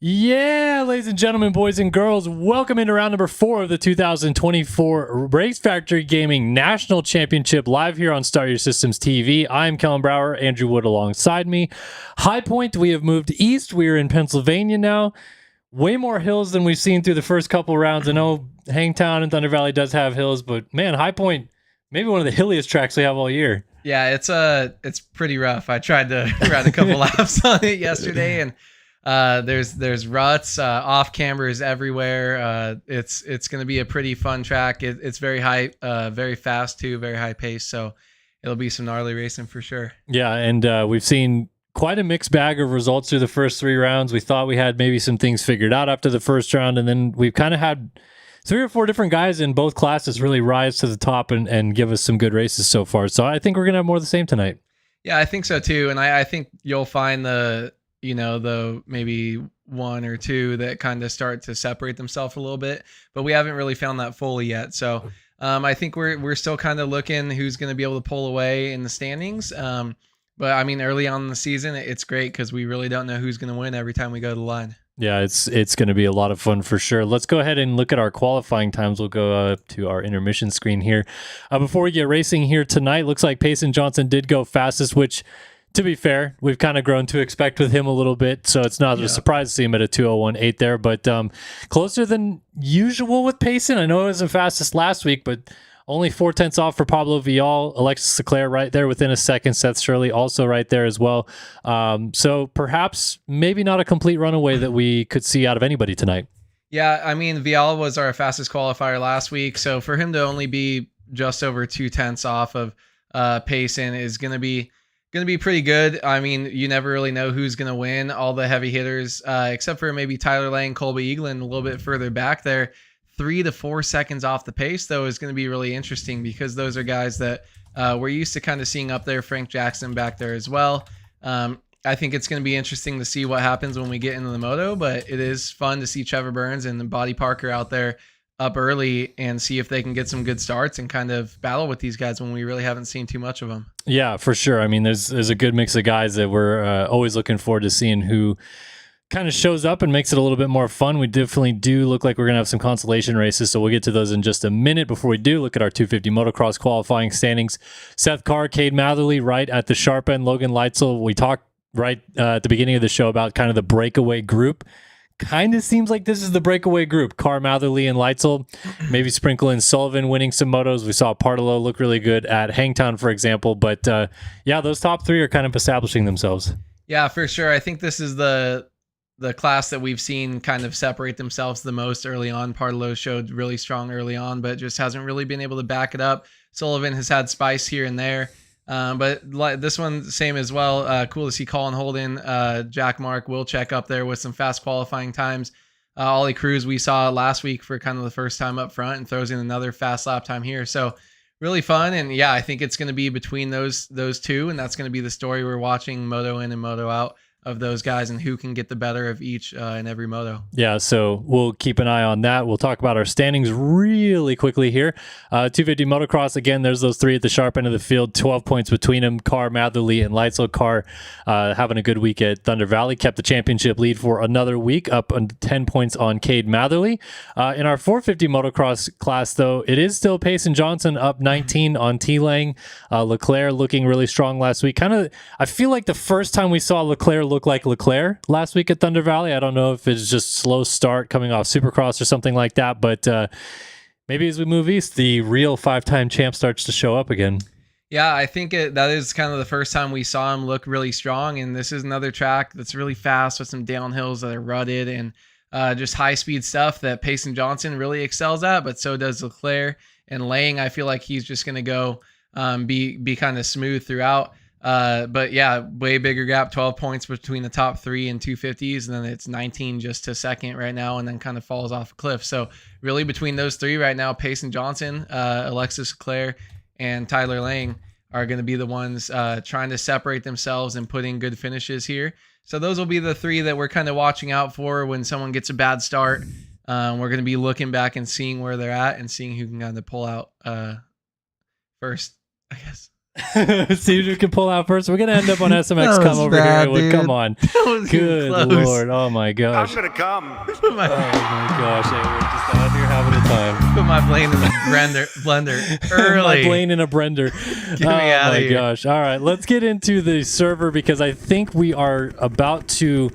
Yeah, ladies and gentlemen, boys and girls, welcome into round number 4 of the 2024 Race Factory Gaming National Championship live here on Start Your Systems TV. I'm Kellen Brower, Andrew Wood alongside me. High Point, we have moved east. We are in Pennsylvania now. Way more hills than we've seen through the first couple rounds. I know Hangtown and Thunder Valley does have hills, but man, High Point, maybe one of the hilliest tracks we have all year. Yeah, it's pretty rough. I tried to ride a couple laps on it yesterday, and there's ruts, off cameras everywhere. It's going to be a pretty fun track. It's very high, very fast too, very high pace. So it'll be some gnarly racing for sure. Yeah, and we've seen quite a mixed bag of results through the first 3 rounds. We thought we had maybe some things figured out after the first round, and then we've kind of had 3 or 4 different guys in both classes really rise to the top and give us some good races so far. So I think we're going to have more of the same tonight. Yeah, I think so too. And I think you'll find the maybe 1 or 2 that kind of start to separate themselves a little bit, but we haven't really found that fully yet. So I think we're still kind of looking who's going to be able to pull away in the standings. But I mean, early on in the season, it's great because we really don't know who's going to win every time we go to the line. Yeah, it's going to be a lot of fun for sure. Let's go ahead and look at our qualifying times. We'll go to our intermission screen here. Before we get racing here tonight, looks like Payson Johnson did go fastest, which, to be fair, we've kind of grown to expect with him a little bit, so it's not a surprise to see him at a 2:01.8 there, but closer than usual with Payson. I know it wasn't fastest last week, but only 4/10 off for Pablo Vial. Alexis Leclerc right there within a second. Seth Shirley also right there as well. So perhaps maybe not a complete runaway that we could see out of anybody tonight. Yeah, I mean, Vial was our fastest qualifier last week, so for him to only be just over 2/10 off of Payson is going to be pretty good. I mean, you never really know who's going to win. All the heavy hitters, except for maybe Tyler Lang, Colby Eaglin, a little bit further back there. 3 to 4 seconds off the pace, though, is going to be really interesting because those are guys that we're used to kind of seeing up there. Frank Jackson back there as well. I think it's going to be interesting to see what happens when we get into the moto, but it is fun to see Trevor Burns and Buddy Parker out there up early and see if they can get some good starts and kind of battle with these guys when we really haven't seen too much of them. Yeah, for sure. I mean, there's a good mix of guys that we're always looking forward to seeing who kind of shows up and makes it a little bit more fun. We definitely do look like we're going to have some consolation races, so we'll get to those in just a minute. Before we do, look at our 250 motocross qualifying standings. Seth Carr, Cade Matherly right at the sharp end. Logan Leitzel, we talked right at the beginning of the show about kind of the breakaway group. Kind of seems like this is the breakaway group. Carr, Matherly, and Leitzel. Maybe sprinkle in Sullivan winning some motos. We saw Partolo look really good at Hangtown, for example. But yeah, those top 3 are kind of establishing themselves. Yeah, for sure. I think this is the class that we've seen kind of separate themselves the most early on. Partolo showed really strong early on, but just hasn't really been able to back it up. Sullivan has had spice here and there. But this one, same as well. Cool to see Colin Holden, Jack Mark, Wilczek up there with some fast qualifying times. Ollie Cruz we saw last week for kind of the first time up front and throws in another fast lap time here. So really fun. And yeah, I think it's going to be between those 2, and that's going to be the story we're watching moto in and moto out of those guys and who can get the better of each in every moto. Yeah, so we'll keep an eye on that. We'll talk about our standings really quickly here. 250 motocross, again, there's those 3 at the sharp end of the field, 12 points between them. Carr, Matherly, and Leitzel. Carr having a good week at Thunder Valley, kept the championship lead for another week, up 10 points on Cade Matherly. In our 450 motocross class, though, it is still Payson Johnson up 19 on T-Lang. Leclerc looking really strong last week. I feel like the first time we saw Leclerc look like Leclerc last week at Thunder Valley. I don't know if it's just slow start coming off Supercross or something like that, but maybe as we move east, the real 5-time champ starts to show up again. Yeah, I think that is kind of the first time we saw him look really strong, and this is another track that's really fast with some downhills that are rutted and just high-speed stuff that Payson Johnson really excels at, but so does Leclerc. And Lang, I feel like he's just going to go be kind of smooth throughout. But yeah, way bigger gap, 12 points between the top 3 and 250s. And then it's 19 just to second right now, and then kind of falls off a cliff. So really between those 3 right now, Payson Johnson, Alexis Leclerc, and Tyler Lang are going to be the ones trying to separate themselves and put in good finishes here. So those will be the 3 that we're kind of watching out for when someone gets a bad start. We're going to be looking back and seeing where they're at and seeing who can kind of pull out first, I guess. See who can pull out first. We're gonna end up on SMX. That Come was over bad, here. dude. Come on. That was Good close. Lord. Oh my gosh. I'm gonna come. Put Oh my gosh. Hey, we're just out here having a time. my blade in the blender early. My plane in a blender. Get me outta here. Gosh. All right, let's get into the server because I think we are about to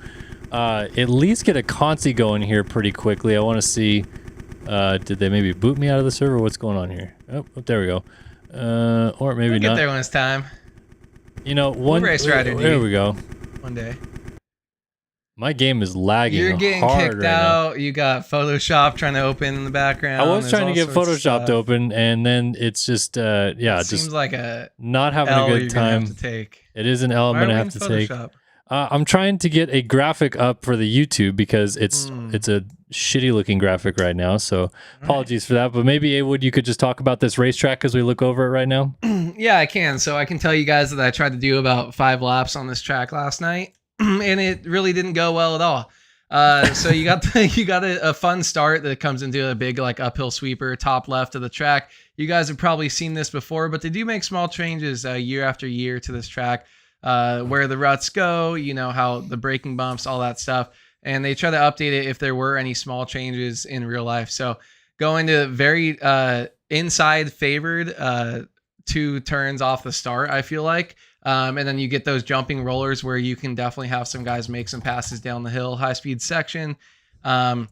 at least get a consi going here pretty quickly. I want to see, did they maybe boot me out of the server? What's going on here? Oh, there we go. Or maybe We'll not. get there when it's time. You know, one Race Rider, there dude. we go. One day. My game is lagging. You're getting hard kicked right now. out. You got Photoshop trying to open in the background. I was There's trying to all get sorts of Photoshop to stuff. open, and then it's just yeah, It just seems like a not having L a you're good gonna time. have to take. It is an L I'm Why gonna are we have in to take. Photoshop? I'm trying to get a graphic up for the YouTube because it's a shitty looking graphic right now. So apologies for that. But maybe Awood, you could just talk about this racetrack as we look over it right now. Yeah, I can. So I can tell you guys that I tried to do about 5 laps on this track last night, and it really didn't go well at all. So you got a fun start that comes into a big like uphill sweeper top left of the track. You guys have probably seen this before, but they do make small changes year after year to this track, where the ruts go, you know, how the braking bumps, all that stuff, and they try to update it if there were any small changes in real life. So going to very inside favored 2 turns off the start, I feel like. And then you get those jumping rollers where you can definitely have some guys make some passes down the hill, high speed section. A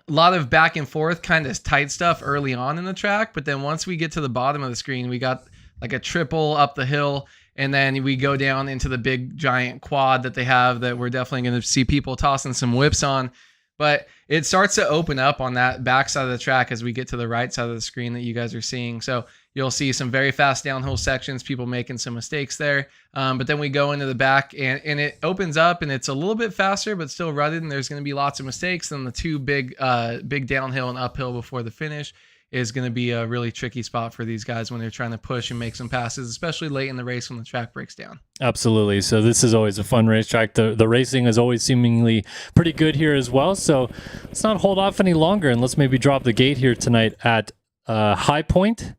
lot of back and forth kind of tight stuff early on in the track. But then once we get to the bottom of the screen, we got like a triple up the hill. And then we go down into the big giant quad that they have that we're definitely going to see people tossing some whips on. But it starts to open up on that back side of the track as we get to the right side of the screen that you guys are seeing. So you'll see some very fast downhill sections, people making some mistakes there. But then we go into the back and it opens up and it's a little bit faster, but still rutted. And there's going to be lots of mistakes. Then the 2 big downhill and uphill before the finish is going to be a really tricky spot for these guys when they're trying to push and make some passes, especially late in the race when the track breaks down. Absolutely. So this is always a fun racetrack. The racing is always seemingly pretty good here as well. So let's not hold off any longer and let's maybe drop the gate here tonight at High Point.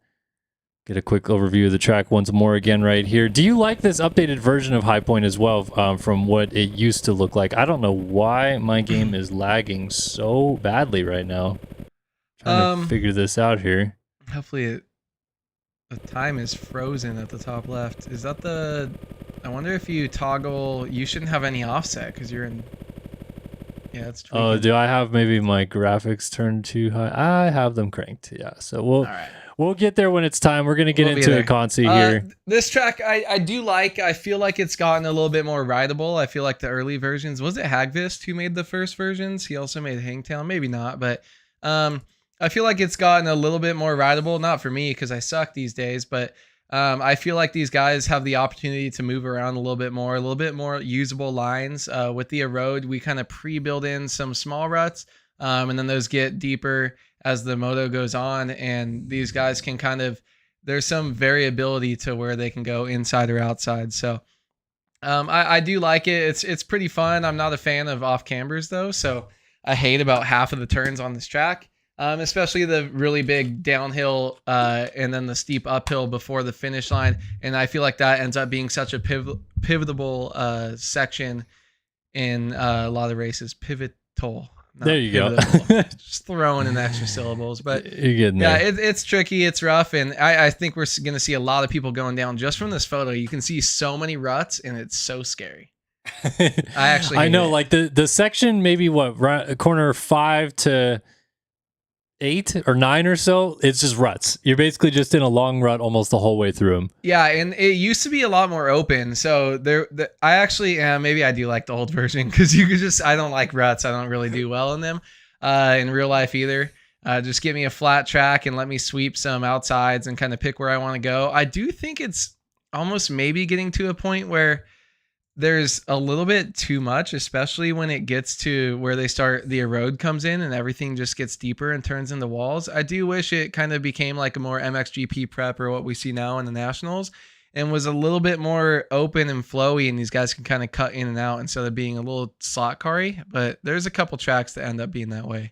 Get a quick overview of the track once more again right here. Do you like this updated version of High Point as well from what it used to look like? I don't know why my game is lagging so badly right now. Trying to figure this out here. Hopefully the time is frozen at the top left. Is that the... I wonder if you toggle... You shouldn't have any offset because you're in... Yeah, it's tweaking. Oh, do I have maybe my graphics turned too high? I have them cranked. Yeah, so All right. we'll get there when it's time. We're going to get We'll be into there. a consi here. This track, I do like. I feel like it's gotten a little bit more rideable. I feel like the early versions... Was it Hagvist who made the first versions? He also made Hangtown. Maybe not, but... I feel like it's gotten a little bit more rideable. Not for me because I suck these days, but I feel like these guys have the opportunity to move around a little bit more usable lines. With the Erode, we kind of pre-build in some small ruts, and then those get deeper as the moto goes on, and these guys can kind of... There's some variability to where they can go inside or outside. So I do like it. It's pretty fun. I'm not a fan of off cambers though, so I hate about half of the turns on this track. Especially the really big downhill and then the steep uphill before the finish line. And I feel like that ends up being such a pivotal section in a lot of races. Pivotal. There you go. Just throwing in extra syllables. But you're getting there. it's tricky. It's rough. And I think we're going to see a lot of people going down just from this photo. You can see so many ruts and it's so scary. I know, like the section, maybe corner 5 to 8 or 9 or so, it's just ruts. You're basically just in a long rut almost the whole way through them. Yeah, and it used to be a lot more open. So I actually maybe I do like the old version because you could just... I don't like ruts. I don't really do well in them in real life either. Just give me a flat track and let me sweep some outsides and kind of pick where I want to go. I do think it's almost maybe getting to a point where there's a little bit too much, especially when it gets to where the Erode comes in and everything just gets deeper and turns into walls. I do wish it kind of became like a more MXGP prep or what we see now in the Nationals and was a little bit more open and flowy and these guys can kind of cut in and out instead of being a little slot car-y. But there's a couple tracks that end up being that way.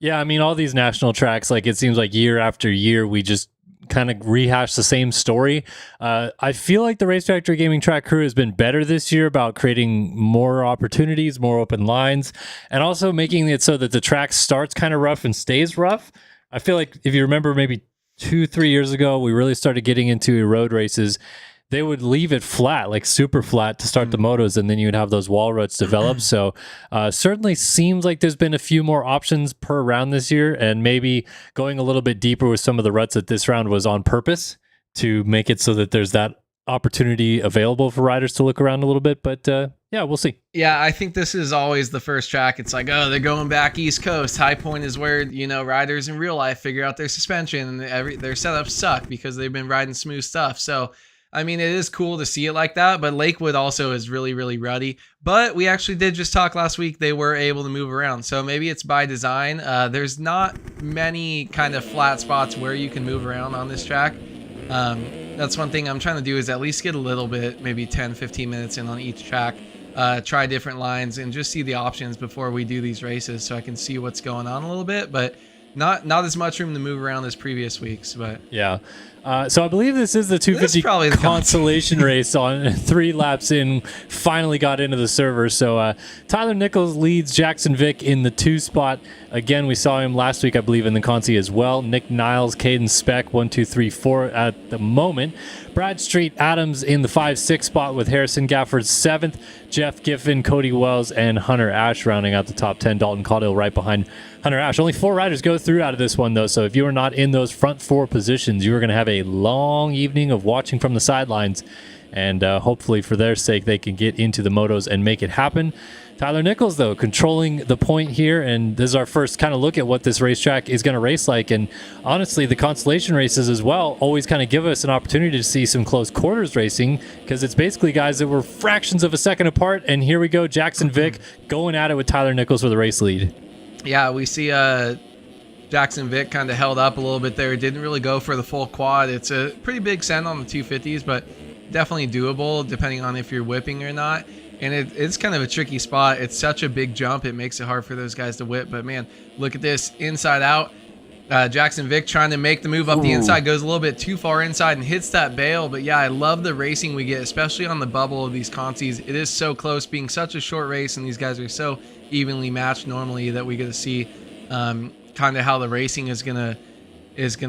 Yeah, I mean, all these national tracks, like it seems like year after year, we just kind of rehash the same story. I feel like the Race Factory Gaming track crew has been better this year about creating more opportunities, more open lines, and also making it so that the track starts kind of rough and stays rough. I feel like if you remember maybe 2-3 years ago, we really started getting into road races. They would leave it flat, like super flat to start the motos, and then you'd have those wall ruts develop. So certainly seems like there's been a few more options per round this year, and maybe going a little bit deeper with some of the ruts at this round was on purpose to make it so that there's that opportunity available for riders to look around a little bit. But yeah, we'll see. Yeah, I think this is always the first track. It's like, oh, they're going back East Coast. High Point is where, riders in real life figure out their suspension, and their setups suck because they've been riding smooth stuff. So I mean, it is cool to see it like that, but Lakewood also is really, really ruddy. But we actually did just talk last week, they were able to move around. So maybe it's by design. There's not many kind of flat spots where you can move around on this track. That's one thing I'm trying to do is at least get a little bit, maybe 10, 15 minutes in on each track. Try different lines and just see the options before we do these races so I can see what's going on a little bit. But not as much room to move around as previous weeks. But yeah. So I believe this is the 250 consolation race on 3 laps in, finally got into the server. So Tyler Nichols leads Jackson Vick in the 2 spot. Again, we saw him last week, I believe, in the Consi as well. Nick Niles, Caden Speck, 1, 2, 3, 4 at the moment. Brad Street Adams in the 5-6 spot with Harrison Gafford 7th. Jeff Giffen, Cody Wells, and Hunter Ash rounding out the top 10. Dalton Caudill right behind Hunter Ash. Only 4 riders go through out of this one, though. So if you are not in those front 4 positions, you are going to have a long evening of watching from the sidelines. And hopefully for their sake, they can get into the motos and make it happen. Tyler Nichols, though, controlling the point here, and this is our first kind of look at what this racetrack is going to race like. And honestly, the consolation races as well always kind of give us an opportunity to see some close quarters racing, because it's basically guys that were fractions of a second apart. And here we go, Jackson Vick going at it with Tyler Nichols for the race lead. Yeah, we see Jackson Vick kind of held up a little bit there. Didn't really go for the full quad. It's a pretty big send on the 250s, but definitely doable depending on if you're whipping or not. And it's kind of a tricky spot. It's such a big jump. It makes it hard for those guys to whip. But, man, look at this inside out. Jackson Vick trying to make the move up the inside. Goes a little bit too far inside and hits that bail. But, yeah, I love the racing we get, especially on the bubble of these consies. It is so close, being such a short race, and these guys are so evenly matched normally that we get to see kind of how the racing is gonna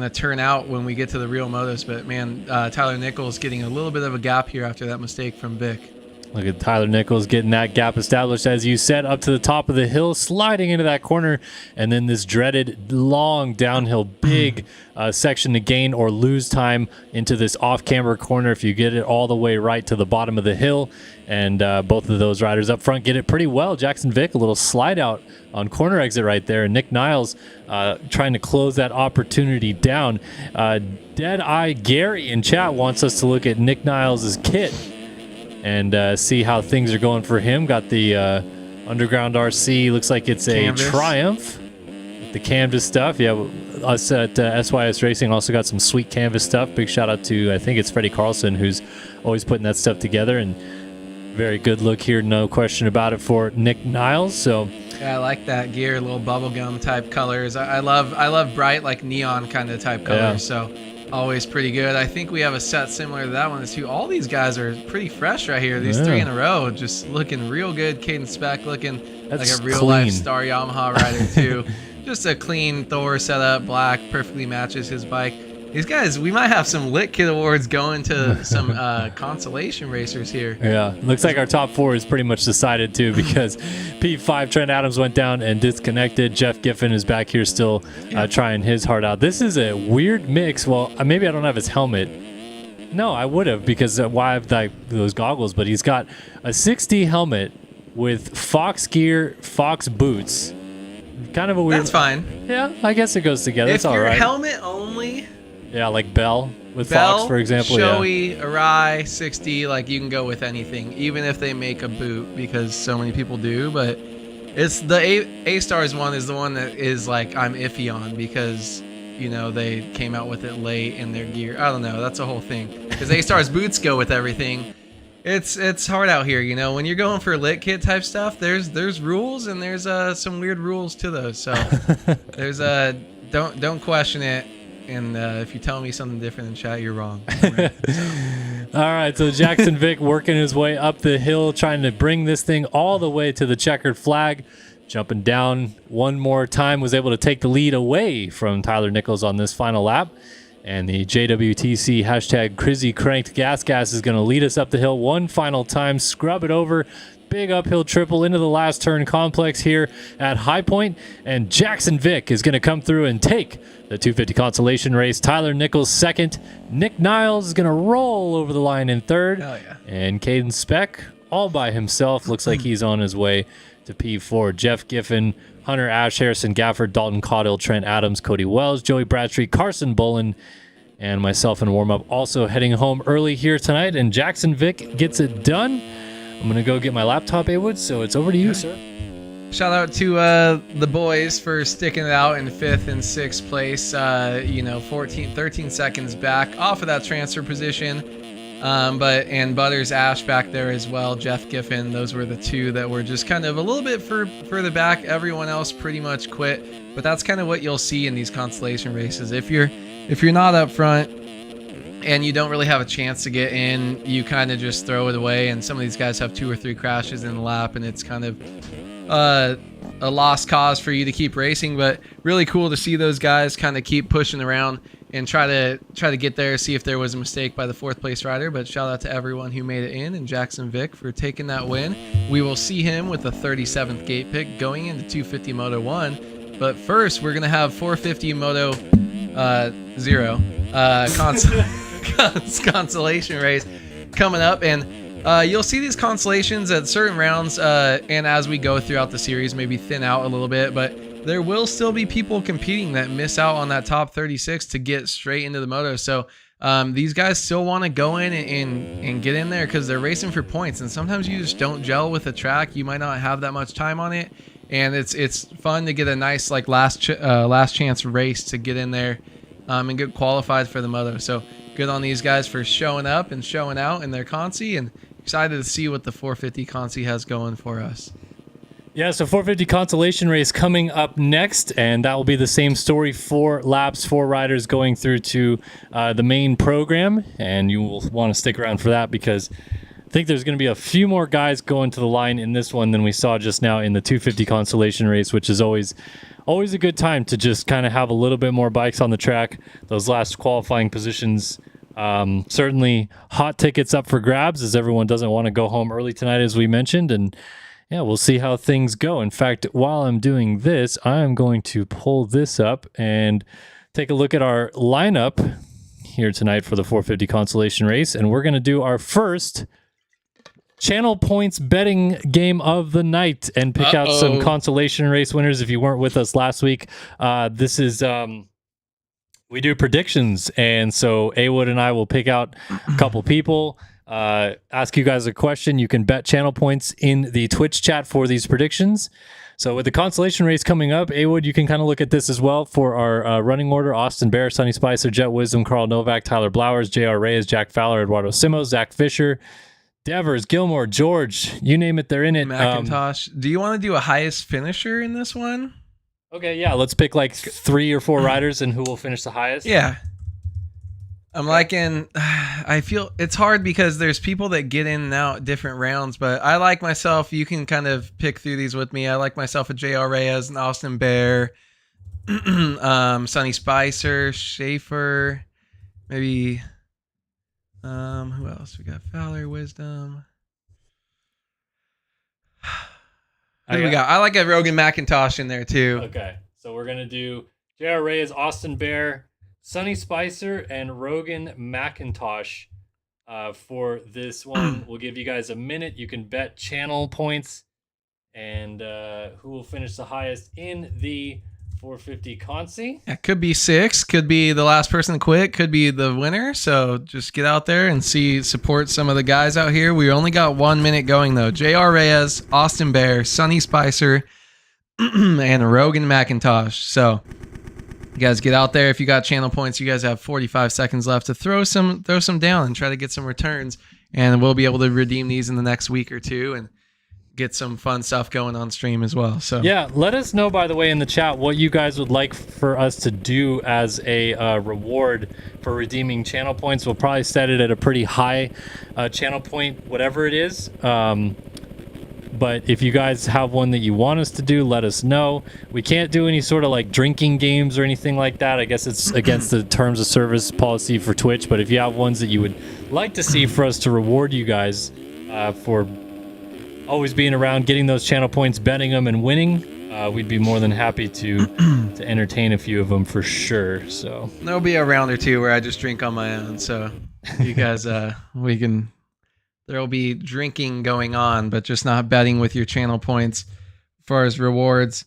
turn out when we get to the real motos. But, man, Tyler Nichols getting a little bit of a gap here after that mistake from Vick. Look at Tyler Nichols getting that gap established, as you said, up to the top of the hill, sliding into that corner, and then this dreaded long downhill big section to gain or lose time into this off-camber corner if you get it all the way right to the bottom of the hill. And both of those riders up front get it pretty well. Jackson Vick, a little slide out on corner exit right there. And Nick Niles trying to close that opportunity down. Dead-Eye Gary in chat wants us to look at Nick Niles' kit and see how things are going for him. Got the Underground RC. Looks like it's a Canvas. Triumph. The canvas stuff. Yeah, us at SYS Racing also got some sweet canvas stuff. Big shout out to, I think it's Freddie Carlson, who's always putting that stuff together. And very good look here, no question about it, for Nick Niles. So yeah, I like that gear, little bubblegum type colors. I love bright, like neon kind of type colors. Yeah. So always pretty good. I think we have a set similar to that one too. All these guys are pretty fresh right here. These 3 in a row, just looking real good. Caden Speck looking That's like a real clean. life Star Yamaha rider too. Just a clean Thor setup, black, perfectly matches his bike. These guys, we might have some Lit Kit awards going to some consolation racers here. Yeah, looks like our top 4 is pretty much decided too, because P5 Trent Adams went down and disconnected. Jeff Giffen is back here still trying his heart out. This is a weird mix. Well, maybe I don't have his helmet. No, I would have, because why have those goggles? But he's got a 6D helmet with Fox gear, Fox boots. Kind of a weird. That's fine. Yeah, I guess it goes together. It's all right. If you're helmet only. Yeah, like Bell with Fox, for example. Shoei, Arai, 60, like you can go with anything, even if they make a boot, because so many people do. But it's the A-Stars one is the one that is like I'm iffy on, because they came out with it late in their gear. I don't know. That's a whole thing, because A-Stars boots go with everything. It's hard out here, when you're going for Lit Kit type stuff. There's rules, and there's some weird rules to those. So there's don't question it. And if you tell me something different in chat, you're wrong. All right, so Jackson Vick working his way up the hill, trying to bring this thing all the way to the checkered flag. Jumping down one more time, was able to take the lead away from Tyler Nichols on this final lap. And the JWTC hashtag Crizzy Cranked Gas is going to lead us up the hill one final time, scrub it over. Big uphill triple into the last turn complex here at High Point, and Jackson Vick is going to come through and take the 250 consolation race. Tyler Nichols second. Nick Niles is going to roll over the line in third. Hell yeah. And Caden Speck all by himself. Looks like he's on his way to P4. Jeff Giffen, Hunter Ash, Harrison Gafford, Dalton Caudill, Trent Adams, Cody Wells, Joey Bradstreet, Carson Bolin, and myself in warm-up also heading home early here tonight. And Jackson Vick gets it done. I'm going to go get my laptop, Awood, so it's over to you, sir. Shout out to the boys for sticking it out in 5th and 6th place. 13 seconds back off of that transfer position. And Butters Ash back there as well. Jeff Giffen, those were the two that were just kind of a little bit further back. Everyone else pretty much quit. But that's kind of what you'll see in these consolation races. If you're not up front and you don't really have a chance to get in, you kind of just throw it away. And some of these guys have 2 or 3 crashes in the lap, and it's kind of a lost cause for you to keep racing. But really cool to see those guys kind of keep pushing around and try to get there, see if there was a mistake by the 4th place rider. But shout out to everyone who made it in, and Jackson Vick for taking that win. We will see him with the 37th gate pick going into 250 Moto 1. But first, we're going to have 450 Moto 0 consolation race coming up, and you'll see these consolations at certain rounds, and as we go throughout the series, maybe thin out a little bit, but there will still be people competing that miss out on that top 36 to get straight into the moto. So these guys still want to go in and get in there because they're racing for points, and sometimes you just don't gel with the track. You might not have that much time on it, and it's fun to get a nice like last chance race to get in there and get qualified for the moto. So good on these guys for showing up and showing out in their consi, and excited to see what the 450 consi has going for us. Yeah, so 450 consolation race coming up next, and that will be the same story, 4 laps, 4 riders going through to the main program, and you will want to stick around for that because I think there's going to be a few more guys going to the line in this one than we saw just now in the 250 consolation race, which is always a good time to just kind of have a little bit more bikes on the track. Those last qualifying positions, certainly hot tickets up for grabs, as everyone doesn't want to go home early tonight, as we mentioned, and yeah, we'll see how things go. In fact, while I'm doing this, I'm going to pull this up and take a look at our lineup here tonight for the 450 consolation race, and we're going to do our first channel points betting game of the night and pick out some consolation race winners. If you weren't with us last week, this is we do predictions, and so Awood and I will pick out a couple people, ask you guys a question. You can bet channel points in the Twitch chat for these predictions. So with the consolation race coming up, Awood, you can kind of look at this as well for our running order: Austin Bear, Sonny Spicer, Jet Wisdom, Carl Novak, Tyler Blowers, JR Reyes, Jack Fowler, Eduardo Simos, Zach Fisher, Devers, Gilmore, George, you name it, they're in it. McIntosh. Do you want to do a highest finisher in this one? Okay, yeah, let's pick like 3 or 4 riders and who will finish the highest. Yeah. I'm liking, I feel it's hard because there's people that get in and out different rounds, but I like myself. You can kind of pick through these with me. I like myself a JR Reyes, an Austin Bear, Sonny Spicer, Schaefer, maybe, who else? We got Fowler, Wisdom. Who do we got? I like a Rogan McIntosh in there too. Okay, so we're going to do JR Reyes, Austin Bear, Sonny Spicer, and Rogan McIntosh for this one. We'll give you guys a minute. You can bet channel points and who will finish the highest in the 450 consi. It could be 6, could be the last person to quit, could be the winner. So just get out there and support some of the guys out here. We only got 1 minute going though. JR Reyes, Austin Bear, Sonny Spicer, and Rogan McIntosh. So you guys get out there. If you got channel points, you guys have 45 seconds left to throw some down and try to get some returns, and we'll be able to redeem these in the next week or two and get some fun stuff going on stream as well. So yeah, let us know, by the way, in the chat what you guys would like for us to do as a reward for redeeming channel points. We'll probably set it at a pretty high channel point, whatever it is. But if you guys have one that you want us to do, let us know. We can't do any sort of like drinking games or anything like that. I guess it's against the terms of service policy for Twitch. But if you have ones that you would like to see for us to reward you guys for always being around, getting those channel points, betting them, and winning, we'd be more than happy to entertain a few of them for sure. So there'll be a round or two where I just drink on my own. So you guys, there'll be drinking going on, but just not betting with your channel points. As far as rewards,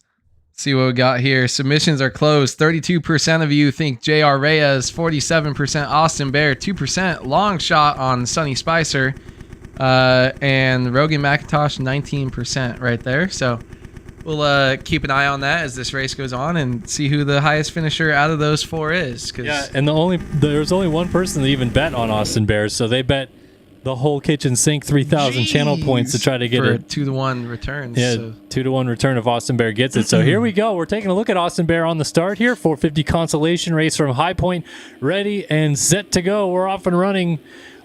see what we got here. Submissions are closed. 32% of you think JR Reyes, 47% Austin Bear, 2% long shot on Sonny Spicer, and Rogan McIntosh 19% right there. So we'll keep an eye on that as this race goes on and see who the highest finisher out of those four is. Yeah, and there's only one person that even bet on Austin Bears, so they bet the whole kitchen sink 3,000 channel points to try to get for a 2-to-1 return. Yeah, so 2-to-1 return if Austin Bear gets it. So here we go. We're taking a look at Austin Bear on the start here. 450 consolation race from High Point, ready and set to go. We're off and running.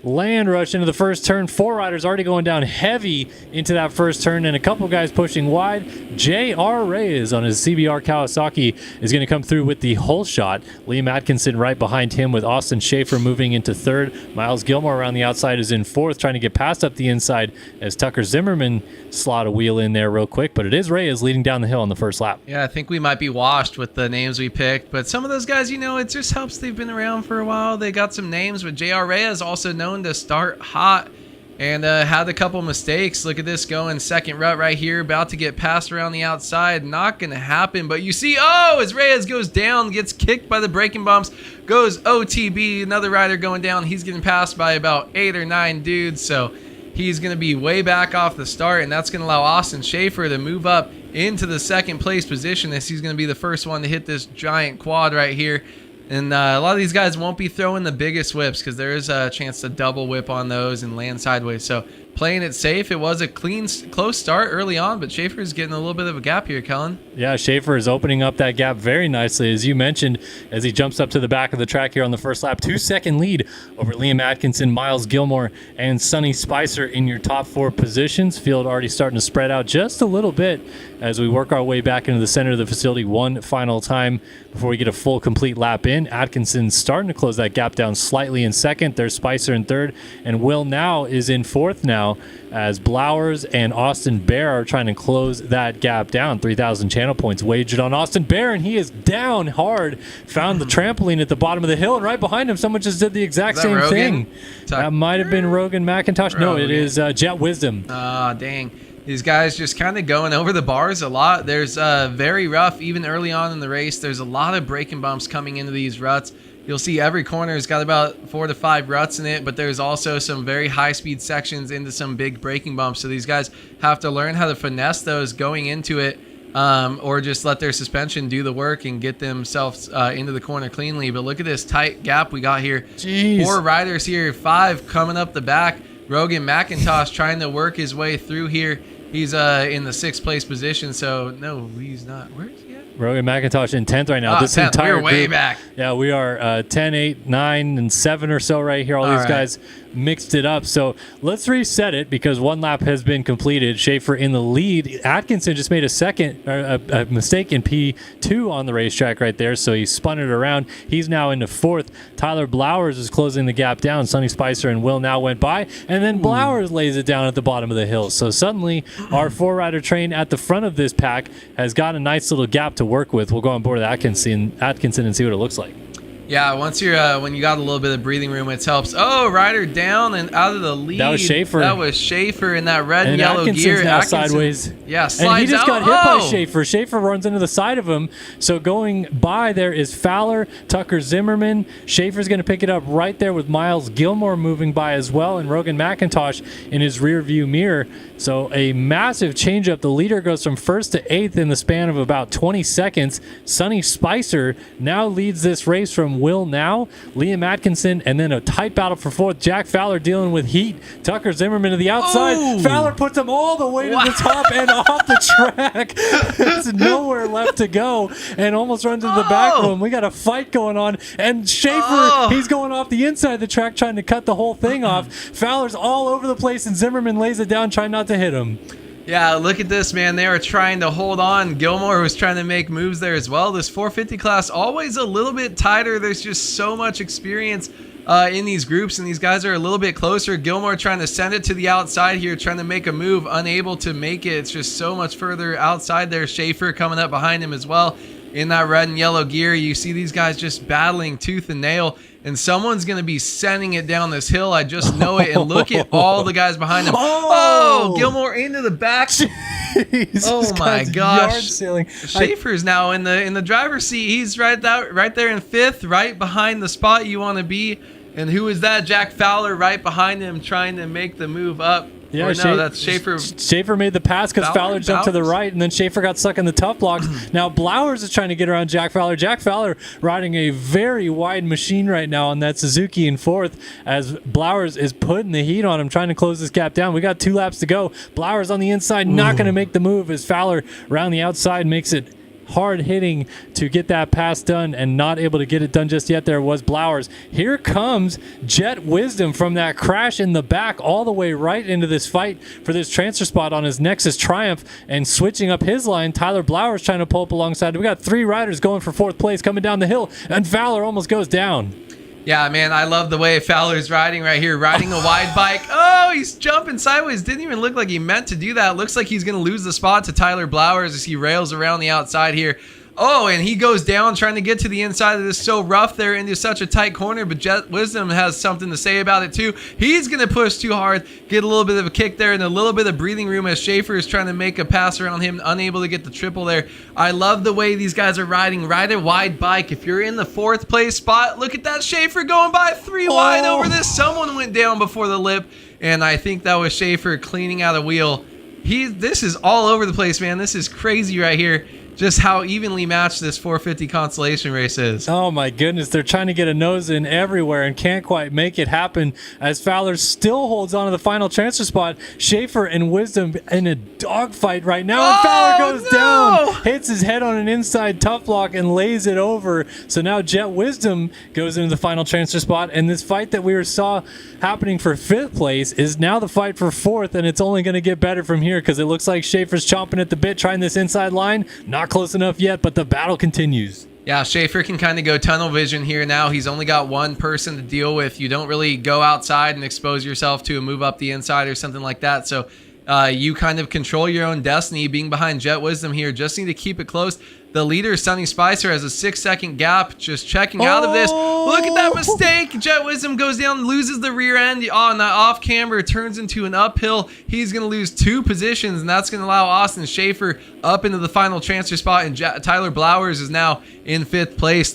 Land rush into the first turn. 4 riders already going down heavy into that first turn, and a couple guys pushing wide. J.R. Reyes on his CBR Kawasaki is going to come through with the whole shot. Liam Atkinson right behind him with Austin Schaefer moving into third. Miles Gilmore around the outside is in fourth, trying to get past up the inside as Tucker Zimmerman slot a wheel in there real quick, but it is Reyes leading down the hill on the first lap. Yeah, I think we might be washed with the names we picked, but some of those guys, it just helps they've been around for a while. They got some names, but J.R. Reyes also known to start hot and had a couple mistakes. Look at this going second rut right here, about to get passed around the outside. Not gonna happen, but you see, as Reyes goes down, gets kicked by the braking bumps, goes OTB. Another rider going down, he's getting passed by about 8 or 9 dudes, so he's gonna be way back off the start, and that's gonna allow Austin Schaefer to move up into the second place position, as he's gonna be the first one to hit this giant quad right here. And a lot of these guys won't be throwing the biggest whips because there is a chance to double whip on those and land sideways. So playing it safe. It was a clean, close start early on, but Schaefer's getting a little bit of a gap here, Kellen. Yeah, Schaefer is opening up that gap very nicely, as you mentioned, as he jumps up to the back of the track here on the first lap. 2-second lead over Liam Atkinson, Miles Gilmore, and Sonny Spicer in your top 4 positions. Field already starting to spread out just a little bit as we work our way back into the center of the facility one final time before we get a full complete lap in. Atkinson starting to close that gap down slightly in second. There's Spicer in third, and Will now is in fourth now, as Blowers and Austin Bear are trying to close that gap down. 3,000 channel points wagered on Austin Bear, and he is down hard. Found the trampoline at the bottom of the hill, and right behind him, someone just did the exact same Rogan? thing. That might have been Rogan McIntosh. No, it is Jet Wisdom. Ah, dang. These guys just kind of going over the bars a lot. There's very rough, even early on in the race. There's a lot of braking bumps coming into these ruts. You'll see every corner has got about 4 to 5 ruts in it, but there's also some very high-speed sections into some big braking bumps. So these guys have to learn how to finesse those going into it, or just let their suspension do the work and get themselves into the corner cleanly. But look at this tight gap we got here. Jeez. 4 riders here, 5 coming up the back. Rogan McIntosh trying to work his way through here. He's in the 6th place position, so no, he's not. Where is he at? Rogan McIntosh in 10th right now. This 10th. entire We're way group, back. Yeah, we are 10, 8, 9, and 7 or so right here. All these guys mixed it up. So let's reset it because one lap has been completed. Schaefer in the lead. Atkinson just made a mistake in P2 on the racetrack right there, so he spun it around. He's now into 4th. Tyler Blowers is closing the gap down. Sonny Spicer and Will now went by, and then Blowers lays it down at the bottom of the hill. So suddenly our 4-rider train at the front of this pack has got a nice little gap to work with. We'll go on board Atkinson and see what it looks like. Yeah, once you're when you got a little bit of breathing room, it helps. Oh, rider down and out of the lead. That was Schaefer. That was Schaefer in that red and yellow Atkinson's gear. Now sideways. Yeah, slides and he just got out. hit by Schaefer. Schaefer runs into the side of him. So going by there is Fowler, Tucker Zimmerman. Schaefer's going to pick it up right there with Miles Gilmore moving by as well, and Rogan McIntosh in his rear view mirror. So a massive changeup. The leader goes from 1st to 8th in the span of about 20 seconds. Sonny Spicer now leads this race from and Will Now, Liam Atkinson, and then a tight battle for fourth. Jack Fowler dealing with heat. Tucker Zimmerman to the outside. Oh! Fowler puts him all the way to the top and off the track. There's nowhere left to go and almost runs into the back room. We got a fight going on, and Schaefer, he's going off the inside of the track trying to cut the whole thing off. Fowler's all over the place, and Zimmerman lays it down trying not to hit him. Yeah, look at this, man. They were trying to hold on. Gilmore was trying to make moves there as well. This 450 class, always a little bit tighter. There's just so much experience in these groups, and these guys are a little bit closer. Gilmore trying to send it to the outside here, trying to make a move, unable to make it. It's just so much further outside there. Schaefer coming up behind him as well in that red and yellow gear. You see these guys just battling tooth and nail, and someone's going to be sending it down this hill. I just know it. And look at all the guys behind him. Oh, Gilmore into the back. Jeez, oh my gosh. Yard sailing. Schaefer's now in the driver's seat. He's right there in fifth, right behind the spot you want to be. And who is that? Jack Fowler right behind him trying to make the move up. Yeah, no, that's Schaefer. Schaefer made the pass because Fowler jumped to the right, and then Schaefer got stuck in the tough blocks. Now Blowers is trying to get around Jack Fowler. Jack Fowler riding a very wide machine right now on that Suzuki in fourth, as Blowers is putting the heat on him, trying to close this gap down. We got 2 laps to go. Blowers on the inside, not going to make the move, as Fowler around the outside makes it hard hitting to get that pass done, and not able to get it done just yet. There was Blowers. Here comes Jet Wisdom from that crash in the back all the way right into this fight for this transfer spot on his Nexus Triumph, and switching up his line. Tyler Blowers trying to pull up alongside. We got 3 riders going for 4th place coming down the hill, and Fowler almost goes down. Yeah, man, I love the way Fowler's riding right here, riding a wide bike. Oh, he's jumping sideways. Didn't even look like he meant to do that. Looks like he's going to lose the spot to Tyler Blowers as he rails around the outside here. Oh, and he goes down trying to get to the inside of this. So rough there into such a tight corner, but Jet Wisdom has something to say about it too. He's going to push too hard, get a little bit of a kick there, and a little bit of breathing room as Schaefer is trying to make a pass around him, unable to get the triple there. I love the way these guys are riding. Ride a wide bike. If you're in the 4th place spot, look at that Schaefer going by 3 wide over this. Someone went down before the lip, and I think that was Schaefer cleaning out a wheel. This is all over the place, man. This is crazy right here. Just how evenly matched this 450 consolation race is. Oh my goodness, they're trying to get a nose in everywhere and can't quite make it happen, as Fowler still holds on to the final transfer spot. Schaefer and Wisdom in a dogfight right now, and Fowler goes down, hits his head on an inside tough block and lays it over. So now Jet Wisdom goes into the final transfer spot, and this fight that we saw happening for 5th place is now the fight for 4th, and it's only going to get better from here, because it looks like Schaefer's chomping at the bit, trying this inside line. Not close enough yet, but the battle continues. Yeah, Schaefer can kind of go tunnel vision here now. He's only got one person to deal with. You don't really go outside and expose yourself to a move up the inside or something like that. So you kind of control your own destiny being behind Jet Wisdom here. Just need to keep it close. The leader, Sonny Spicer, has a 6-second gap. Just checking out of this. Look at that mistake. Jet Wisdom goes down, loses the rear end. Oh, and that off camber turns into an uphill. He's going to lose 2 positions, and that's going to allow Austin Schaefer up into the final transfer spot. And Tyler Blowers is now in 5th place,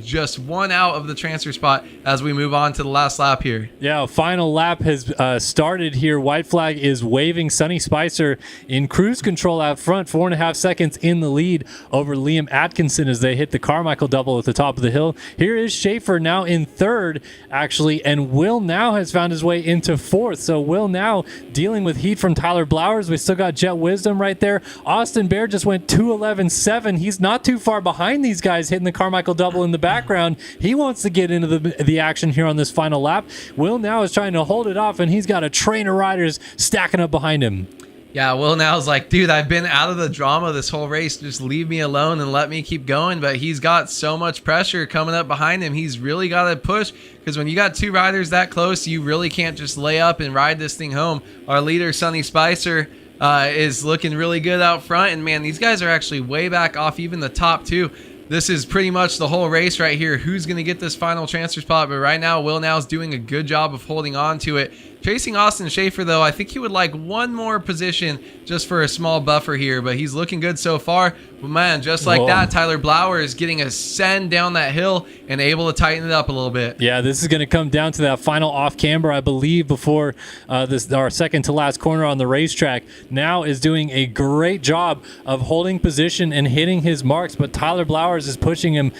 just one out of the transfer spot as we move on to the last lap here. Yeah, final lap has started here. White flag is waving. Sonny Spicer in cruise control out front, 4.5 seconds in the lead over Liam Atkinson as they hit the Carmichael double at the top of the hill. Here is Schaefer now in 3rd, actually, and Will Now has found his way into 4th. So Will Now dealing with heat from Tyler Blowers. We still got Jet Wisdom right there. Austin Bear just went 2:11.7. He's not too far behind these guys hitting the Carmichael double in the background. He wants to get into the action here on this final lap. Will Now is trying to hold it off, and he's got a train of riders stacking up behind him. Yeah, Will Now's like, dude, I've been out of the drama this whole race. Just leave me alone and let me keep going. But he's got so much pressure coming up behind him. He's really got to push, because when you got 2 riders that close, you really can't just lay up and ride this thing home. Our leader, Sonny Spicer, is looking really good out front. And, man, these guys are actually way back off even the top 2. This is pretty much the whole race right here. Who's going to get this final transfer spot? But right now, Will Now's doing a good job of holding on to it. Chasing Austin Schaefer, though, I think he would like one more position just for a small buffer here, but he's looking good so far. But, man, just like that, Tyler Blauer is getting a send down that hill and able to tighten it up a little bit. Yeah, this is going to come down to that final off-camber, I believe, before our second-to-last corner on the racetrack. Now is doing a great job of holding position and hitting his marks, but Tyler Blowers is pushing him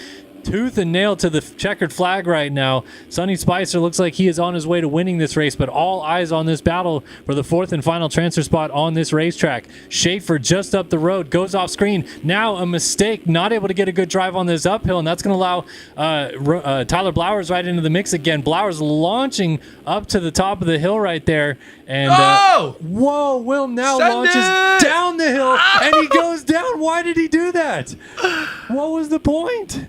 tooth and nail to the checkered flag right now. Sonny Spicer looks like he is on his way to winning this race, but all eyes on this battle for the 4th and final transfer spot on this racetrack. Schaefer just up the road, goes off screen. Now a mistake, not able to get a good drive on this uphill, and that's going to allow Tyler Blowers right into the mix again. Blowers launching up to the top of the hill right there. And whoa, Will now launches down the hill, and he goes down. Why did he do that? What was the point?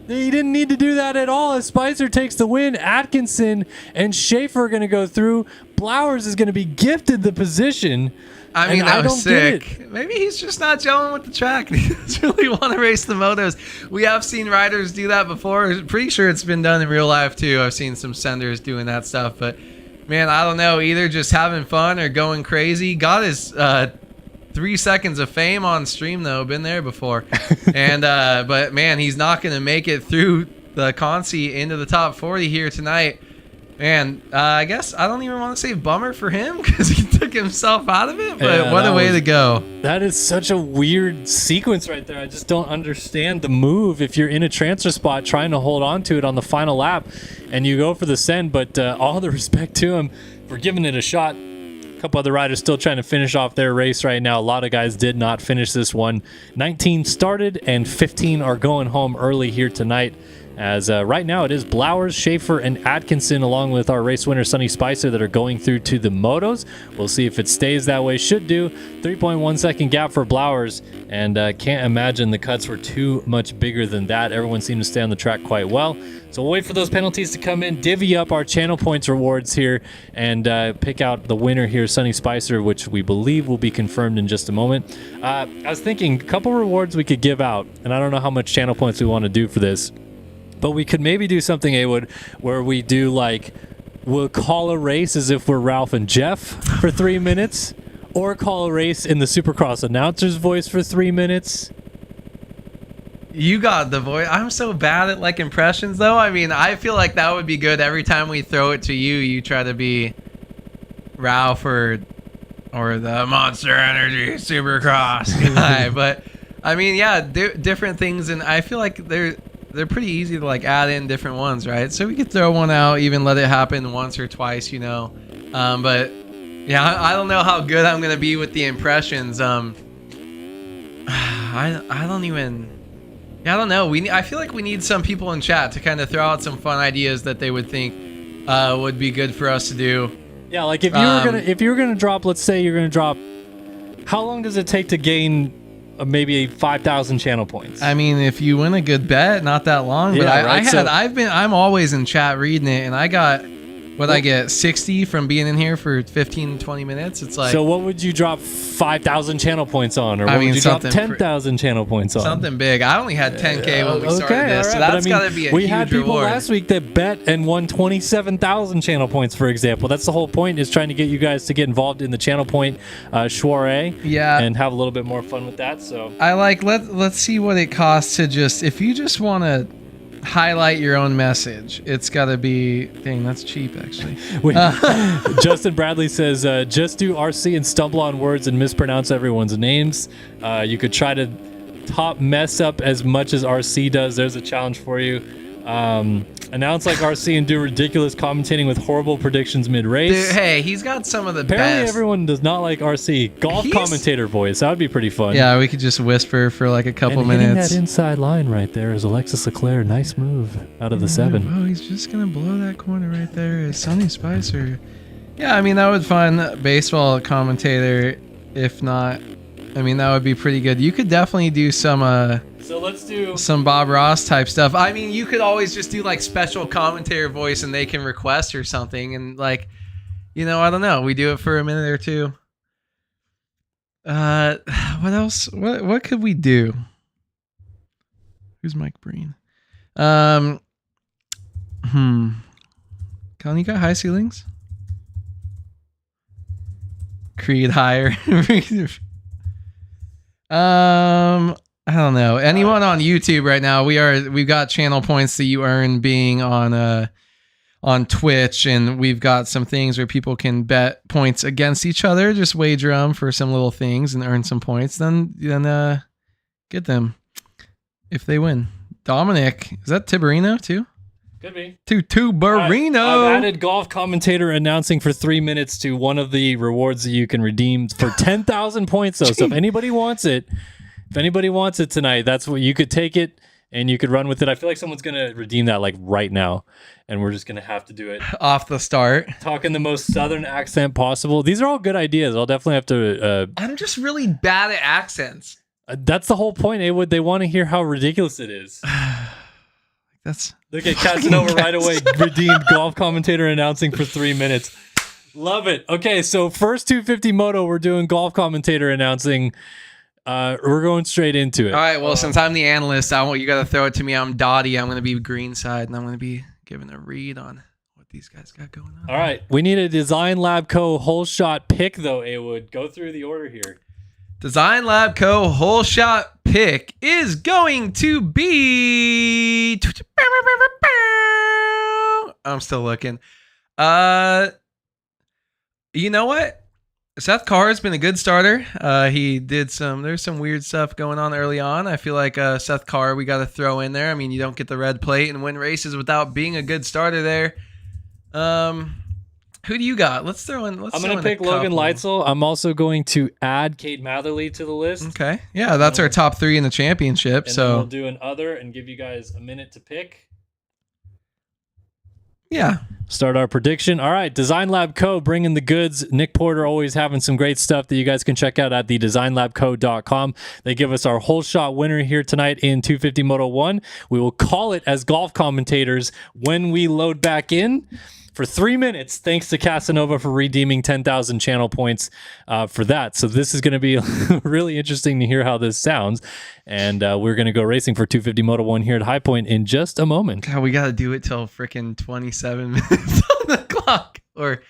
He didn't need to do that at all. As Spicer takes the win, Atkinson and Schaefer are going to go through. Blowers is going to be gifted the position. I mean, that was sick. Maybe he's just not gelling with the track. He doesn't really want to race the motos. We have seen riders do that before. Pretty sure it's been done in real life too. I've seen some senders doing that stuff. But man, I don't know. Either just having fun or going crazy. Got his 3 seconds of fame on stream though. Been there before. And but man, he's not going to make it through the Consi into the top 40 here tonight. Man, I guess I don't even want to say bummer for him because he took himself out of it, but what a way to go. That is such a weird sequence right there. I just don't understand the move if you're in a transfer spot trying to hold on to it on the final lap and you go for the send, but all the respect to him for giving it a shot. A couple other riders still trying to finish off their race right now. A lot of guys did not finish this one. 19 started and 15 are going home early here tonight. As right now it is Blowers, Schaefer, and Atkinson along with our race winner Sonny Spicer that are going through to the motos. We'll see if it stays that way. Should do. 3.1 second gap for Blowers, and can't imagine the cuts were too much bigger than that. Everyone seemed to stay on the track quite well. So we'll wait for those penalties to come in, divvy up our channel points rewards here, and pick out the winner here, Sonny Spicer, which we believe will be confirmed in just a moment. I was thinking a couple rewards we could give out, and I don't know how much channel points we want to do for this. But we could maybe do something, Awood, where we do like, we'll call a race as if we're Ralph and Jeff for 3 minutes, or call a race in the Supercross announcer's voice for 3 minutes. You got the voice. I'm so bad at like impressions though. I mean, I feel like that would be good every time we throw it to you. You try to be Ralph or the Monster Energy Supercross guy. But I mean, yeah, different things, and I feel like they're pretty easy to like add in different ones, right? So we could throw one out, even let it happen once or twice, you know. But yeah, I don't know how good I'm gonna be with the impressions. I don't know. I feel like we need some people in chat to kind of throw out some fun ideas that they would think would be good for us to do. Yeah, like if you were gonna drop, let's say you're gonna drop, how long does it take to gain maybe 5,000 channel points? I mean, if you win a good bet, not that long. But I'm always in chat reading it, and I got I get 60 from being in here for 15, 20 minutes. It's like, so what would you drop 5,000 channel points on, or what would you drop 10,000 channel points on? Something big. I only had 10K when we started this, so that's got to be a huge reward. We had people last week that bet and won 27,000 channel points, for example. That's the whole point, is trying to get you guys to get involved in the channel point soiree, and have a little bit more fun with that. So I like, let's see what it costs to just, if you just want to highlight your own message, it's got to be, dang, that's cheap actually. Justin Bradley says just do RC and stumble on words and mispronounce everyone's names. You could try to mess up as much as RC does. There's a challenge for you. Announce like RC and do ridiculous commentating with horrible predictions mid-race. Dude, hey, he's got some of the Apparently best. everyone does not like RC. Commentator voice. That would be pretty fun. Yeah, we could just whisper for like a couple minutes. That inside line right there is Alexis Leclerc. Nice move out of the 7. Oh, he's just going to blow that corner right there. Is Sonny Spicer. Yeah, I mean, that would fun baseball commentator. If not, I mean, that would be pretty good. You could definitely do some... So let's do some Bob Ross type stuff. I mean, you could always just do like special commentator voice and they can request or something. And like, you know, I don't know. We do it for a minute or two. What else? What could we do? Who's Mike Breen? Colin, you got high ceilings? Creed higher. I don't know. Anyone on YouTube right now, we've got channel points that you earn being on Twitch, and we've got some things where people can bet points against each other, just wager them for some little things and earn some points, then get them if they win. Dominic. Is that Tiberino too? Could be. Tuberino. I've added golf commentator announcing for 3 minutes to one of the rewards that you can redeem for 10,000 points, though. So if anybody wants it tonight, that's what you could take it and you could run with it. I feel like someone's going to redeem that like right now, and we're just going to have to do it off the start. Talking the most southern accent possible. These are all good ideas. I'll definitely have to. I'm just really bad at accents. That's the whole point, Awood. They want to hear how ridiculous it is. Look at Casanova right away. Redeemed golf commentator announcing for 3 minutes. Love it. Okay, so first 250 Moto, we're doing golf commentator announcing. We're going straight into it. All right. Well, since I'm the analyst, you got to throw it to me. I'm Dottie. I'm going to be green side, and I'm going to be giving a read on what these guys got going on. All right. We need a Design Lab Co. whole shot pick, though, Awood. Go through the order here. Design Lab Co. whole shot pick is going to be. I'm still looking. You know what? Seth Carr has been a good starter. He did there's some weird stuff going on early on. I feel like Seth Carr, we got to throw in there. I mean, you don't get the red plate and win races without being a good starter there. Who do you got? Let's throw in. I'm going to pick Logan Leitzel. I'm also going to add Cade Matherly to the list. Okay. Yeah, that's our top 3 in the championship. And so then we'll do an other and give you guys a minute to pick. Yeah. Start our prediction. All right. Design Lab Co. bringing the goods. Nick Porter always having some great stuff that you guys can check out at thedesignlabco.com. They give us our whole shot winner here tonight in 250 Moto 1. We will call it as golf commentators when we load back in. For 3 minutes, thanks to Casanova for redeeming 10,000 channel points for that. So this is going to be really interesting to hear how this sounds. And we're going to go racing for 250 Moto 1 here at High Point in just a moment. God, we got to do it till freaking 27 minutes on the clock. Or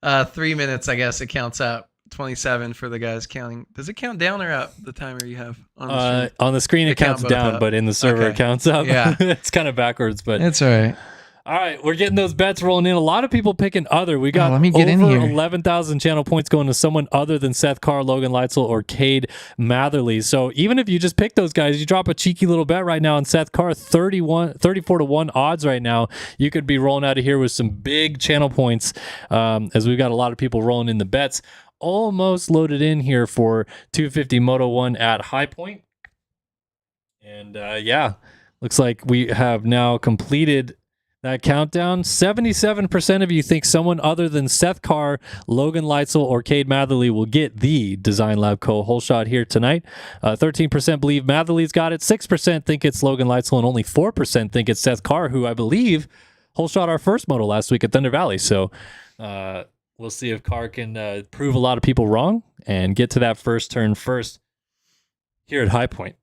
3 minutes, I guess it counts out. 27 for the guys counting. Does it count down or up, the timer you have on the screen? On the screen, it counts down, but in the server, it counts up. Yeah. It's kind of backwards, but it's all right. All right, we're getting those bets rolling in. A lot of people picking other. We got let me get over in here. 11,000 channel points going to someone other than Seth Carr, Logan Leitzel, or Cade Matherly. So even if you just pick those guys, you drop a cheeky little bet right now on Seth Carr, 34 to 1 odds right now. You could be rolling out of here with some big channel points as we've got a lot of people rolling in the bets. Almost loaded in here for 250 Moto 1 at High Point. And yeah, looks like we have now completed that countdown. 77% of you think someone other than Seth Carr, Logan Leitzel, or Cade Matherly will get the Design Lab Co. whole shot here tonight. 13% believe Matherly's got it. 6% think it's Logan Leitzel, and only 4% think it's Seth Carr, who I believe whole shot our first moto last week at Thunder Valley. So we'll see if Carr can prove a lot of people wrong and get to that first turn first here at High Point.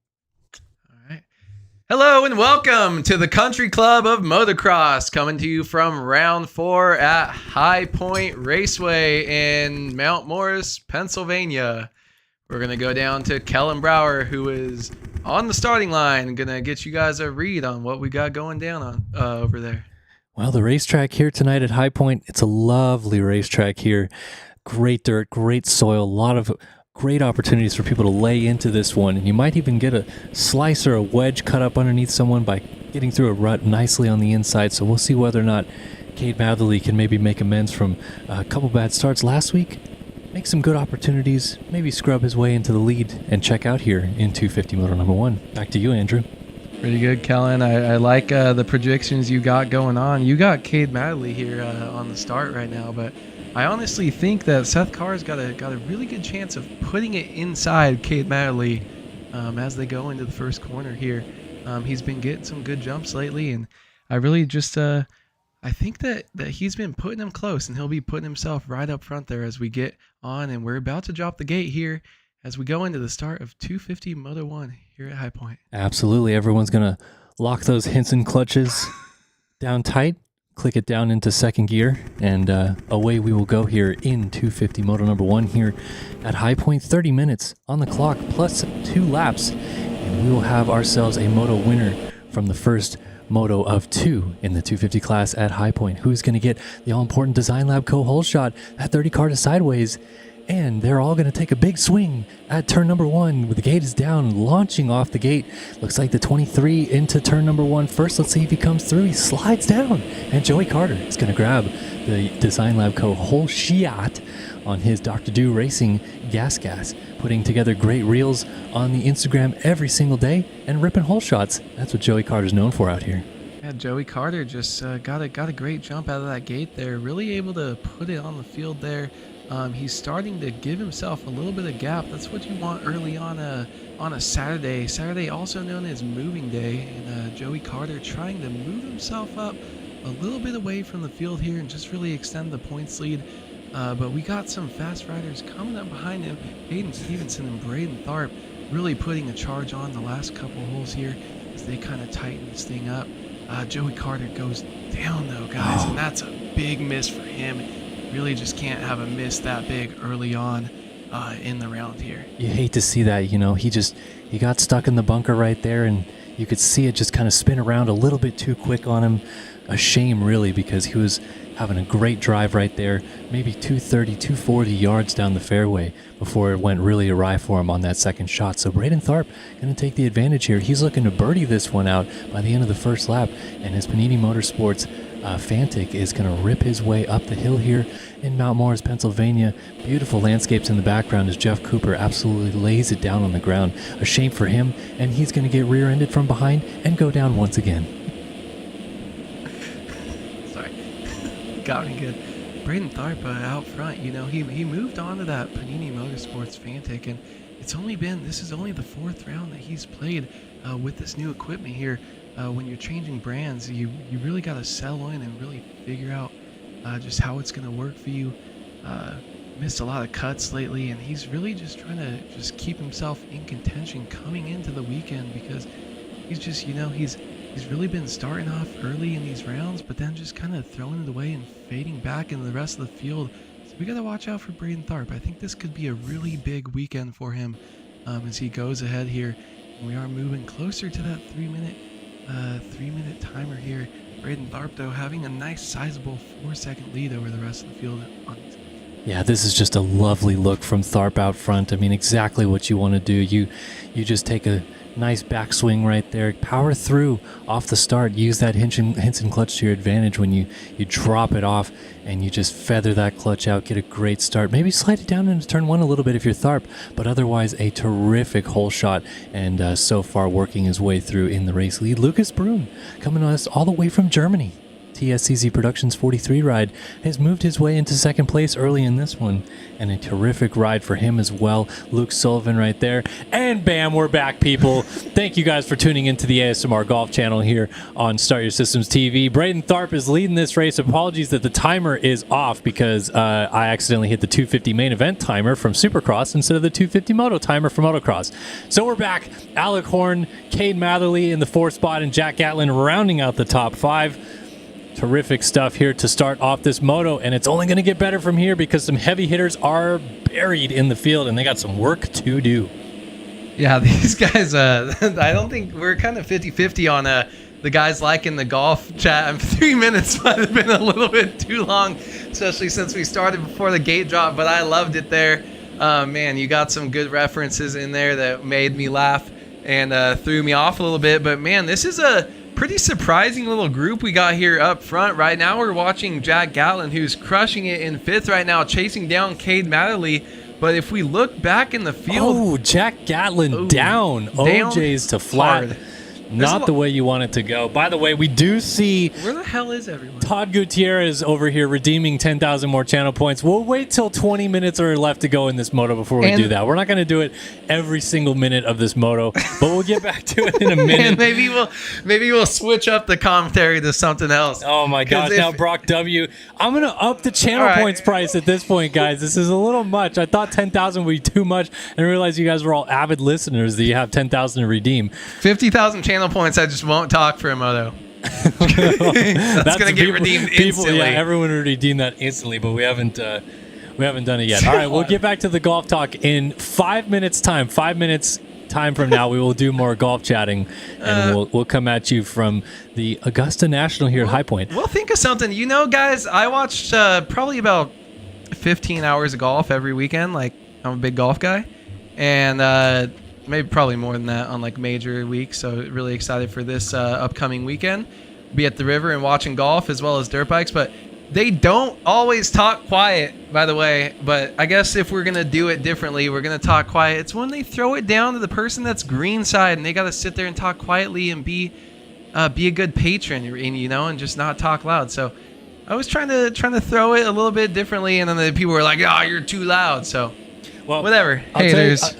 Hello and welcome to the Country Club of Motocross, coming to you from round 4 at High Point Raceway in Mount Morris, Pennsylvania. We're going to go down to Kellen Brower, who is on the starting line, going to get you guys a read on what we got going down on over there. Well, the racetrack here tonight at High Point, it's a lovely racetrack here. Great dirt, great soil, a lot of great opportunities for people to lay into this one. And you might even get a slice or a wedge cut up underneath someone by getting through a rut nicely on the inside. So we'll see whether or not Cade Matherly can maybe make amends from a couple bad starts last week, make some good opportunities, maybe scrub his way into the lead and check out here in 250 Moto number 1. Back to you, Andrew. Pretty good, Kellen. I like the predictions you got going on. You got Cade Matherly here on the start right now, but I honestly think that Seth Carr's got a really good chance of putting it inside Cade Matherly as they go into the first corner here. He's been getting some good jumps lately, and I really just I think that he's been putting him close, and he'll be putting himself right up front there as we get on, and we're about to drop the gate here as we go into the start of 250 Moto 1 here at High Point. Absolutely. Everyone's going to lock those Hinson clutches down tight. Click it down into second gear, and away we will go here in 250 Moto number 1 here at High Point. 30 minutes on the clock plus 2 laps, and we will have ourselves a moto winner from the first moto of 2 in the 250 class at High Point. Who's going to get the all-important Design Lab Co. whole shot? That 30 car to sideways, and they're all going to take a big swing at turn number 1. The gate is down, launching off the gate. Looks like the 23 into turn number 1 first. Let's see if he comes through. He slides down, and Joey Carter is going to grab the Design Lab Co. whole shot on his Dr. Do Racing gas, putting together great reels on the Instagram every single day and ripping hole shots. That's what Joey Carter's known for out here. Yeah, Joey Carter just got a great jump out of that gate there. Really able to put it on the field there. He's starting to give himself a little bit of gap. That's what you want early on a Saturday. Saturday also known as moving day. And Joey Carter trying to move himself up a little bit away from the field here and just really extend the points lead. But we got some fast riders coming up behind him. Hayden Stevenson and Braden Tharp really putting a charge on the last couple holes here as they kind of tighten this thing up. Joey Carter goes down though, guys, and that's a big miss for him. Really just can't have a miss that big early on in the round here. You hate to see that, he got stuck in the bunker right there, and you could see it just kind of spin around a little bit too quick on him. A shame, really, because he was having a great drive right there, maybe 230, 240 yards down the fairway before it went really awry for him on that second shot. So Braden Tharp going to take the advantage here. He's looking to birdie this one out by the end of the first lap, and his Panini Motorsports Fantic is going to rip his way up the hill here in Mount Morris, Pennsylvania. Beautiful landscapes in the background as Jeff Cooper absolutely lays it down on the ground. A shame for him, and he's going to get rear-ended from behind and go down once again. Got me good. Braden Tharp out front, he moved on to that Panini Motorsports Fantic, and this is only the 4th round that he's played with this new equipment here. When you're changing brands, you really got to settle in and really figure out just how it's going to work for you. Missed a lot of cuts lately, and he's really just trying to just keep himself in contention coming into the weekend, because he's just, he's really been starting off early in these rounds, but then just kind of throwing it away and fading back in the rest of the field. So we got to watch out for Braden Tharp. I think this could be a really big weekend for him as he goes ahead here. And we are moving closer to that 3-minute timer here. Braden Tharp, though, having a nice sizable 4-second lead over the rest of the field. Yeah, this is just a lovely look from Tharp out front. I mean, exactly what you want to do. You just take a nice backswing right there, power through off the start, use that Hinson clutch to your advantage when you drop it off, and you just feather that clutch out, get a great start. Maybe slide it down into turn 1 a little bit if you're Tharp, but otherwise a terrific hole shot, and so far working his way through in the race lead. Lucas Broom coming to us all the way from Germany. TSCZ Productions 43 ride has moved his way into second place early in this one, and a terrific ride for him as well. Luke Sullivan right there, and bam, we're back, people. Thank you guys for tuning into the ASMR Golf channel here on Start Your Systems TV. Braden Tharp is leading this race. Apologies that the timer is off because I accidentally hit the 250 main event timer from Supercross instead of the 250 moto timer from Motocross. So we're back. Alec Horn, Cade Matherly in the 4th spot, and Jack Gatlin rounding out the top 5. Terrific stuff here to start off this moto, and it's only going to get better from here because some heavy hitters are buried in the field and they got some work to do. Yeah, these guys, I don't think we're kind of 50-50 on the guys liking the golf chat. 3 minutes might have been a little bit too long, especially since we started before the gate drop, but I loved it there. Man, you got some good references in there that made me laugh and threw me off a little bit, but man, this is a pretty surprising little group we got here up front. Right now we're watching Jack Gatlin, who's crushing it in 5th right now, chasing down Cade Matherly. But if we look back in the field, Jack Gatlin down OJ's to flat. Hard. Not the way you want it to go. By the way, we do see... Where the hell is everyone? Todd Gutierrez over here redeeming 10,000 more channel points. We'll wait till 20 minutes are left to go in this moto before we do that. We're not going to do it every single minute of this moto, but we'll get back to it in a minute. And maybe we'll switch up the commentary to something else. Oh my gosh, now Brock W. I'm going to up the channel points price at this point, guys. This is a little much. I thought 10,000 would be too much, and I realized you guys were all avid listeners that you have 10,000 to redeem. 50,000 channel points, I just won't talk for a moto. That's going to get redeemed instantly. Yeah, everyone would redeem that instantly, but we haven't done it yet. All right, we'll get back to the golf talk in 5 minutes time. 5 minutes time from now, we will do more golf chatting, and we'll come at you from the Augusta National here at High Point. We'll think of something. Guys, I watched probably about 15 hours of golf every weekend. Like, I'm a big golf guy, and maybe probably more than that on like major weeks. So really excited for this upcoming weekend. Be at the river and watching golf as well as dirt bikes, but they don't always talk quiet, by the way. But I guess if we're gonna do it differently, we're gonna talk quiet. It's when they throw it down to the person that's green side, and they gotta sit there and talk quietly and be a good patron, and just not talk loud. So I was trying to throw it a little bit differently, and then the people were like, "Oh, you're too loud." So, well, whatever. Haters.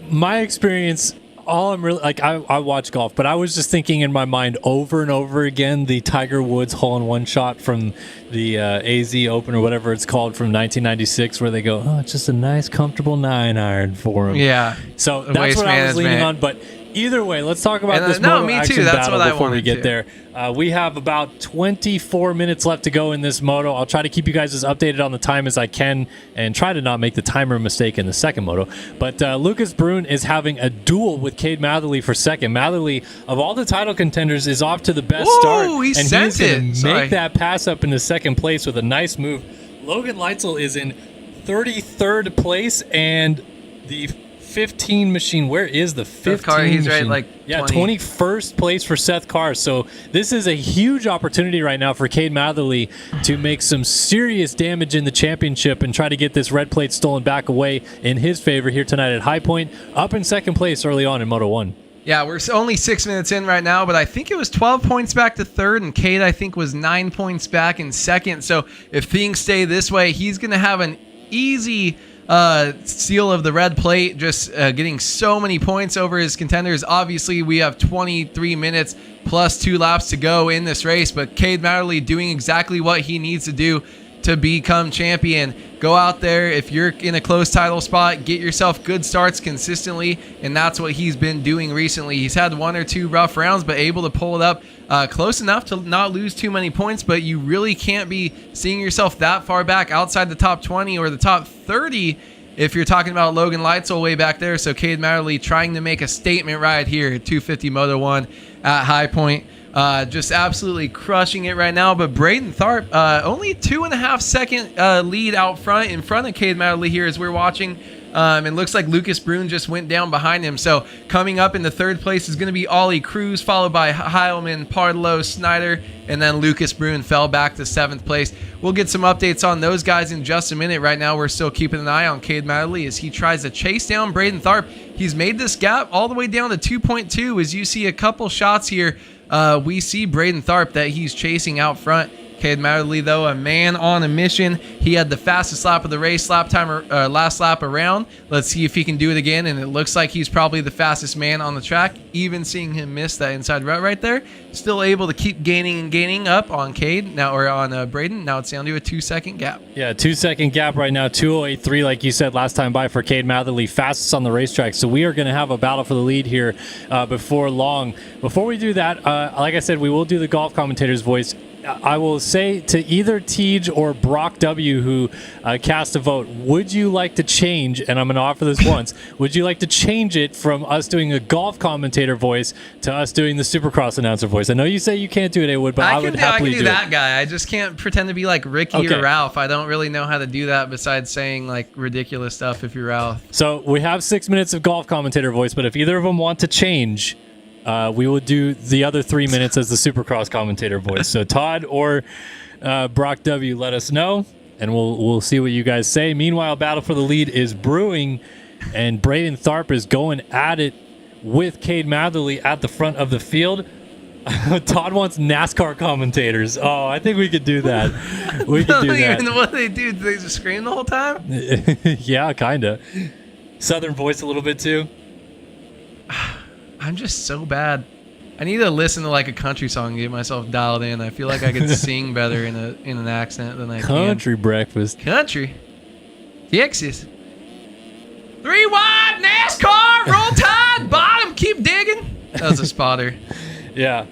My experience. All I'm really like, I watch golf, but I was just thinking in my mind over and over again the Tiger Woods hole-in-one shot from the AZ Open or whatever it's called from 1996, where they go, "Oh, it's just a nice, comfortable 9-iron for him." Yeah. So that's what I was leaning on. But either way, let's talk about this moto action battle before we get there. We have about 24 minutes left to go in this moto. I'll try to keep you guys as updated on the time as I can and try to not make the timer mistake in the second moto. But Lucas Brune is having a duel with Cade Matherly for second. Matherly, of all the title contenders, is off to the best start. And he's going to make that pass up into second place with a nice move. Logan Leitzel is in 33rd place, and the 15 machine. Where is the 15 Seth Carr, he's machine? right, 21st place for Seth Carr. So this is a huge opportunity right now for Cade Matherly to make some serious damage in the championship and try to get this red plate stolen back away in his favor here tonight at High Point, up in second place early on in Moto 1. Yeah, we're only 6 minutes in right now, but I think it was 12 points back to third, and Cade, I think, was 9 points back in second. So if things stay this way, he's going to have an easy seal of the red plate, just getting so many points over his contenders. Obviously, we have 23 minutes plus 2 laps to go in this race, but Cade Matherly doing exactly what he needs to do to become champion. Go out there. If you're in a close title spot, get yourself good starts consistently, and that's what he's been doing recently. He's had 1 or 2 rough rounds, but able to pull it up close enough to not lose too many points, but you really can't be seeing yourself that far back outside the top 20 or the top 30 if you're talking about Logan Leitzel way back there. So Cade Matherly trying to make a statement right here at 250 Moto 1 at High Point. Just absolutely crushing it right now. But Braden Tharp, only 2.5 second lead out front in front of Cade Matherly here as we're watching. It looks like Lucas Brune just went down behind him. So coming up in the third place is going to be Ollie Cruz, followed by Heilman, Parlow, Snyder, and then Lucas Brune fell back to 7th place. We'll get some updates on those guys in just a minute. Right now, we're still keeping an eye on Cade Matherly as he tries to chase down Braden Tharp. He's made this gap all the way down to 2.2. As you see a couple shots here, we see Braden Tharp that he's chasing out front. Cade Matherly, though, a man on a mission. He had the fastest lap of the race last lap around. Let's see if he can do it again, and it looks like he's probably the fastest man on the track. Even seeing him miss that inside rut right there, still able to keep gaining up on Cade now, or on Braden. Now it's down to a 2-second gap. Yeah, 2-second gap right now, 2:08.3, like you said last time by for Cade Matherly, fastest on the racetrack. So we are going to have a battle for the lead here before long. Before we do that, like I said, we will do the golf commentator's voice. I will say to either Tej or Brock W, who cast a vote, would you like to change, and I'm going to offer this once, would you like to change it from us doing a golf commentator voice to us doing the Supercross announcer voice? I know you say you can't do it, Awood, but I would happily do that guy. I just can't pretend to be like Ricky or Ralph. I don't really know how to do that besides saying like ridiculous stuff if you're Ralph. So we have 6 minutes of golf commentator voice, but if either of them want to change, we will do the other 3 minutes as the Supercross commentator voice. So Todd or Brock W, let us know, and we'll see what you guys say. Meanwhile, battle for the lead is brewing, and Braden Tharp is going at it with Cade Matherly at the front of the field. Todd wants NASCAR commentators. Oh, I think we could do that. We could do that. What do they do? Do they just scream the whole time? Yeah, kind of. Southern voice a little bit too. I'm just so bad. I need to listen to like a country song and get myself dialed in. I feel like I could sing better in an accent than I can. Country breakfast. Country. Texas. 3 wide, NASCAR, roll tide, bottom, keep digging. That was a spotter. Yeah.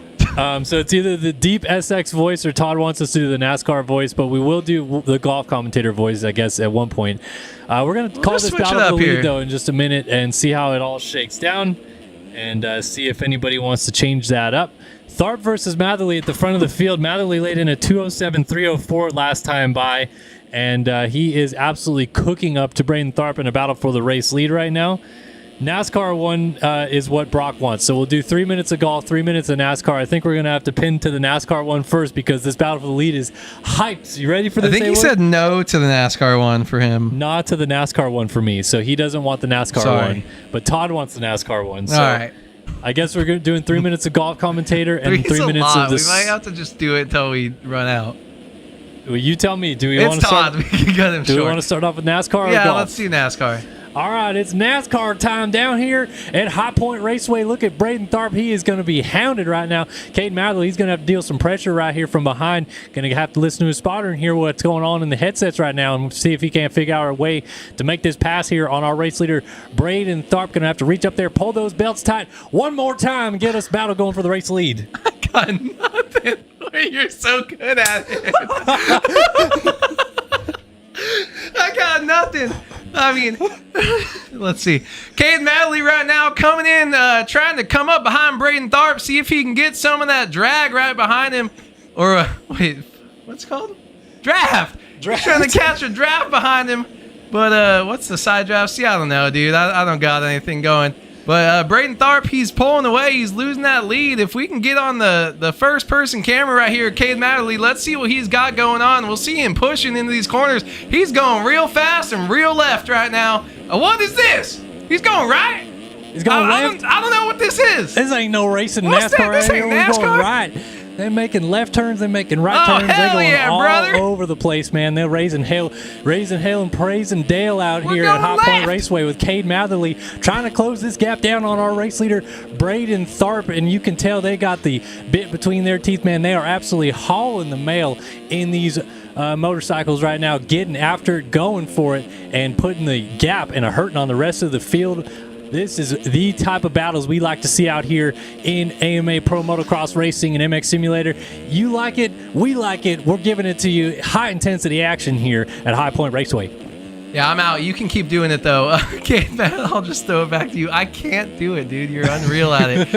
So it's either the deep SX voice or Todd wants us to do the NASCAR voice, but we will do the golf commentator voice, I guess, at one point. We're going to call this battle of the lead, though, in just a minute and see how it all shakes down. And see if anybody wants to change that up. Tharp versus Matherly at the front of the field. Matherly laid in a 2:07.304 last time by, and he is absolutely cooking up to Braden Tharp in a battle for the race lead right now. NASCAR 1 is what Brock wants. So we'll do 3 minutes of golf, 3 minutes of NASCAR. I think we're going to have to pin to the NASCAR 1 first because this battle for the lead is hyped. You ready for this? I think he said no to the NASCAR 1 for him. Not to the NASCAR 1 for me. So he doesn't want the NASCAR 1. But Todd wants the NASCAR 1. So all right. I guess we're doing 3 minutes of golf commentator and 3 minutes of this. We might have to just do it until we run out. Well, you tell me. Do we want to Todd. start? We can cut him do short. we want to start off with NASCAR or yeah, golf? let's do NASCAR. All right, it's NASCAR time down here at High Point Raceway. Look at Braden Tharp. He is going to be hounded right now. Caden Matherly, he's going to have to deal some pressure right here from behind. Going to have to listen to his spotter and hear what's going on in the headsets right now and see if he can't figure out a way to make this pass here on our race leader, Braden Tharp. Going to have to reach up there, pull those belts tight one more time and get us battle going for the race lead. I got nothing. You're so good at it. I got nothing. I mean, let's see. Caden Matherly right now coming in, trying to come up behind Braden Tharp, see if he can get some of that drag right behind him. Or, wait, what's it called? Draft. He's trying to catch a draft behind him. But what's the side draft? See, I don't know, dude. I don't got anything going. But Braden Tharp, he's pulling away. He's losing that lead. If we can get on the first-person camera right here, Caden Matherly, let's see what he's got going on. We'll see him pushing into these corners. He's going real fast and real left right now. What is this? He's going right? He's going left? I don't know what this is. This ain't no racing What's NASCAR. That? This ain't We're NASCAR? going right. They're making left turns. They're making right turns. They're going yeah, all brother. over the place, man. They're raising hell and praising Dale out here at High Point Raceway with Caden Matherly trying to close this gap down on our race leader, Braden Tharp. And you can tell they got the bit between their teeth, man. They are absolutely hauling the mail in these motorcycles right now, getting after it, going for it, and putting the gap and a hurting on the rest of the field. This is the type of battles we like to see out here in AMA Pro Motocross Racing and MX Simulator. You like it, we like it. We're giving it to you. High intensity action here at High Point Raceway. Yeah, I'm out. You can keep doing it, though. Caden Matherly, I'll just throw it back to you. I can't do it, dude. You're unreal at it.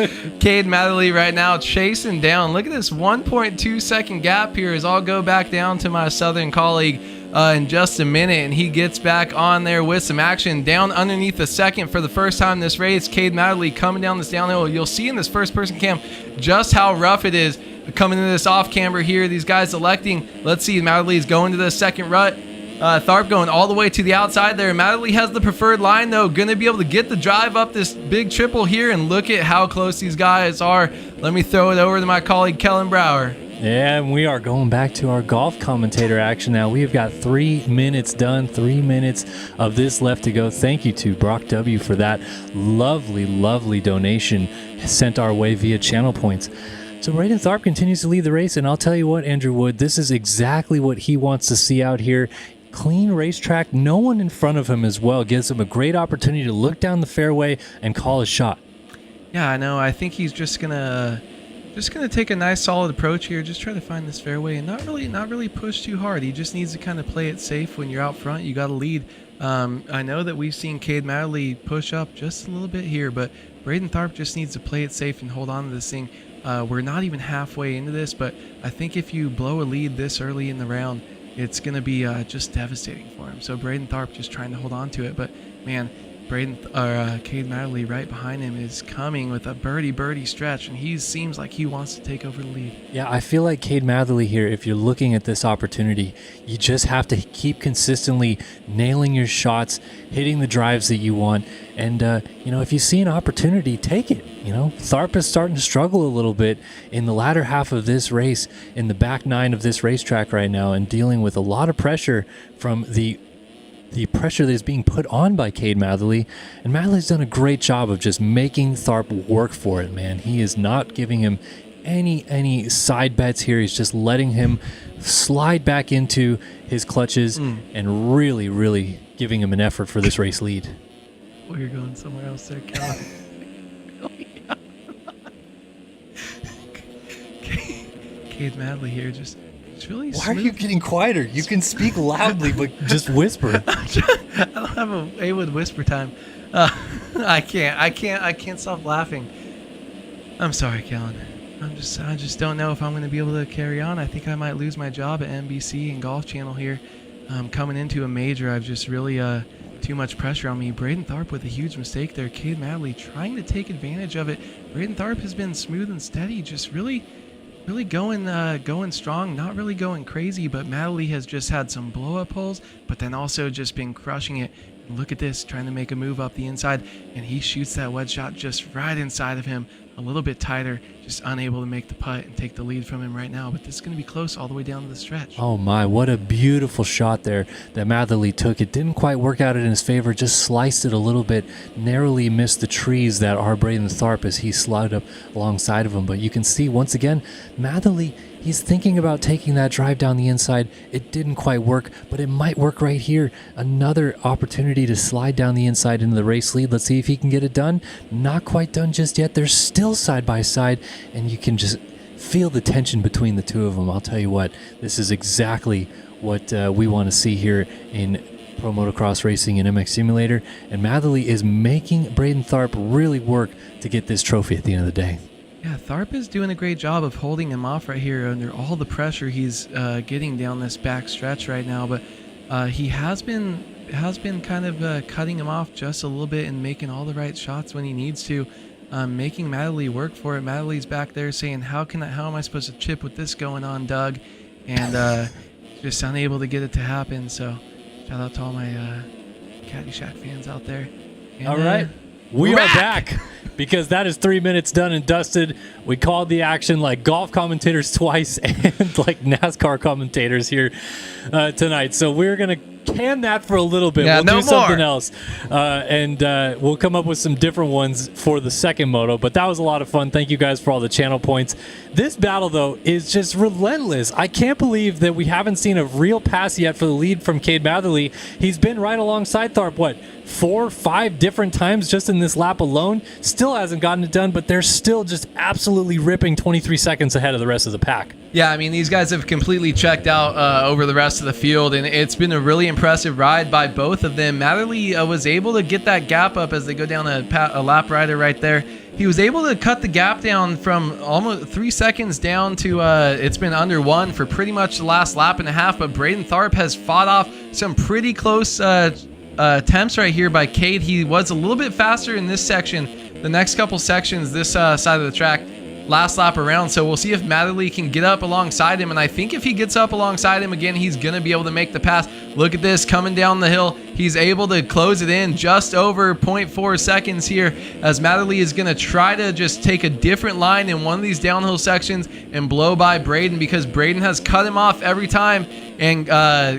Caden Matherly right now chasing down. Look at this 1.2 second gap here as I'll go back down to my Southern colleague in just a minute, and he gets back on there with some action. Down underneath a second for the first time this race. Caden Matherly coming down this downhill. You'll see in this first-person cam just how rough it is coming into this off-camber here. These guys electing. Let's see, Matherly's going to the second rut. Tharp going all the way to the outside there. Matherly has the preferred line, though. Going to be able to get the drive up this big triple here, and look at how close these guys are. Let me throw it over to my colleague, Kellen Brower. Yeah, and we are going back to our golf commentator action now. We've got 3 minutes done, 3 minutes of this left to go. Thank you to Brock W. for that lovely, lovely donation sent our way via channel points. So Braden Tharp continues to lead the race, and I'll tell you what, Andrew Wood, this is exactly what he wants to see out here. Clean racetrack, no one in front of him as well. Gives him a great opportunity to look down the fairway and call his shot. Yeah, I know. I think he's just gonna take a nice solid approach here. Just try to find this fairway and not really push too hard. He just needs to kind of play it safe. When you're out front, you got to lead. I know that we've seen Caden Matherly push up just a little bit here, but Braden Tharp just needs to play it safe and hold on to this thing. We're not even halfway into this, but I think if you blow a lead this early in the round, it's going to be just devastating for him. So Braden Tharp just trying to hold on to it. But, man, Caden Matherly right behind him is coming with a birdie stretch, and he seems like he wants to take over the lead. Yeah, I feel like Caden Matherly here, if you're looking at this opportunity, you just have to keep consistently nailing your shots, hitting the drives that you want. And, if you see an opportunity, take it. Tharp is starting to struggle a little bit in the latter half of this race, in the back nine of this racetrack right now, and dealing with a lot of pressure from the pressure that is being put on by Caden Matherly. And Matherly's done a great job of just making Tharp work for it, man. He is not giving him any side bets here. He's just letting him slide back into his clutches and really, really giving him an effort for this race lead. Well, you're going somewhere else there, Cal. Caden Matherly here just really Why smooth. are you getting quieter? You can speak loudly, but just whisper. I don't have a A-Wood whisper time. I can't stop laughing. I'm sorry, Kellen. I just don't know if I'm going to be able to carry on. I think I might lose my job at NBC and Golf Channel here. coming into a major, I've just really too much pressure on me. Braden Tharp with a huge mistake there. Cade Madley trying to take advantage of it. Braden Tharp has been smooth and steady, just really going strong, not really going crazy, but Madley has just had some blow-up holes, but then also just been crushing it. And look at this, trying to make a move up the inside, and he shoots that wedge shot just right inside of him, a little bit tighter, just unable to make the putt and take the lead from him right now. But this is going to be close all the way down to the stretch. Oh my, what a beautiful shot there that Matherly took. It didn't quite work out in his favor, just sliced it a little bit, narrowly missed the trees that are Braden Tharp as he slid up alongside of him. But you can see once again, Matherly, he's thinking about taking that drive down the inside. It didn't quite work, but it might work right here. Another opportunity to slide down the inside into the race lead. Let's see if he can get it done. Not quite done just yet. They're still side by side, and you can just feel the tension between the two of them. I'll tell you what, this is exactly what we want to see here in Pro Motocross Racing and MX Simulator. And Matherly is making Braden Tharp really work to get this trophy at the end of the day. Yeah, Tharp is doing a great job of holding him off right here under all the pressure he's getting down this back stretch right now. But he has been kind of cutting him off just a little bit and making all the right shots when he needs to, making Matherly work for it. Matherly's back there saying, how am I supposed to chip with this going on, Doug? And just unable to get it to happen. So shout out to all my Caddyshack fans out there. And, all right. We are back because that is 3 minutes done and dusted. We called the action like golf commentators twice and like NASCAR commentators here tonight. So we're going to can that for a little bit. Yeah, we'll do something else. And we'll come up with some different ones for the second moto. But that was a lot of fun. Thank you guys for all the channel points. This battle, though, is just relentless. I can't believe that we haven't seen a real pass yet for the lead from Cade Matherly. He's been right alongside Tharp, what, 4 or 5 different times just in this lap alone. Still hasn't gotten it done, but they're still just absolutely ripping 23 seconds ahead of the rest of the pack. Yeah, I mean, these guys have completely checked out over the rest of the field, and it's been a really impressive ride by both of them. Matherly was able to get that gap up as they go down a lap rider right there. He was able to cut the gap down from almost 3 seconds down to it's been under 1 for pretty much the last lap and a half, but Braden Tharp has fought off some pretty close attempts right here by Cade. He was a little bit faster in this section. The next couple sections this side of the track, last lap around, so we'll see if Matherly can get up alongside him, and I think if he gets up alongside him again, he's going to be able to make the pass. Look at this, coming down the hill. He's able to close it in just over 0.4 seconds here as Matherly is going to try to just take a different line in one of these downhill sections and blow by Braden, because Braden has cut him off every time and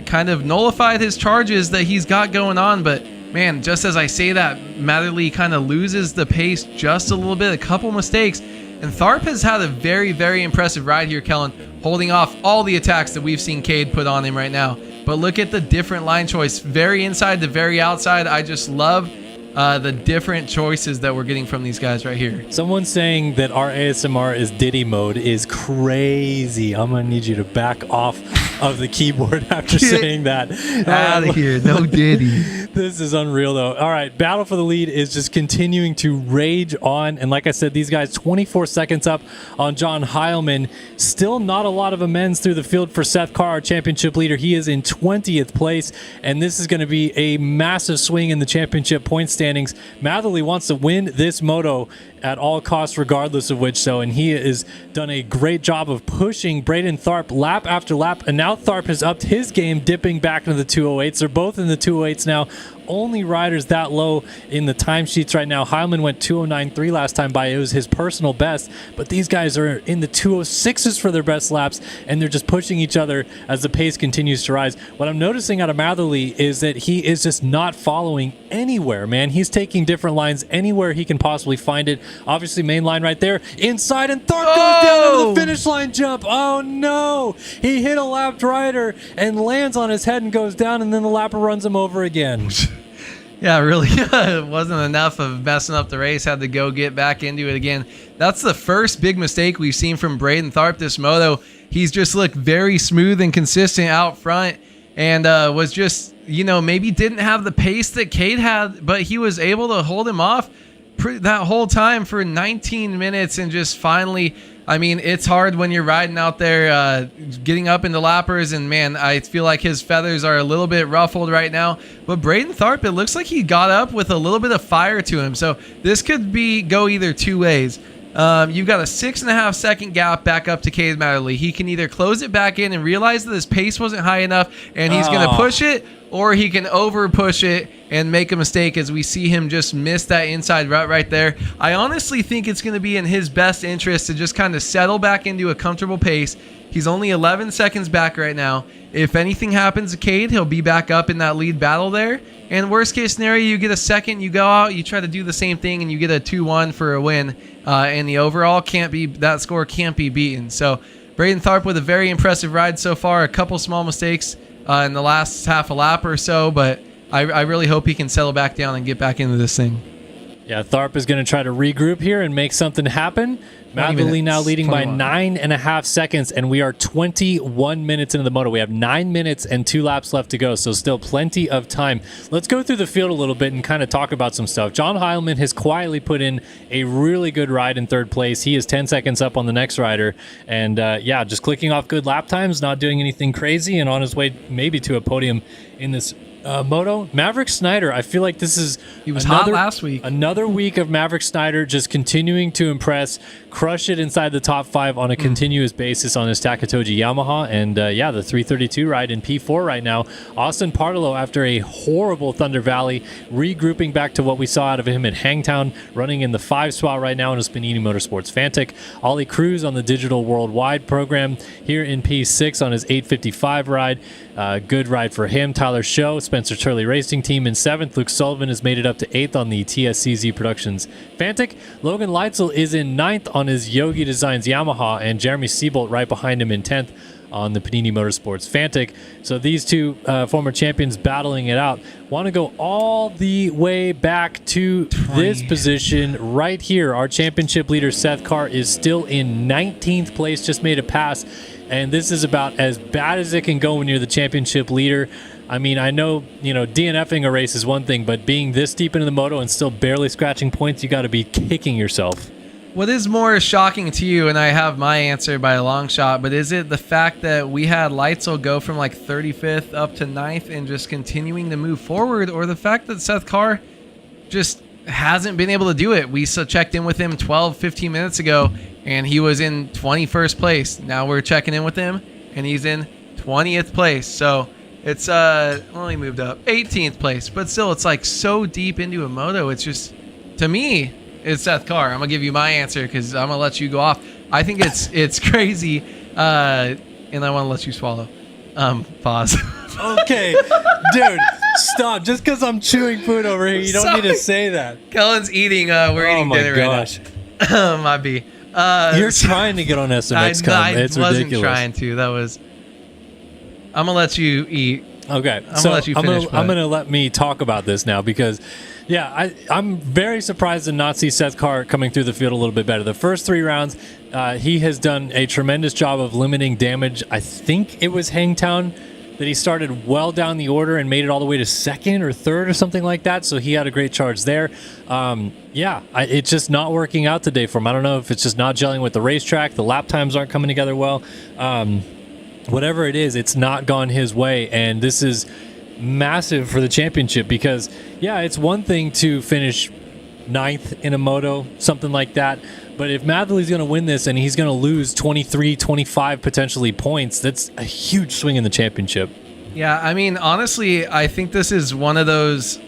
kind of nullified his charges that he's got going on. But man, just as I say that, Matherly kind of loses the pace just a little bit, a couple mistakes. And Tharp has had a very, very impressive ride here, Kellen, holding off all the attacks that we've seen Cade put on him right now. But look at the different line choice, very inside to very outside. I just love the different choices that we're getting from these guys right here. Someone saying that our ASMR is Diddy mode is crazy. I'm going to need you to back off of the keyboard after saying that. Out of here, no Diddy. This is unreal, though. All right, battle for the lead is just continuing to rage on. And like I said, these guys 24 seconds up on John Heilman. Still not a lot of amends through the field for Seth Carr, our championship leader. He is in 20th place, and this is going to be a massive swing in the championship point standings. Matherly wants to win this moto at all costs, regardless of which, and he has done a great job of pushing Braden Tharp lap after lap, and now Tharp has upped his game, dipping back into the 208s. They're both in the 208s now. Only riders that low in the timesheets right now. Heilman went 209.3 last time by. It was his personal best, but these guys are in the 206s for their best laps, and they're just pushing each other as the pace continues to rise. What I'm noticing out of Matherly is that he is just not following anywhere, man. He's taking different lines anywhere he can possibly find it. Obviously, main line right there, inside, and Tharp goes down over the finish line jump. Oh no! He hit a lapped rider and lands on his head and goes down, and then the lapper runs him over again. Yeah, really, it wasn't enough of messing up the race. Had to go get back into it again. That's the first big mistake we've seen from Braden Tharp this moto. He's just looked very smooth and consistent out front, and was just, maybe didn't have the pace that Cade had, but he was able to hold him off that whole time for 19 minutes and just finally I mean, it's hard when you're riding out there, getting up into lappers, and man, I feel like his feathers are a little bit ruffled right now. But Braden Tharp, it looks like he got up with a little bit of fire to him. So this could go either two ways. You've got a 6.5 second gap back up to Cade Matherly. He can either close it back in and realize that his pace wasn't high enough and he's going to push it, or he can over push it and make a mistake as we see him just miss that inside rut right there. I honestly think it's going to be in his best interest to just kind of settle back into a comfortable pace. He's only 11 seconds back right now. If anything happens to Cade, he'll be back up in that lead battle there. And worst case scenario, you get a second, you go out, you try to do the same thing, and you get a 2-1 for a win. And the overall that score can't be beaten. So Braden Tharp with a very impressive ride so far. A couple small mistakes in the last half a lap or so, but I really hope he can settle back down and get back into this thing. Yeah, Tharp is going to try to regroup here and make something happen. Matherly now leading 21 by 9.5 seconds, and we are 21 minutes into the moto. We have 9 minutes and 2 laps left to go, so still plenty of time. Let's go through the field a little bit and kind of talk about some stuff. John Heilman has quietly put in a really good ride in third place. He is 10 seconds up on the next rider, and yeah, just clicking off good lap times, not doing anything crazy, and on his way maybe to a podium in this moto. Maverick Snyder, I feel like this is hot last week. Another week of Maverick Snyder just continuing to impress, crush it inside the top 5 on a continuous basis on his Takatoji Yamaha, and yeah, the 332 ride in P4 right now. Austin Partolo, after a horrible Thunder Valley, regrouping back to what we saw out of him at Hangtown, running in the 5 spot right now in his Panini Motorsports Fantic. Ollie Cruz on the Digital Worldwide program here in P6 on his 855 ride. Good ride for him. Tyler Show, Spencer Turley Racing Team in 7th. Luke Sullivan has made it up to 8th on the TSCZ Productions Fantic. Logan Leitzel is in 9th on his Yogi Designs Yamaha, and Jeremy Seabolt right behind him in 10th on the Panini Motorsports Fantic. So these two former champions battling it out. Want to go all the way back to this position right here. Our championship leader, Seth Carr, is still in 19th place, just made a pass. And this is about as bad as it can go when you're the championship leader. I mean, I know, DNFing a race is one thing, but being this deep into the moto and still barely scratching points, you got to be kicking yourself. What is more shocking to you, and I have my answer by a long shot, but is it the fact that we had Leitzel go from like 35th up to 9th and just continuing to move forward, or the fact that Seth Carr just hasn't been able to do it? We checked in with him 15 minutes ago, and he was in 21st place. Now we're checking in with him, and he's in 20th place. So it's only moved up 18th place, but still, it's like so deep into a moto. It's just, to me, it's Seth Carr. I'm gonna give you my answer because I'm gonna let you go off. I think it's crazy, and I want to let you swallow. Pause. Okay, dude, stop. Just because I'm chewing food over here, you don't need to say that. Kellen's eating. We're eating dinner right now. Might be. You're trying to get on SMX. I it's wasn't ridiculous. trying to. That was. I'm gonna let you eat. Okay, I'm gonna let you finish. I'm gonna let me talk about this now because, yeah, I'm very surprised to not see Seth Carr coming through the field a little bit better. The first 3 rounds, he has done a tremendous job of limiting damage. I think it was Hangtown that he started well down the order and made it all the way to 2nd or 3rd or something like that. So he had a great charge there. Yeah, it's just not working out today for him. I don't know if it's just not gelling with the racetrack. The lap times aren't coming together well. Whatever it is, it's not gone his way. And this is massive for the championship because, yeah, it's one thing to finish 9th in a moto, something like that. But if Matherly's going to win this and he's going to lose 23, 25 potentially points, that's a huge swing in the championship. Yeah, I mean, honestly, I think this is one of those,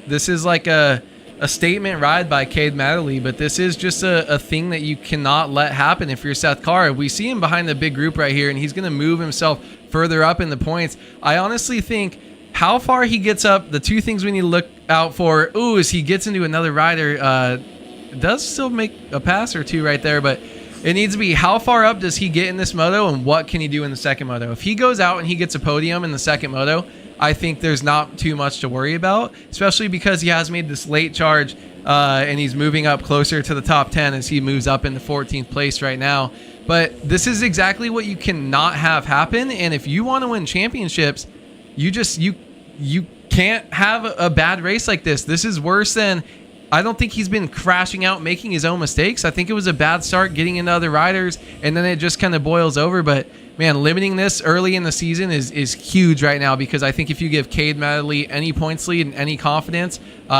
this is like a statement ride by Cade Matherly, but this is just a thing that you cannot let happen if you're Seth Carr. We see him behind the big group right here, and he's going to move himself further up in the points. I honestly think how far he gets up, the 2 things we need to look out for, is he gets into another rider, does still make a pass or 2 right there, but it needs to be how far up does he get in this moto and what can he do in the second moto. If he goes out and he gets a podium in the second moto, I think there's not too much to worry about, especially because he has made this late charge and he's moving up closer to the top 10 as he moves up into 14th place right now. But this is exactly what you cannot have happen, and if you want to win championships, you can't have a bad race like this. This is worse than I don't think he's been crashing out, making his own mistakes. I think it was a bad start getting into other riders, and then it just kind of boils over. But man, limiting this early in the season is huge right now, because I think if you give Cade Matherly any points lead and any confidence,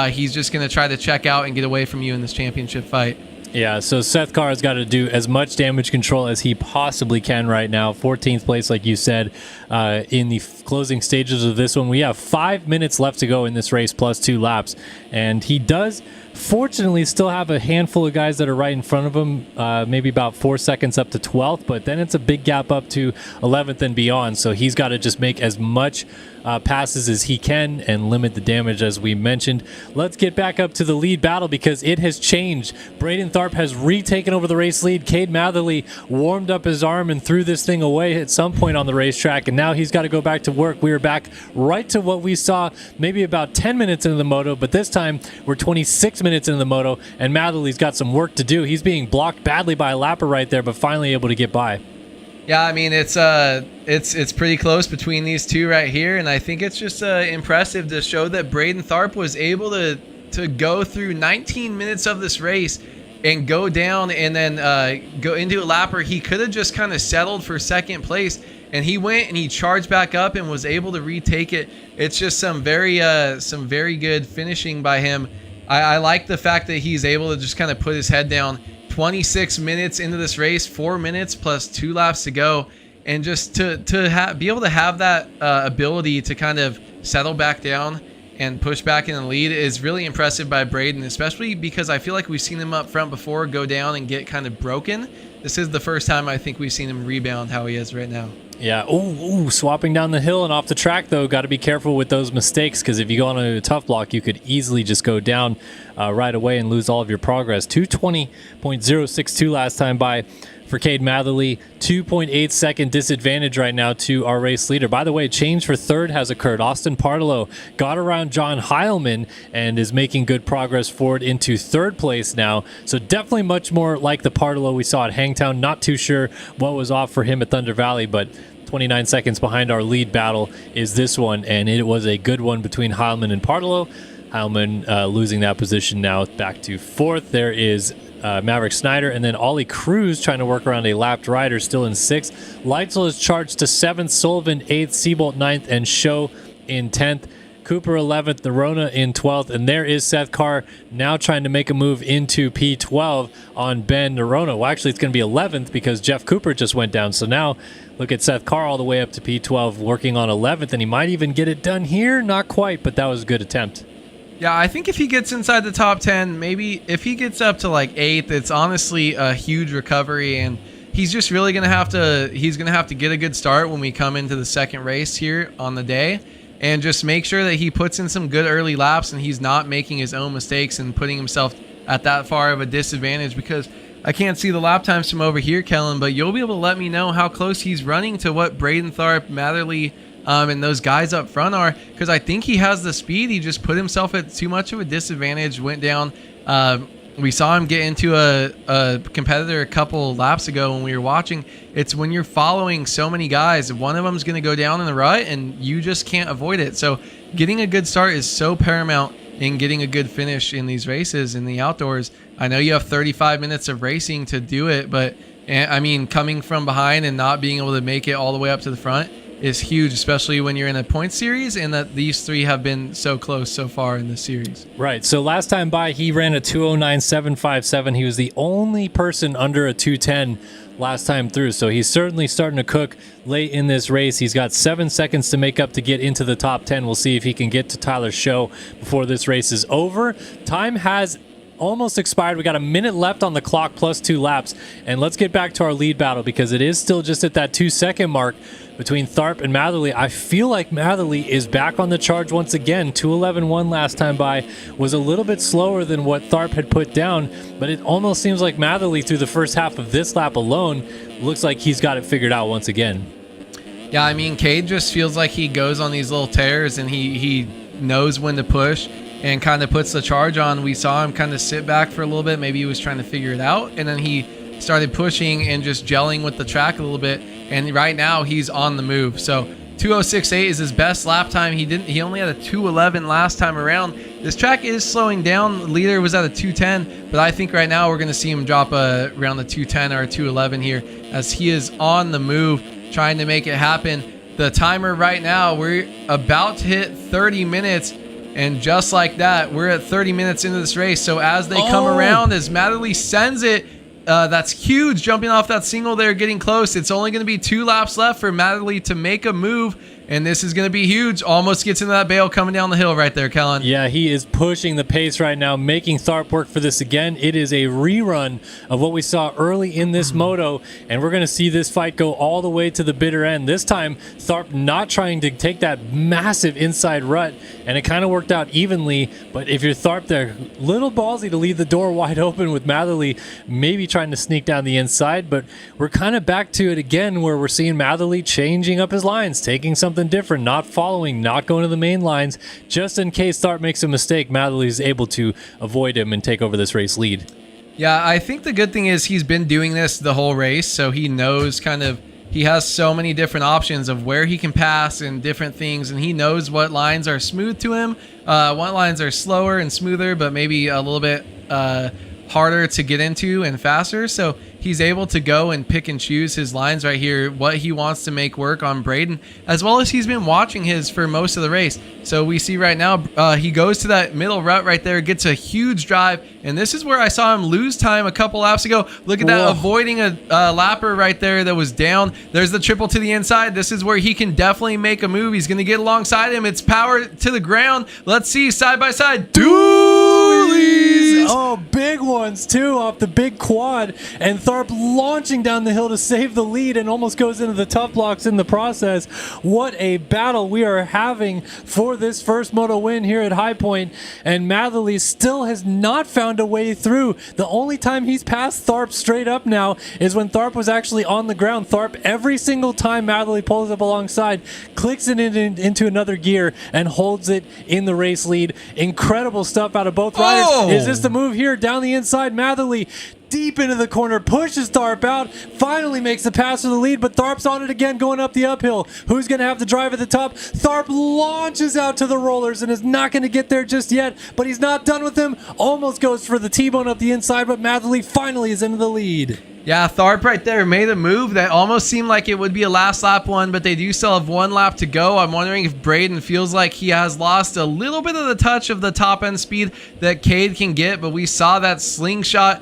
he's just going to try to check out and get away from you in this championship fight. Yeah, so Seth Carr has got to do as much damage control as he possibly can right now. 14th place, like you said, in the closing stages of this one. We have 5 minutes left to go in this race, plus 2 laps. And he does, fortunately, still have a handful of guys that are right in front of him, maybe about 4 seconds up to 12th. But then it's a big gap up to 11th and beyond. So he's got to just make as much passes as he can and limit the damage, as we mentioned. Let's get back up to the lead battle, because it has changed. Braden Tharp has retaken over the race lead. Cade Matherly warmed up his arm and threw this thing away at some point on the racetrack, and now he's got to go back to work. We are back right to what we saw maybe about 10 minutes into the moto, but this time we're 26 minutes into the moto, and Matherly's got some work to do. He's being blocked badly by a lapper right there, but finally able to get by. Yeah, I mean, it's pretty close between these two right here, and I think it's just impressive to show that Braden Tharp was able to go through 19 minutes of this race and go down and then go into a lapper. He could have just kind of settled for second place, and he went and he charged back up and was able to retake it. It's just some very good finishing by him. I like the fact that he's able to just kind of put his head down. 26 minutes into this race, 4 minutes plus 2 laps to go, and just to be able to have that ability to kind of settle back down and push back in the lead is really impressive by Braden, especially because I feel like we've seen him up front before go down and get kind of broken. This is the first time I think we've seen him rebound how he is right now. Yeah, ooh, swapping down the hill and off the track, though. Got to be careful with those mistakes, because if you go on a tough block, you could easily just go down right away and lose all of your progress. 2:20.062 last time by for Cade Matherly. 2.8 second disadvantage right now to our race leader. By the way, change for third has occurred. Austin Partillo got around John Heilman and is making good progress forward into third place now. So definitely much more like the Partillo we saw at Hangtown. Not too sure what was off for him at Thunder Valley, but 29 seconds behind our lead battle is this one, and it was a good one between Heilman and Partillo. Heilman losing that position now back to fourth. There is Maverick Snyder, and then Ollie Cruz trying to work around a lapped rider, still in sixth. Leitzel is charged to seventh, Sullivan 8th, Seabolt 9th, and Show in 10th. Cooper 11th, Nerona in 12th, and there is Seth Carr now trying to make a move into P12 on Ben Nerona. Well, actually, it's going to be 11th because Jeff Cooper just went down. So now look at Seth Carr all the way up to P12, working on 11th, and he might even get it done here. Not quite, but that was a good attempt. Yeah, I think if he gets inside the top 10, maybe if he gets up to like 8th, it's honestly a huge recovery, and he's just really going to have to get a good start when we come into the second race here on the day, and just make sure that he puts in some good early laps and he's not making his own mistakes and putting himself at that far of a disadvantage, because I can't see the lap times from over here, Kellen, but you'll be able to let me know how close he's running to what Braden Tharp, Matherly, and those guys up front are, because I think he has the speed. He just put himself at too much of a disadvantage, went down. We saw him get into a competitor a couple laps ago when we were watching. It's when you're following so many guys, one of them's going to go down in the rut, and you just can't avoid it. So getting a good start is so paramount in getting a good finish in these races in the outdoors. I know you have 35 minutes of racing to do it, but I mean, coming from behind and not being able to make it all the way up to the front is huge, especially when you're in a point series, and that these three have been so close so far in the series. Right. So last time by, he ran a 2:09.757. He was the only person under a 2:10 last time through. So he's certainly starting to cook late in this race. He's got 7 seconds to make up to get into the top 10. We'll see if he can get to Tyler Show before this race is over. Time has almost expired. We got a minute left on the clock plus 2 laps, and let's get back to our lead battle, because it is still just at that 2-second mark between Tharp and Matherly. I feel like Matherly is back on the charge once again. 2:11.1 last time by, was a little bit slower than what Tharp had put down, but it almost seems like Matherly through the first half of this lap alone looks like he's got it figured out once again. Yeah, I mean, Cade just feels like he goes on these little tears, and he knows when to push and kind of puts the charge on. We saw him kind of sit back for a little bit. Maybe he was trying to figure it out, and then he started pushing and just gelling with the track a little bit, and right now he's on the move. So 2:06.8 is his best lap time. He only had a 2:11 last time around. This track is slowing down. The leader was at a 2:10, but I think right now we're going to see him drop around a 2:10 or a 2:11 here, as he is on the move trying to make it happen. The timer right now, we're about to hit 30 minutes. And just like that, we're at 30 minutes into this race. So as they come around, as Matherly sends it, that's huge. Jumping off that single there, getting close. It's only going to be 2 laps left for Matherly to make a move. And this is going to be huge. Almost gets into that bale coming down the hill right there, Kellen. Yeah, he is pushing the pace right now, making Tharp work for this again. It is a rerun of what we saw early in this moto, and we're going to see this fight go all the way to the bitter end. This time, Tharp not trying to take that massive inside rut, and it kind of worked out evenly. But if you're Tharp, they're little ballsy to leave the door wide open with Matherly maybe trying to sneak down the inside. But we're kind of back to it again, where we're seeing Matherly changing up his lines, taking something different, not following, not going to the main lines, just in case Tharp makes a mistake. Matherly is able to avoid him and take over this race lead. Yeah, I think the good thing is he's been doing this the whole race, so he knows he has so many different options of where he can pass and different things, and he knows what lines are smooth to him, what lines are slower and smoother, but maybe a little bit harder to get into and faster. So he's able to go and pick and choose his lines right here, what he wants to make work on Braden, as well as he's been watching his for most of the race. So we see right now he goes to that middle rut right there, gets a huge drive, and this is where I saw him lose time a couple laps ago. Look at that, avoiding a lapper right there that was down. There's the triple to the inside. This is where he can definitely make a move. He's going to get alongside him. It's power to the ground. Let's see, side by side. Dualies! Oh, big ones too off the big quad, and Tharp launching down the hill to save the lead and almost goes into the tough blocks in the process. What a battle we are having for this first moto win here at High Point, and Matherly still has not found a way through. The only time he's passed Tharp straight up now is when Tharp was actually on the ground. Tharp, every single time Matherly pulls up alongside, clicks it into another gear and holds it in the race lead. Incredible stuff out of both riders. Is this the move here down the inside? Matherly deep into the corner, pushes Tharp out, finally makes the pass for the lead, but Tharp's on it again going up the uphill. Who's going to have the drive at the top? Tharp launches out to the rollers and is not going to get there just yet, but he's not done with him. Almost goes for the T-bone up the inside, but Matherly finally is into the lead. Yeah, Tharp right there made a move that almost seemed like it would be a last lap one, but they do still have 1 lap to go. I'm wondering if Braden feels like he has lost a little bit of the touch of the top end speed that Cade can get, but we saw that slingshot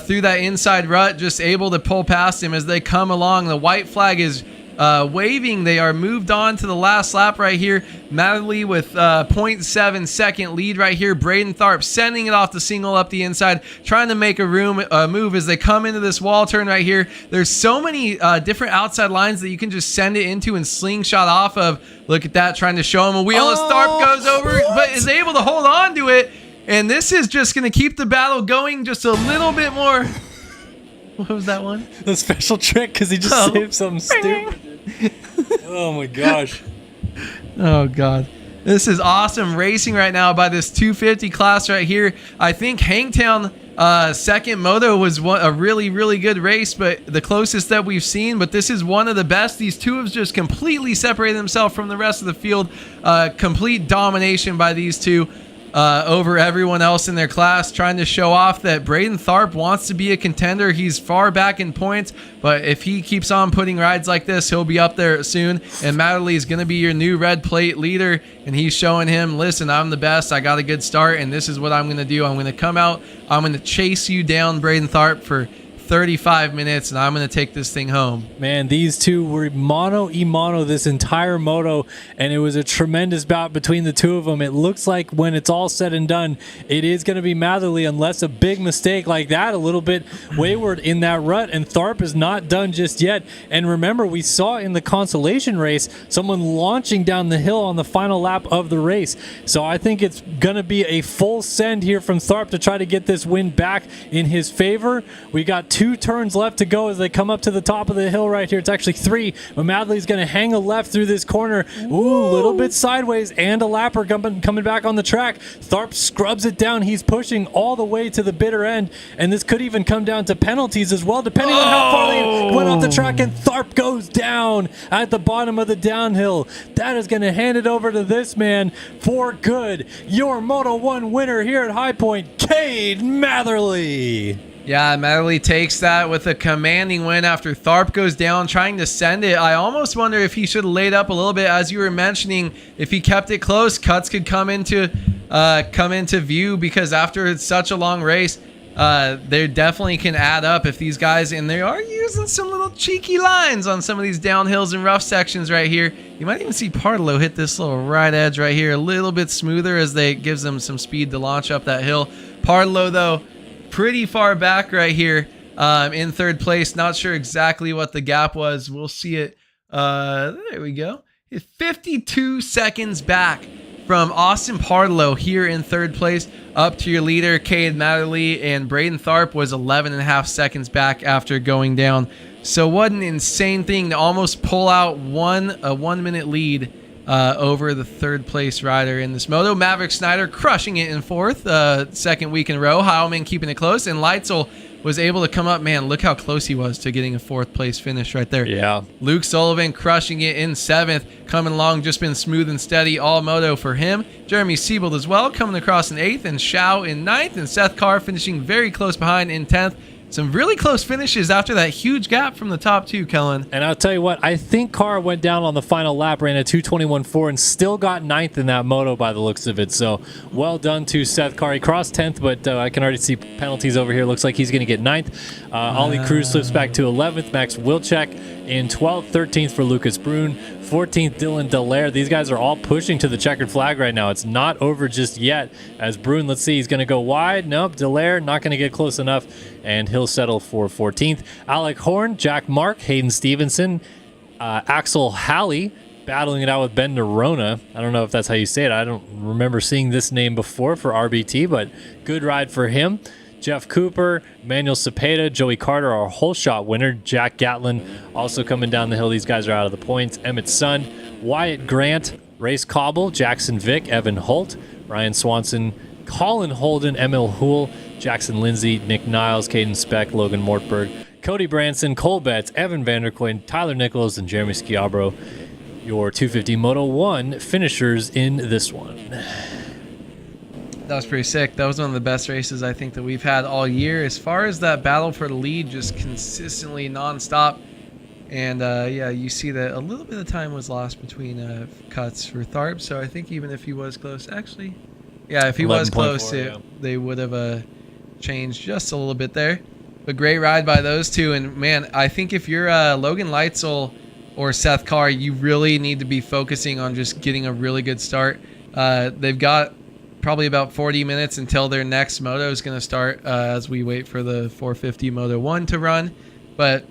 through that inside rut, just able to pull past him as they come along. The white flag is waving. They are moved on to the last lap right here. Matherly with 0.7 second lead right here. Braden Tharp sending it off the single up the inside, trying to make a move as they come into this wall turn right here. There's so many different outside lines that you can just send it into and slingshot off of. Look at that, trying to show him a wheel as Tharp goes over, but is able to hold on to it. And this is just going to keep the battle going just a little bit more. What was that one? The special trick, because he just saved something stupid. Oh my gosh. Oh god. This is awesome racing right now by this 250 class right here. I think Hangtown second moto was a really, really good race, but the closest that we've seen, but this is one of the best. These two have just completely separated themselves from the rest of the field. Complete domination by these two. Over everyone else in their class, trying to show off that Braden Tharp wants to be a contender. He's far back in points, but if he keeps on putting rides like this, he'll be up there soon. And Matherly is going to be your new red plate leader, and he's showing him, listen, I'm the best. I got a good start, and this is what I'm going to do. I'm going to come out. I'm going to chase you down, Braden Tharp, for 35 minutes, and I'm going to take this thing home. Man, these two were mano-a-mano this entire moto, and it was a tremendous bout between the two of them. It looks like when it's all said and done, it is going to be Matherly, unless a big mistake like that, a little bit wayward in that rut, and Tharp is not done just yet. And remember, we saw in the consolation race someone launching down the hill on the final lap of the race. So I think it's going to be a full send here from Tharp to try to get this win back in his favor. We got 2 turns left to go as they come up to the top of the hill right here. It's actually 3, but Madley's going to hang a left through this corner. Ooh, a little bit sideways, and a lapper coming back on the track. Tharp scrubs it down. He's pushing all the way to the bitter end, and this could even come down to penalties as well, depending on how far they went off the track, and Tharp goes down at the bottom of the downhill. That is going to hand it over to this man for good. Your Moto 1 winner here at High Point, Cade Matherly. Yeah, Matherly takes that with a commanding win after Tharp goes down trying to send it. I almost wonder if he should have laid up a little bit, as you were mentioning. If he kept it close, cuts could come into view, because after such a long race, they definitely can add up if these guys, and they are using some little cheeky lines on some of these downhills and rough sections right here. You might even see Partolo hit this little right edge right here a little bit smoother, as they gives them some speed to launch up that hill. Partolo, though, pretty far back right here in third place. Not sure exactly what the gap was. We'll see it. There we go. It's 52 seconds back from Austin Partolo here in third place up to your leader, Cade Matherly, and Braden Tharp was 11.5 seconds back after going down. So what an insane thing to almost pull out a 1 minute lead over the third place rider in this moto. Maverick Snyder crushing it in fourth, second week in a row. Heilman keeping it close, and Leitzel was able to come up. Man, look how close he was to getting a fourth place finish right there. Yeah. Luke Sullivan crushing it in seventh, coming along, just been smooth and steady all moto for him. Jeremy Siebold as well, coming across in eighth, and Shao in ninth, and Seth Carr finishing very close behind in 10th. Some really close finishes after that huge gap from the top two, Kellen. And I'll tell you what, I think Carr went down on the final lap, ran a 2:21.4, and still got ninth in that moto by the looks of it. So well done to Seth Carr. He crossed 10th, but I can already see penalties over here. Looks like he's going to get ninth. Ollie Cruz slips back to 11th. Max Wilczek in 12th. 13th for Lucas Brune. 14th, Dylan Dallaire. These guys are all pushing to the checkered flag right now. It's not over just yet. As Brune, let's see, he's going to go wide. Nope, Dallaire not going to get close enough, and he'll settle for 14th. Alec Horn, Jack Mark, Hayden Stevenson, Axel Halley battling it out with Ben Nerona. I don't know if that's how you say it. I don't remember seeing this name before for RBT, but good ride for him. Jeff Cooper, Manuel Cepeda, Joey Carter, our whole shot winner. Jack Gatlin also coming down the hill. These guys are out of the points. Emmett Sun, Wyatt Grant, Race Cobble, Jackson Vick, Evan Holt, Ryan Swanson, Colin Holden, Emil Hool, Jackson Lindsay, Nick Niles, Caden Speck, Logan Mortberg, Cody Branson, Cole Betts, Evan Vanderkoyn, Tyler Nichols, and Jeremy Schiabro. Your 250 Moto 1 finishers in this one. That was pretty sick. That was one of the best races I think that we've had all year. As far as that battle for the lead, just consistently nonstop. And yeah, you see that a little bit of time was lost between cuts for Tharp. So I think even if he was close, actually, yeah, if he was close, they would have changed just a little bit there. But great ride by those two. And man, I think if you're Logan Leitzel or Seth Carr, you really need to be focusing on just getting a really good start. They've got probably about 40 minutes until their next moto is going to start as we wait for the 450 Moto 1 to run. But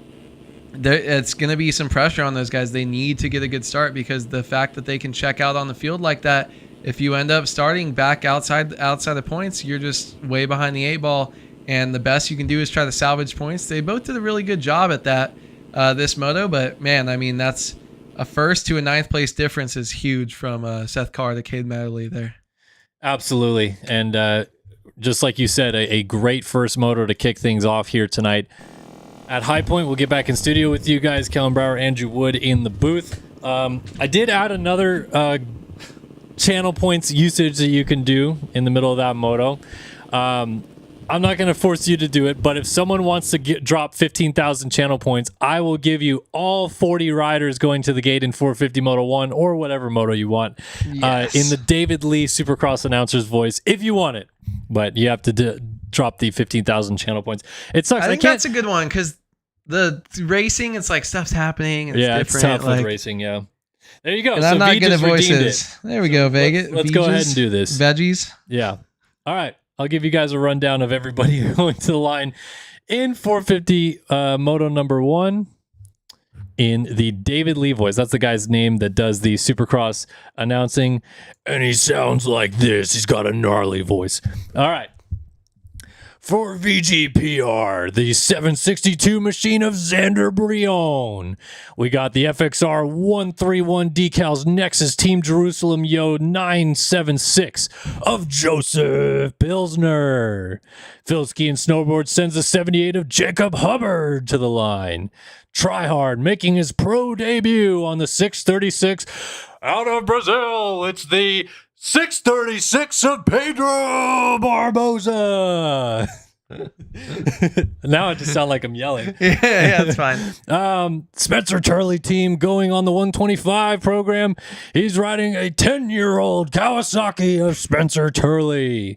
it's going to be some pressure on those guys. They need to get a good start, because the fact that they can check out on the field like that, if you end up starting back outside the points, you're just way behind the 8-ball, and the best you can do is try to salvage points. They both did a really good job at that this moto, but man, I mean, that's a first to a ninth place difference is huge from Seth Carr to Cade Matherly there. Absolutely. And just like you said, a great first moto to kick things off here tonight at High Point. We'll get back in studio with you guys. Kellen Brower, Andrew Wood in the booth. I did add another channel points usage that you can do in the middle of that moto. I'm not going to force you to do it, but if someone wants to drop 15,000 channel points, I will give you all 40 riders going to the gate in 450 Moto 1 or whatever moto you want, Yes. in the David Lee Supercross announcer's voice, if you want it. But you have to drop the 15,000 channel points. It sucks. I think that's a good one, because the racing, it's like stuff's happening. And yeah, it's it's different. tough with racing, yeah. There you go. And So I'm not V good at just redeemed voices. it. There we go, Vegas. Let's go ahead and do this. Veggies. Yeah. All right. I'll give you guys a rundown of everybody going to the line in 450 Moto number 1 in the David Lee voice. That's the guy's name that does the Supercross announcing, and he sounds like this. He's got a gnarly voice. All right. For VGPR, the 762 machine of Xander Brion. We got the FXR 131 decals Nexus Team Jerusalem Yo 976 of Joseph Pilsner. Phil Ski and Snowboard sends the 78 of Jacob Hubbard to the line. Tryhard making his pro debut on the 636 out of Brazil. It's the 636 of Pedro Barbosa. Now I just sound like I'm yelling. Yeah, that's fine. Spencer Turley team going on the 125 program. He's riding a 10-year-old Kawasaki of Spencer Turley.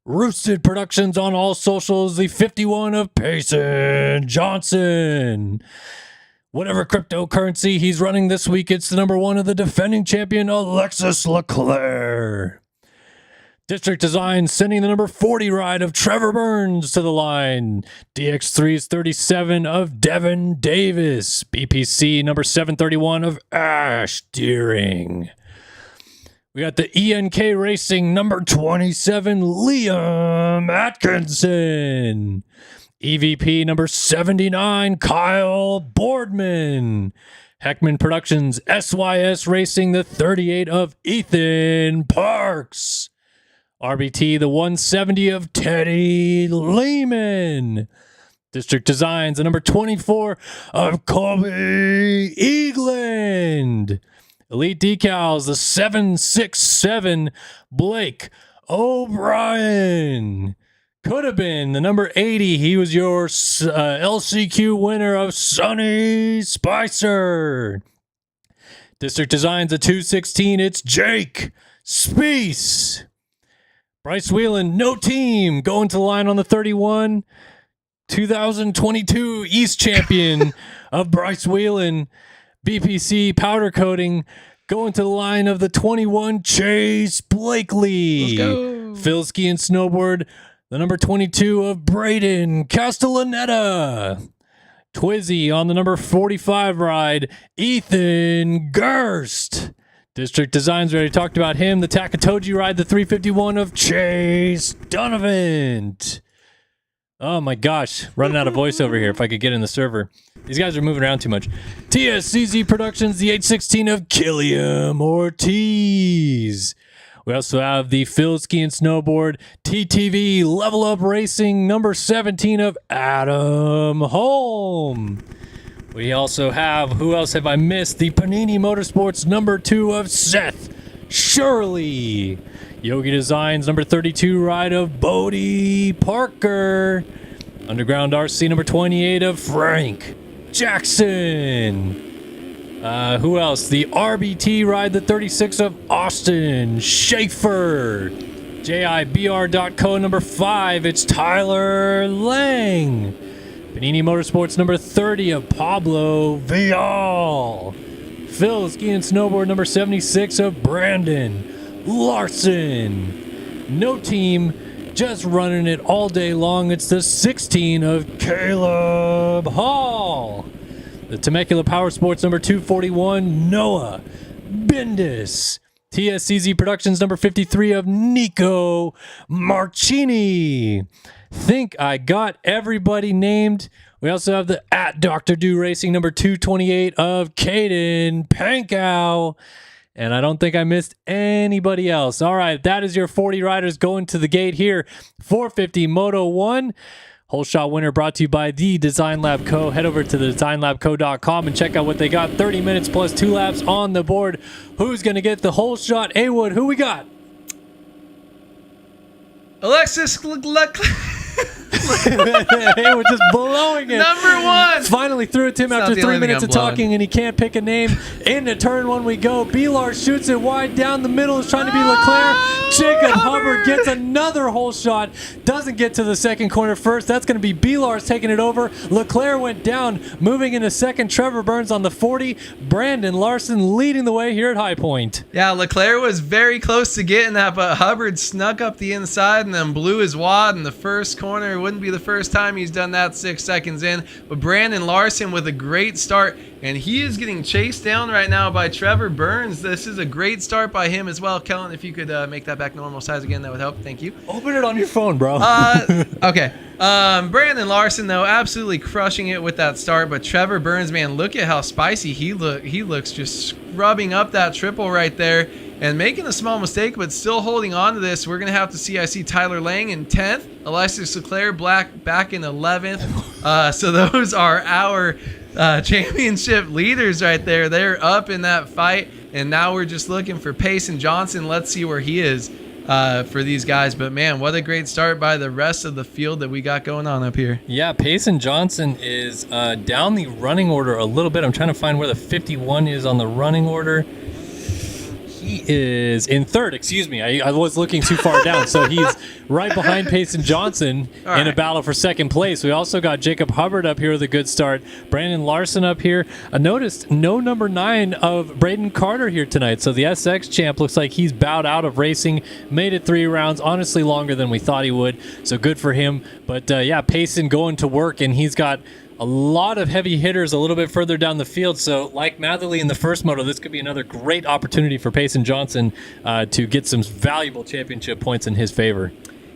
Roosted Productions on all socials, the 51 of Payson Johnson. Whatever cryptocurrency he's running this week, it's the number 1 of the defending champion, Alexis Leclerc. District Design sending the number 40 ride of Trevor Burns to the line. DX3's 37 of Devin Davis. BPC number 731 of Ash Deering. We got the ENK Racing number 27, Liam Atkinson. EVP number 79, Kyle Boardman. Heckman Productions, SYS Racing, the 38 of Ethan Parks. RBT, the 170 of Teddy Lehman. District Designs, the number 24 of Colby Eagland. Elite Decals, the 767 Blake O'Brien. Could have been the number 80. He was your LCQ winner of Sonny Spicer. District Designs, the 216. It's Jake Spiess. Bryce Whelan, no team, going to the line on the 31. 2022 East Champion of Bryce Whelan. BPC powder coating, going to the line of the 21, Chase Blakely. Let's go. Phil Ski and Snowboard, the number 22 of Braden Castellaneta. Twizzy on the number 45 ride, Ethan Gerst. District Designs, we already talked about him. The Takatoji ride, the 351 of Chase Donovan. Oh my gosh, running out of voice over here if I could get in the server. These guys are moving around too much. TSCZ Productions, the 816 of Killiam Ortiz. We also have the Phil Ski and Snowboard TTV Level Up Racing number 17 of Adam Holm. We also have, who else have I missed? The Panini Motorsports number 2 of Seth Shirley. Yogi Designs number 32 ride of Bodie Parker. Underground RC number 28 of Frank Jackson. Who else? The RBT ride, the 36 of Austin Schaefer. JIBR.co number 5, it's Tyler Lang. Panini Motorsports number 30 of Pablo Vial. Phil Ski and Snowboard number 76 of Brandon Larson. No team, just running it all day long. It's the 16 of Caleb Hall. The Temecula Power Sports number 241, Noah Bendis. TSCZ Productions number 53 of Nico Marchini. Think I got everybody named. We also have the at Dr. Do Racing number 228 of Caden Pankow. And I don't think I missed anybody else. All right, that is your 40 riders going to the gate here. 450 Moto 1. Whole shot winner brought to you by the Design Lab Co. Head over to the designlabco.com and check out what they got. 30 minutes plus 2 laps on the board. Who's going to get the whole shot? A-Wood, who we got? Alexis Hey, we're just blowing it. Number 1. Finally threw it to him It's after not the 3 only thing minutes I'm of talking, and he can't pick a name. Into turn 1 we go. Belar shoots it wide down the middle. Is trying to be Leclerc. Jacob Hubbard gets another whole shot. Doesn't get to the second corner first. That's going to be Belar's taking it over. Leclerc went down, moving into second. Trevor Burns on the 40. Brandon Larson leading the way here at High Point. Yeah, Leclerc was very close to getting that, but Hubbard snuck up the inside and then blew his wad in the first corner. Wouldn't wouldn't be the first time he's done that 6 seconds in. But Brandon Larson with a great start, and he is getting chased down right now by Trevor Burns. This is a great start by him as well. Kellen, if you could make that back normal size again, that would help. Thank you. Open it on your phone, bro. Okay. Brandon Larson, though, absolutely crushing it with that start. But Trevor Burns, man, look at how spicy he looks, just scrubbing up that triple right there and making a small mistake, but still holding on to this. We're going to have to see. I see Tyler Lang in 10th, Alexis Leclerc back in 11th. So those are our championship leaders right there. They're up in that fight, and now we're just looking for Payson Johnson. Let's see where he is for these guys. But man, what a great start by the rest of the field that we got going on up here. Yeah, Payson Johnson is down the running order a little bit. I'm trying to find where the 51 is on the running order. He is in third, excuse me. I was looking too far down. So he's right behind Payson Johnson in a battle for second place. We also got Jacob Hubbard up here with a good start. Brandon Larson up here. I noticed no number 9 of Braden Carter here tonight. So the SX champ looks like he's bowed out of racing. Made it 3 rounds, honestly longer than we thought he would. So good for him. But yeah, Payson going to work, and he's got a lot of heavy hitters a little bit further down the field. So like Matherly in the first moto, this could be another great opportunity for Payson Johnson to get some valuable championship points in his favor.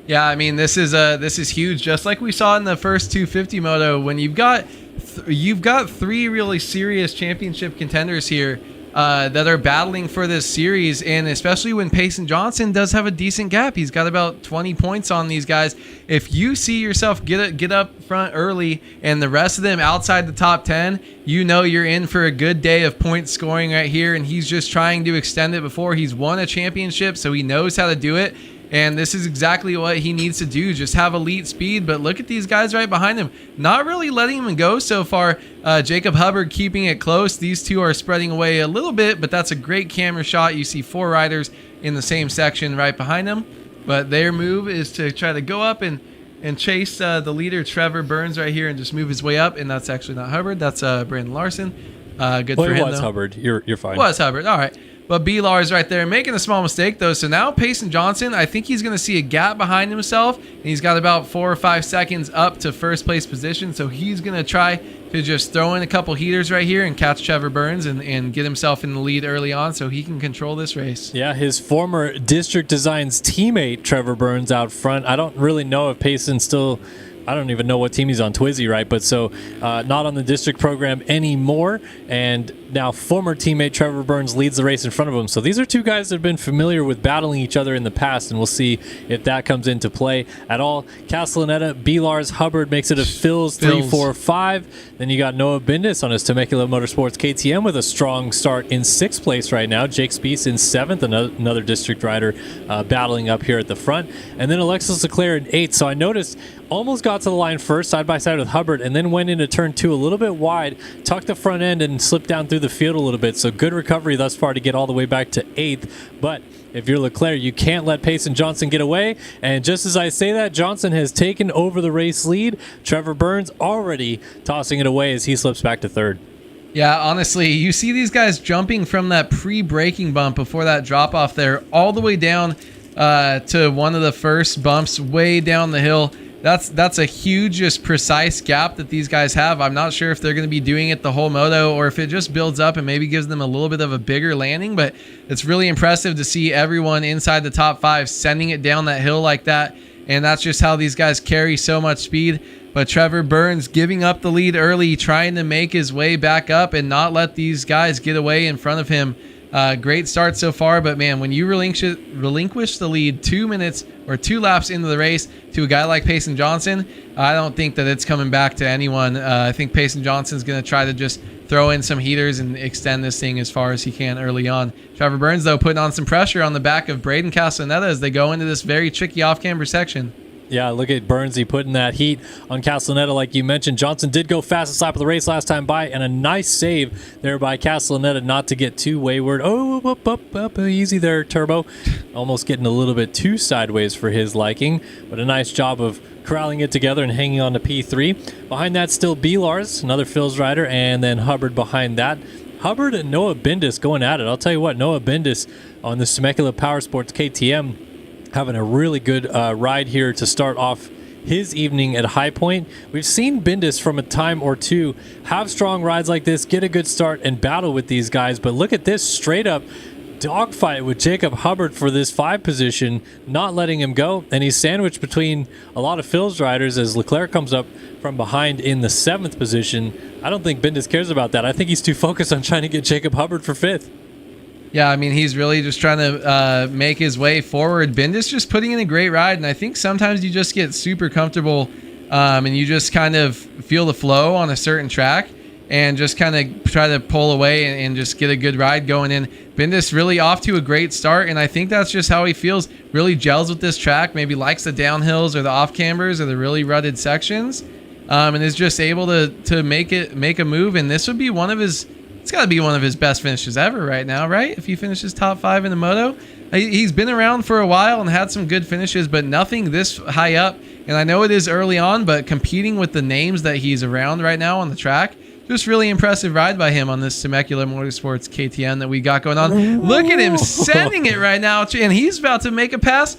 Yeah, I mean, this is huge. Just like we saw in the first 250 moto, when you've got 3 really serious championship contenders here that are battling for this series, and especially when Payson Johnson does have a decent gap. He's got about 20 points on these guys. If you see yourself get up front early and the rest of them outside the top 10, you know you're in for a good day of point scoring right here, and he's just trying to extend it before he's won a championship, so he knows how to do it. And this is exactly what he needs to do, just have elite speed. But look at these guys right behind him, not really letting him go so far. Jacob Hubbard keeping it close. These two are spreading away a little bit, but that's a great camera shot. You see 4 riders in the same section right behind him. But their move is to try to go up and chase the leader, Trevor Burns, right here, and just move his way up. And that's actually not Hubbard. That's Brandon Larson. Good for him, It was though. Hubbard. You're fine. It was Hubbard. All right. But B-Lars right there making a small mistake, though. So now Payson Johnson, I think he's going to see a gap behind himself. And he's got about 4 or 5 seconds up to first place position. So he's going to try to just throw in a couple heaters right here and catch Trevor Burns and get himself in the lead early on so he can control this race. Yeah, his former District Designs teammate, Trevor Burns, out front. I don't really know if Payson's still... I don't even know what team he's on, Twizy, right? But so not on the district program anymore. And now former teammate Trevor Burns leads the race in front of him. So these are 2 guys that have been familiar with battling each other in the past, and we'll see if that comes into play at all. Castellaneta, B-Lars, Hubbard makes it a Phil's 3, 4, 5. Then you got Noah Bindis on his Temecula Motorsports KTM with a strong start in 6th place right now. Jake Spiess in 7th, another district rider battling up here at the front. And then Alexis Leclerc in 8th. So I noticed almost got to the line first, side by side with Hubbard, and then went into turn 2 a little bit wide, tucked the front end, and slipped down through the field a little bit. So good recovery thus far to get all the way back to 8th. But if you're Leclerc, you can't let Payson Johnson get away. And just as I say that, Johnson has taken over the race lead. Trevor Burns already tossing it away as he slips back to 3rd. Yeah, honestly, you see these guys jumping from that pre-braking bump before that drop-off there all the way down to one of the first bumps way down the hill. That's a huge, just precise gap that these guys have. I'm not sure if they're going to be doing it the whole moto or if it just builds up and maybe gives them a little bit of a bigger landing, but it's really impressive to see everyone inside the top 5 sending it down that hill like that, and that's just how these guys carry so much speed. But Trevor Burns giving up the lead early, trying to make his way back up and not let these guys get away in front of him. Great start so far, but man, when you relinquish the lead 2 minutes or 2 laps into the race to a guy like Payson Johnson, I don't think that it's coming back to anyone. I think Payson Johnson's going to try to just throw in some heaters and extend this thing as far as he can early on. Trevor Burns, though, putting on some pressure on the back of Braden Castellaneta as they go into this very tricky off-camber section. Yeah, look at Burnsy putting that heat on Castellaneta like you mentioned. Johnson did go fastest lap of the race last time by, and a nice save there by Castellaneta not to get too wayward. Oh, up, easy there, Turbo. Almost getting a little bit too sideways for his liking, but a nice job of corralling it together and hanging on to P3. Behind that, still B-Lars, another Phil's rider, and then Hubbard behind that. Hubbard and Noah Bindis going at it. I'll tell you what, Noah Bindis on the Temecula Power Sports KTM having a really good ride here to start off his evening at High Point. We've seen Bindis from a time or two have strong rides like this, get a good start, and battle with these guys. But look at this straight up dogfight with Jacob Hubbard for this 5 position, not letting him go. And he's sandwiched between a lot of Phil's riders as Leclerc comes up from behind in the 7th position. I don't think Bindis cares about that. I think he's too focused on trying to get Jacob Hubbard for 5th. Yeah, I mean, he's really just trying to make his way forward. Bindis just putting in a great ride, and I think sometimes you just get super comfortable and you just kind of feel the flow on a certain track and just kind of try to pull away and just get a good ride going in. Bindis really off to a great start, and I think that's just how he feels. Really gels with this track, maybe likes the downhills or the off-cambers or the really rutted sections, and is just able to make a move. And this would be it's got to be one of his best finishes ever right now, right? If he finishes top 5 in the moto. He's been around for a while and had some good finishes, but nothing this high up. And I know it is early on, but competing with the names that he's around right now on the track, just really impressive ride by him on this Temecula Motorsports KTM that we got going on. Look at him sending it right now, and he's about to make a pass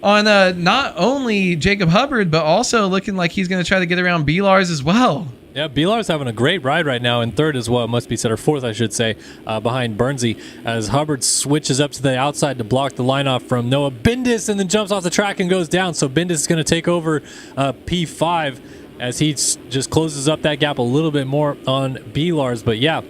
on not only Jacob Hubbard, but also looking like he's going to try to get around B-Lars as well. Yeah, Bilar's having a great ride right now in 3rd as well. It must be said, or 4th, I should say, behind Bernsey, as Hubbard switches up to the outside to block the line off from Noah Bindis and then jumps off the track and goes down. So Bindis is going to take over P5 as he just closes up that gap a little bit more on Bilar's. But yeah,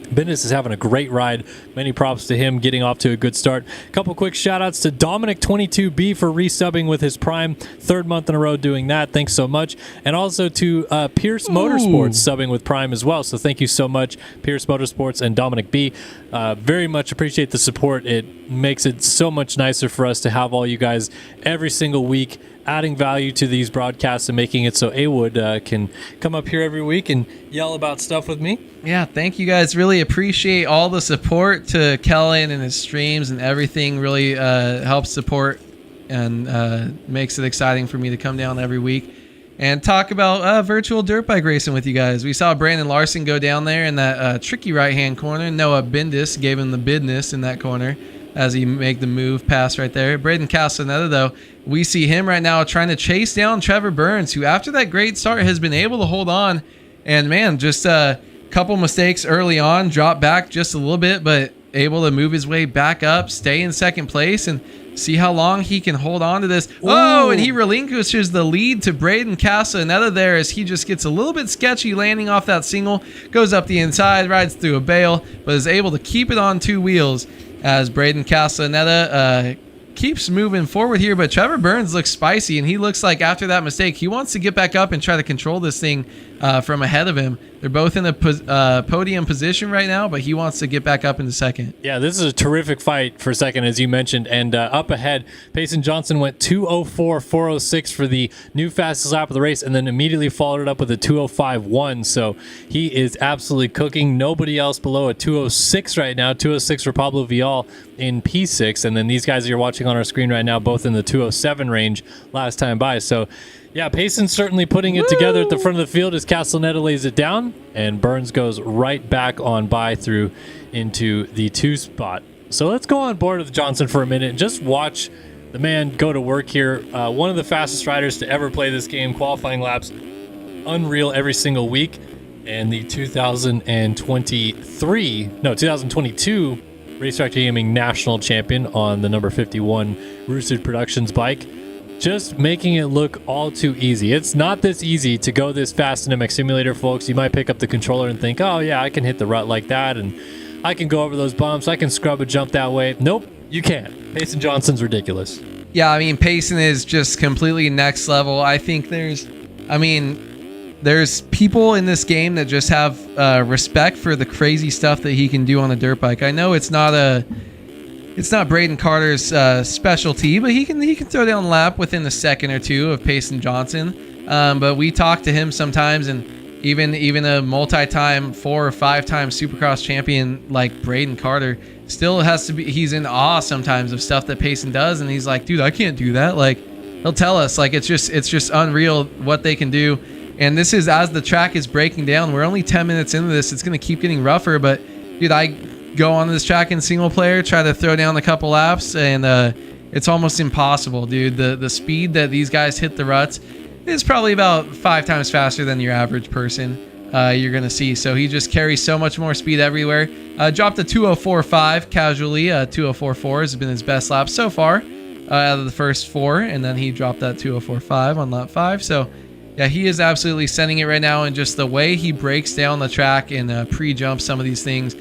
Bindis is having a great ride. Many props to him getting off to a good start. A couple quick shout outs to Dominic22B for resubbing with his Prime, 3rd month in a row doing that. Thanks so much. And also to Pierce Motorsports subbing with Prime as well. So thank you so much, Pierce Motorsports and Dominic B. Very much appreciate the support. It makes it so much nicer for us to have all you guys every single week, adding value to these broadcasts and making it so A-Wood can come up here every week and yell about stuff with me. Yeah, thank you guys. Really appreciate all the support to Kellen and his streams and everything. Really helps support and makes it exciting for me to come down every week and talk about virtual dirt bike racing with you guys. We saw Brandon Larson go down there in that tricky right-hand corner. Noah Bindis gave him the business in that corner as he make the move pass right there. Braden Castaneda, though, we see him right now trying to chase down Trevor Burns, who after that great start has been able to hold on. And man, just a couple mistakes early on, dropped back just a little bit, but able to move his way back up, stay in 2nd place, and see how long he can hold on to this. Ooh. Oh, and he relinquishes the lead to Braden Castaneda there as he just gets a little bit sketchy landing off that single, goes up the inside, rides through a bale, but is able to keep it on 2 wheels as Braden Castaneda keeps moving forward here. But Trevor Burns looks spicy, and he looks like after that mistake, he wants to get back up and try to control this thing from ahead of him. They're both in a podium position right now, but he wants to get back up into 2nd. Yeah, this is a terrific fight for 2nd, as you mentioned. And up ahead, Payson Johnson went 2:04.406 for the new fastest lap of the race, and then immediately followed it up with a 2:05.1. So he is absolutely cooking. Nobody else below a 2:06 right now. 2:06 for Pablo Vial in P6. And then these guys you're watching on our screen right now, both in the 2:07 range last time by. So yeah, Payson's certainly putting it together at the front of the field as Castaneda lays it down, and Burns goes right back on by through into the 2 spot. So let's go on board with Johnson for a minute and just watch the man go to work here. One of the fastest riders to ever play this game, qualifying laps unreal every single week. And the 2022 RaceFactory Gaming National Champion on the number 51 Roosted Productions bike. Just making it look all too easy. It's not this easy to go this fast in MX Simulator, folks. You might pick up the controller and think, oh yeah, I can hit the rut like that, and I can go over those bumps, I can scrub a jump that way. Nope, you can't. Payson Johnson's ridiculous. Yeah, I mean, Payson is just completely next level. I think there's people in this game that just have respect for the crazy stuff that he can do on a dirt bike. I know it's not Braden Carter's specialty, but he can throw down a lap within a second or two of Payson Johnson. But we talk to him sometimes, and even a multi-time 4 or 5-time Supercross champion like Braden Carter still has to be. He's in awe sometimes of stuff that Payson does, and he's like, dude, I can't do that. Like, he'll tell us like it's just unreal what they can do. And this is as the track is breaking down. We're only 10 minutes into this. It's going to keep getting rougher, but dude, I go on this track in single player, try to throw down a couple laps, and it's almost impossible, dude. The speed that these guys hit the ruts, is probably about 5 times faster than your average person you're going to see. So he just carries so much more speed everywhere. Dropped a 2:04.5 casually. 2:04.4 has been his best lap so far out of the first 4. And then he dropped that 2:04.5 on lap 5. So yeah, he is absolutely sending it right now. And just the way he breaks down the track and pre-jumps some of these things.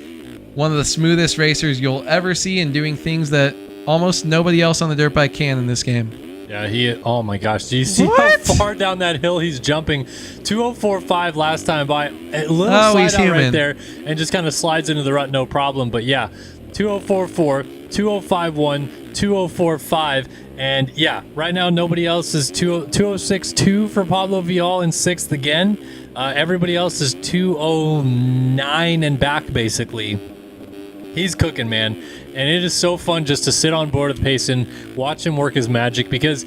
One of the smoothest racers you'll ever see, and doing things that almost nobody else on the dirt bike can in this game. Yeah, oh my gosh. Do you see how far down that hill he's jumping? 2:04.5 last time by. A little slide out right there and just kind of slides into the rut, no problem. But yeah, 2:04.4, 2:05.1, 2:04.5. And yeah, right now nobody else is 2:06.2 for Pablo Vial in 6th again. Everybody else is 2:09 and back basically. He's cooking, man. And it is so fun just to sit on board with Payson, watch him work his magic, because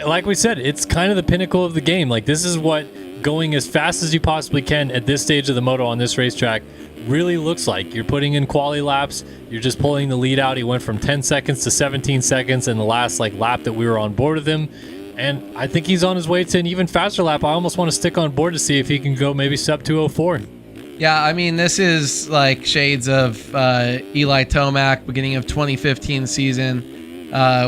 like we said, it's kind of the pinnacle of the game. Like, this is what going as fast as you possibly can at this stage of the moto on this racetrack really looks like. You're putting in quali laps, you're just pulling the lead out. He went from 10 seconds to 17 seconds in the last lap that we were on board with him. And I think he's on his way to an even faster lap. I almost want to stick on board to see if he can go maybe sub 2:04. Yeah, I mean, this is like shades of Eli Tomac, beginning of 2015 season,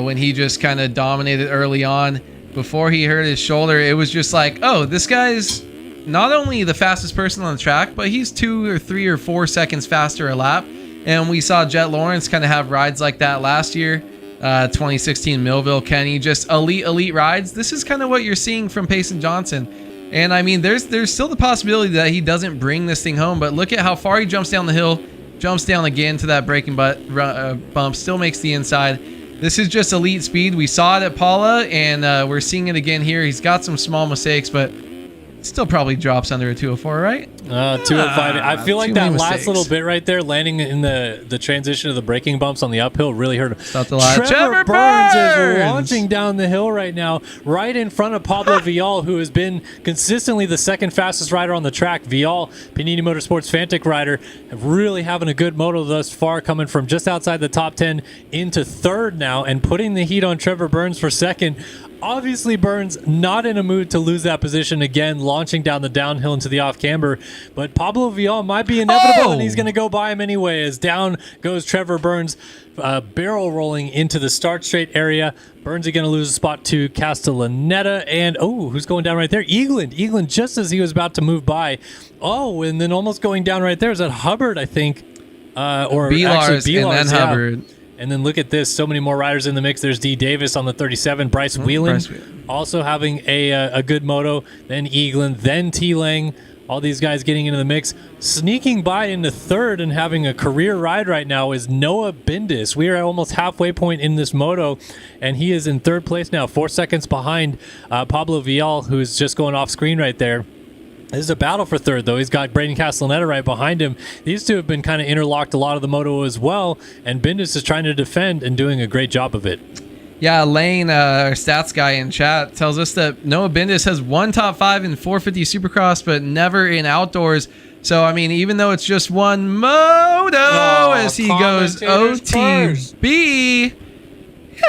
when he just kind of dominated early on. Before he hurt his shoulder, it was just like, oh, this guy's not only the fastest person on the track, but he's 2 or 3 or 4 seconds faster a lap. And we saw Jet Lawrence kind of have rides like that last year. 2016 Millville Kenny, just elite rides. This is kind of what you're seeing from Payson Johnson. And I mean, there's still the possibility that he doesn't bring this thing home, but look at how far he jumps down the hill, jumps down again to that braking bump, still makes the inside. This is just elite speed. We saw it at Paula, and we're seeing it again here. He's got some small mistakes, but still probably drops under a 2:04, right? 2:05. I feel like that last little bit right there, landing in the transition of the braking bumps on the uphill, really hurt him. Trevor Burns is launching down the hill right now, right in front of Pablo Vial, who has been consistently the second fastest rider on the track. Vial, Panini Motorsports Fantic rider, really having a good moto thus far, coming from just outside the top 10 into 3rd now, and putting the heat on Trevor Burns for 2nd. Obviously, Burns not in a mood to lose that position again, launching down the downhill into the off-camber. But Pablo Vial might be inevitable, and he's going to go by him anyway, as down goes Trevor Burns, barrel rolling into the start straight area. Burns is going to lose a spot to Castellaneta, and who's going down right there? Eagland, just as he was about to move by. And then almost going down right there is that Hubbard, I think. Or B-Lars, actually, B-Lars, and then Hubbard. And then look at this. So many more riders in the mix. There's D. Davis on the 37. Bryce Whelan also having a good moto. Then Eagland. Then T-Lang. All these guys getting into the mix. Sneaking by into 3rd and having a career ride right now is Noah Bindis. We are at almost halfway point in this moto, and he is in 3rd place now, 4 seconds behind Pablo Vial, who's just going off screen right there. This is a battle for 3rd, though. He's got Braden Castellaneta right behind him. These two have been kind of interlocked a lot of the moto as well, and Bindis is trying to defend and doing a great job of it. Yeah, Lane, our stats guy in chat, tells us that Noah Bindis has one top 5 in 450 Supercross, but never in outdoors. So, I mean, even though it's just one moto, as he goes OTB,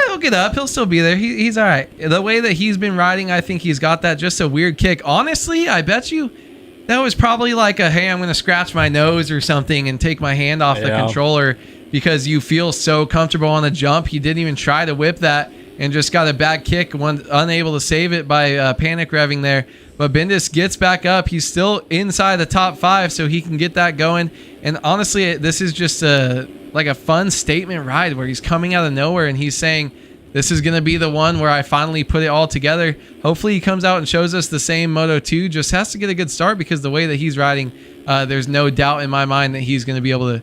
he'll get up. He'll still be there. He's all right. The way that he's been riding, I think he's got that just a weird kick. Honestly, I bet you that was probably like hey, I'm going to scratch my nose or something and take my hand off the controller, because you feel so comfortable on the jump. He didn't even try to whip that and just got a bad kick, unable to save it by panic revving there. But Bindis gets back up. He's still inside the top 5, so he can get that going. And honestly, this is just a fun statement ride where he's coming out of nowhere and he's saying, this is going to be the one where I finally put it all together. Hopefully he comes out and shows us the same Moto 2. Just has to get a good start, because the way that he's riding, there's no doubt in my mind that he's going to be able to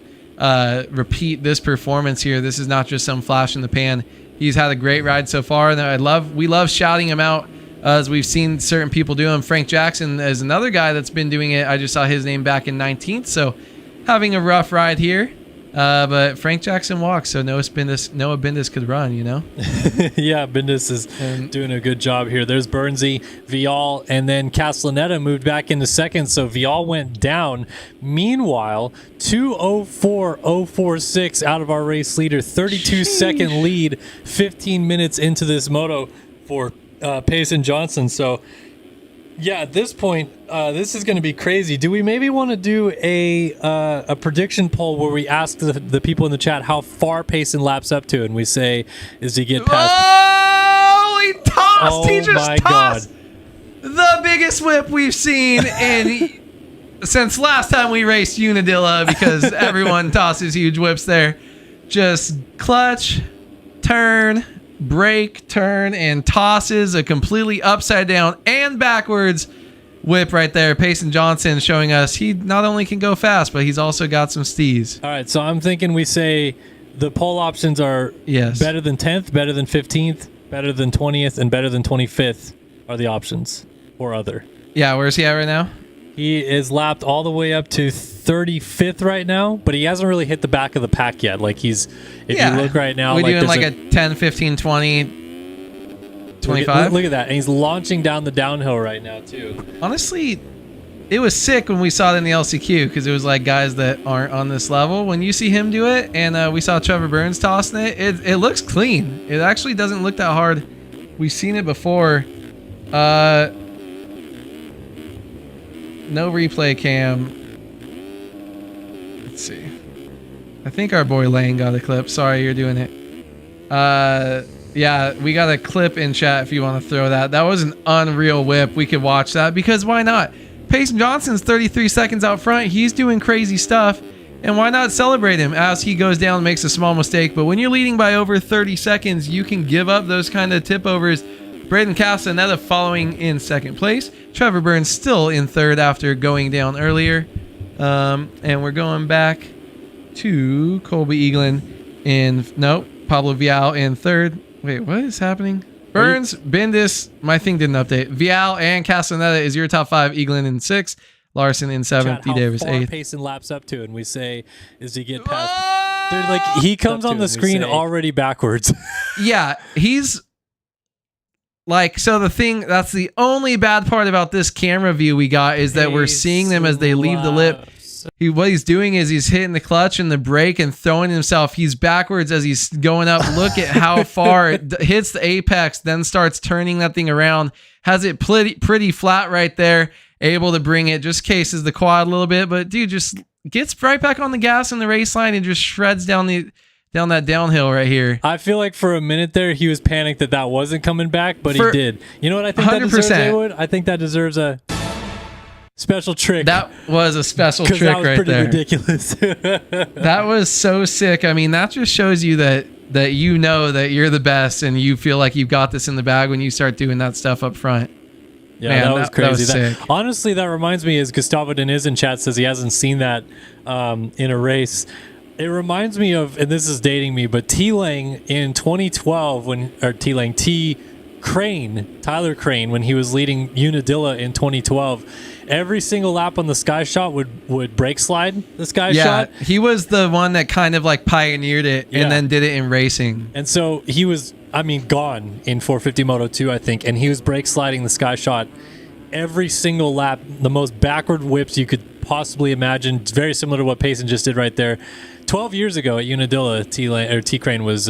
repeat this performance here. This is not just some flash in the pan. He's had a great ride so far, and we love shouting him out as we've seen certain people do him. Frank Jackson is another guy that's been doing it. I just saw his name back in 19th, so having a rough ride here. But Frank Jackson walks, so Noah Bindis could run, you know? Yeah, Bindis is doing a good job here. There's Burnsy, Vial, and then Castellaneta moved back into 2nd, so Vial went down. Meanwhile, 2:04.046 out of our race leader, 32-second lead, 15 minutes into this moto for Payson Johnson. So Yeah, at this point, this is going to be crazy. Do we maybe want to do a prediction poll where we ask the people in the chat how far Payson laps up to, and we say, is he get past? Oh, he tossed! Oh He just my tossed God. the biggest whip we've seen since last time we raced Unadilla, because everyone tosses huge whips there. Just clutch, turn, brake, turn, and tosses a completely upside down and backwards whip right there. Payson Johnson showing us he not only can go fast, but he's also got some steez. All right, so I'm thinking we say the poll options are better than 10th, better than 15th, better than 20th, and better than 25th are the options, or other. Yeah, where's he at right now? He is lapped all the way up to 35th right now, but he hasn't really hit the back of the pack yet. Like if you look right now, we're doing like a 10, 15, 20, 25. Look at that. And he's launching down the downhill right now too. Honestly, it was sick when we saw it in the LCQ, because it was like guys that aren't on this level. When you see him do it, and we saw Trevor Burns tossing it looks clean. It actually doesn't look that hard. We've seen it before. No replay cam. Let's see. I think our boy Lane got a clip. Sorry, you're doing it. Yeah, we got a clip in chat if you want to throw that. That was an unreal whip. We could watch that, because why not? Payson Johnson's 33 seconds out front. He's doing crazy stuff. And why not celebrate him as he goes down and makes a small mistake? But when you're leading by over 30 seconds, you can give up those kind of tip overs. Braden Castaneda following in second place. Trevor Burns still in third after going down earlier. And we're going back to Colby Eaglin Pablo Vial in third. Wait, what is happening? Burns, Bendis, my thing didn't update. Vial and Castaneda is your top 5. Eaglin in 6th. Larson in 7th. D. Davis 8th. Payson laps up to, and we say, is he get past? They're like, he comes on the screen already backwards. Yeah, he's like, so that's the only bad part about this camera view we got, is that we're seeing them as they leave the lip. What he's doing is he's hitting the clutch and the brake and throwing himself. He's backwards as he's going up. Look at how far it hits the apex, then starts turning that thing around. Has it pretty flat right there. Able to bring it, just cases the quad a little bit, but dude just gets right back on the gas in the race line and just shreds down that downhill right here. I feel like for a minute there he was panicked that wasn't coming back, but he did. You know what I think 100%. That deserves, Haywood? I think that deserves a special trick. That was a special trick right there. That was pretty ridiculous. That was so sick. I mean, that just shows you that you know that you're the best and you feel like you've got this in the bag when you start doing that stuff up front. Yeah, man, that was crazy. That was sick. Honestly, that reminds me, as Gustavo Deniz in chat says he hasn't seen that in a race. It reminds me of, and this is dating me, but T-Lang in 2012 Tyler Crane, when he was leading Unadilla in 2012, every single lap on the Sky Shot would brake slide the Sky Shot. Yeah, he was the one that kind of like pioneered it and then did it in racing. And so he was, gone in 450 Moto 2, I think, and he was brake sliding the Sky Shot every single lap, the most backward whips you could possibly imagine. It's very similar to what Payson just did right there. 12 years ago at Unadilla, T-Crane was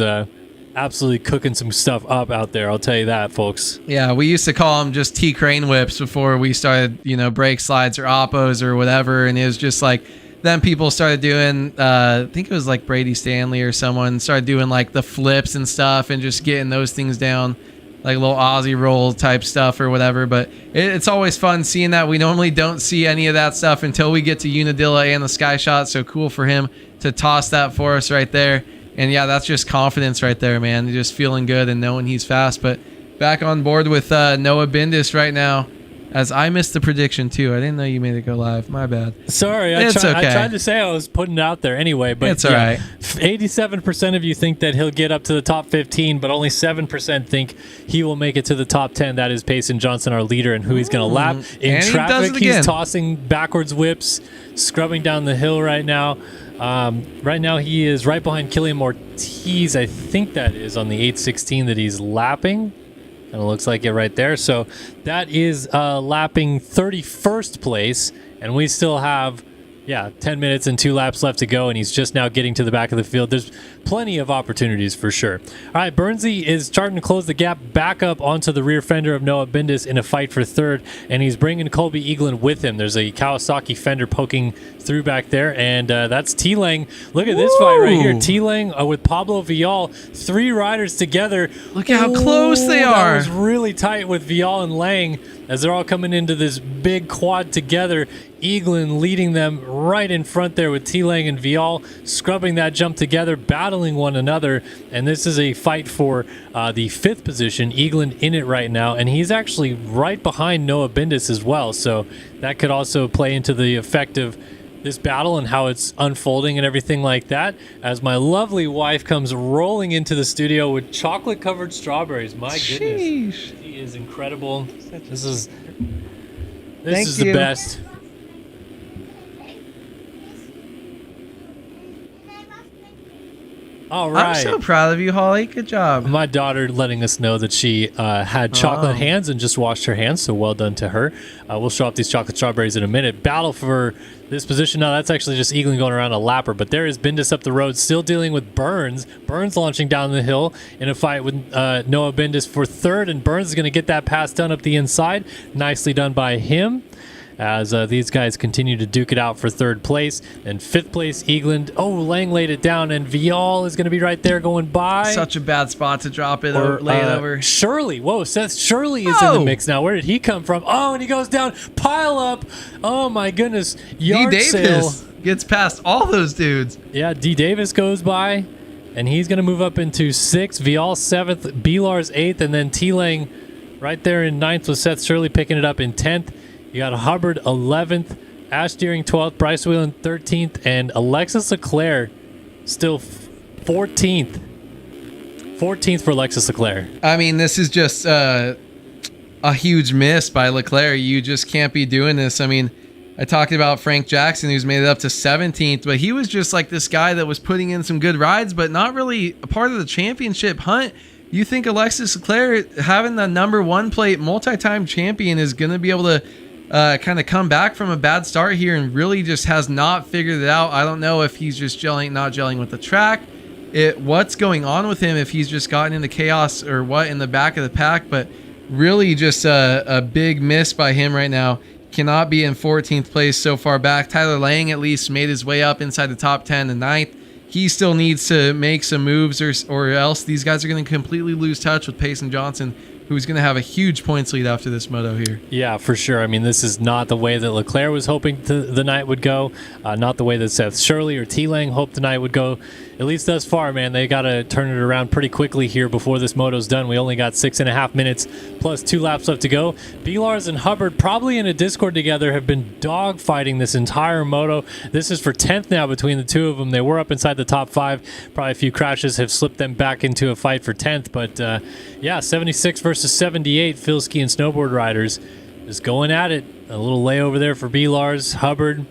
absolutely cooking some stuff up out there. I'll tell you that, folks. Yeah, we used to call them just T-Crane whips before we started, brake slides or oppos or whatever. And it was just like, then people started doing, I think it was like Brady Stanley or someone started doing like the flips and stuff and just getting those things down, like little Aussie roll type stuff or whatever. But it's always fun seeing that. We normally don't see any of that stuff until we get to Unadilla and the Sky Shot. So cool for him to toss that for us right there. And yeah, that's just confidence right there, man. Just feeling good and knowing he's fast. But back on board with Noah Bindis right now, as I missed the prediction too. I didn't know you made it go live. My bad. Sorry, I tried to say I was putting it out there anyway, but it's all right. 87% of you think that he'll get up to the top 15, but only 7% think he will make it to the top 10. That is Payson Johnson, our leader, and who he's going to lap. In traffic, he's tossing backwards whips, scrubbing down the hill right now. Right now he is right behind Killian Ortiz. I think that is on the 816 that he's lapping. And it looks like it right there. So that is lapping 31st place. And we still have Yeah, 10 minutes and 2 laps left to go, and he's just now getting to the back of the field. There's plenty of opportunities for sure. All right, Bernsey is starting to close the gap back up onto the rear fender of Noah Bindis in a fight for third, and he's bringing Colby Eaglin with him. There's a Kawasaki fender poking through back there, and that's T-Lang. Look at this fight right here. T-Lang with Pablo Vial, 3 riders together. Look at how close they are. That was really tight with Vial and Lang as they're all coming into this big quad together. Eaglin leading them right in front there with T-Lang and Vial scrubbing that jump together, battling one another. And this is a fight for the 5th position. Eaglin in it right now, and he's actually right behind Noah Bindis as well. So that could also play into the effect of this battle and how it's unfolding and everything like that. As my lovely wife comes rolling into the studio with chocolate-covered strawberries. My goodness, she is incredible. This is the best. All right. I'm so proud of you, Holly. Good job. My daughter letting us know that she had chocolate hands and just washed her hands, so well done to her. We'll show off these chocolate strawberries in a minute. Battle for this position. Now, that's actually just Eaglin going around a lapper, but there is Bindis up the road, still dealing with Burns. Burns launching down the hill in a fight with Noah Bindis for third, and Burns is going to get that pass done up the inside. Nicely done by him, as these guys continue to duke it out for third place. And 5th place, Eaglin. Oh, Lang laid it down, and Vial is going to be right there going by. Such a bad spot to drop it or lay it over. Shirley. Whoa, Seth Shirley is in the mix now. Where did he come from? Oh, and he goes down. Pile up. Oh, my goodness. Yard sale. Gets past all those dudes. Yeah, D. Davis goes by, and he's going to move up into 6th. Vial 7th. Belar's 8th, and then T-Lang right there in 9th with Seth Shirley picking it up in 10th. You got Hubbard 11th, Ash Deering 12th, Bryce Whelan 13th, and Alexis Leclerc still 14th. 14th for Alexis Leclerc. I mean, this is just a huge miss by Leclerc. You just can't be doing this. I mean, I talked about Frank Jackson, who's made it up to 17th, but he was just like this guy that was putting in some good rides, but not really a part of the championship hunt. You think Alexis Leclerc, having the number 1 plate, multi-time champion, is going to be able to kind of come back from a bad start here and really just has not figured it out. I don't know if he's just not gelling with the track, what's going on with him, if he's just gotten into chaos or what in the back of the pack, but really just a big miss by him right now. Cannot be in 14th place so far back. Tyler Lang at least made his way up inside the top 10 to 9th. He still needs to make some moves or else these guys are going to completely lose touch with Payson Johnson, who's going to have a huge points lead after this moto here. Yeah, for sure. I mean, this is not the way that Leclerc was hoping the night would go. Not the way that Seth Shirley or T-Lang hoped the night would go. At least thus far, man, they got to turn it around pretty quickly here before this moto's done. We only got 6.5 minutes plus 2 laps left to go. Belars and Hubbard, probably in a Discord together, have been dogfighting this entire moto. This is for 10th now between the two of them. They were up inside the top 5. Probably a few crashes have slipped them back into a fight for 10th. But yeah, 76 versus 78 field ski and snowboard riders just going at it. A little layover there for Belars. Hubbard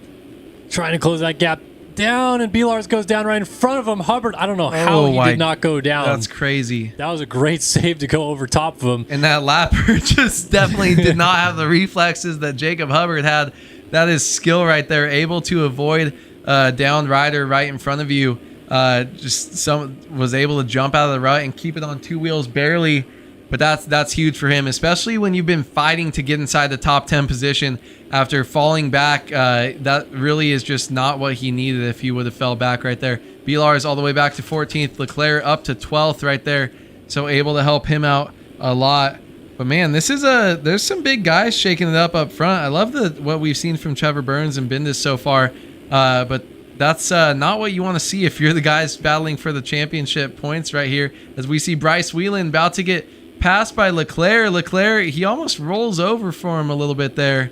trying to close that gap down, and Belars goes down right in front of him. Hubbard, I don't know how he did not go down. That's crazy. That was a great save to go over top of him. And that lapper just definitely did not have the reflexes that Jacob Hubbard had. That is skill right there, able to avoid a downed rider right in front of you. Was able to jump out of the rut and keep it on 2 wheels barely. But that's huge for him, especially when you've been fighting to get inside the top 10 position after falling back. That really is just not what he needed if he would have fell back right there. Belars all the way back to 14th. Leclerc up to 12th right there. So able to help him out a lot. But man, there's some big guys shaking it up front. I love what we've seen from Trevor Burns and Bindis so far. But that's not what you want to see if you're the guys battling for the championship points right here. As we see Bryce Whelan about to get passed by Leclerc. Leclerc, he almost rolls over for him a little bit there.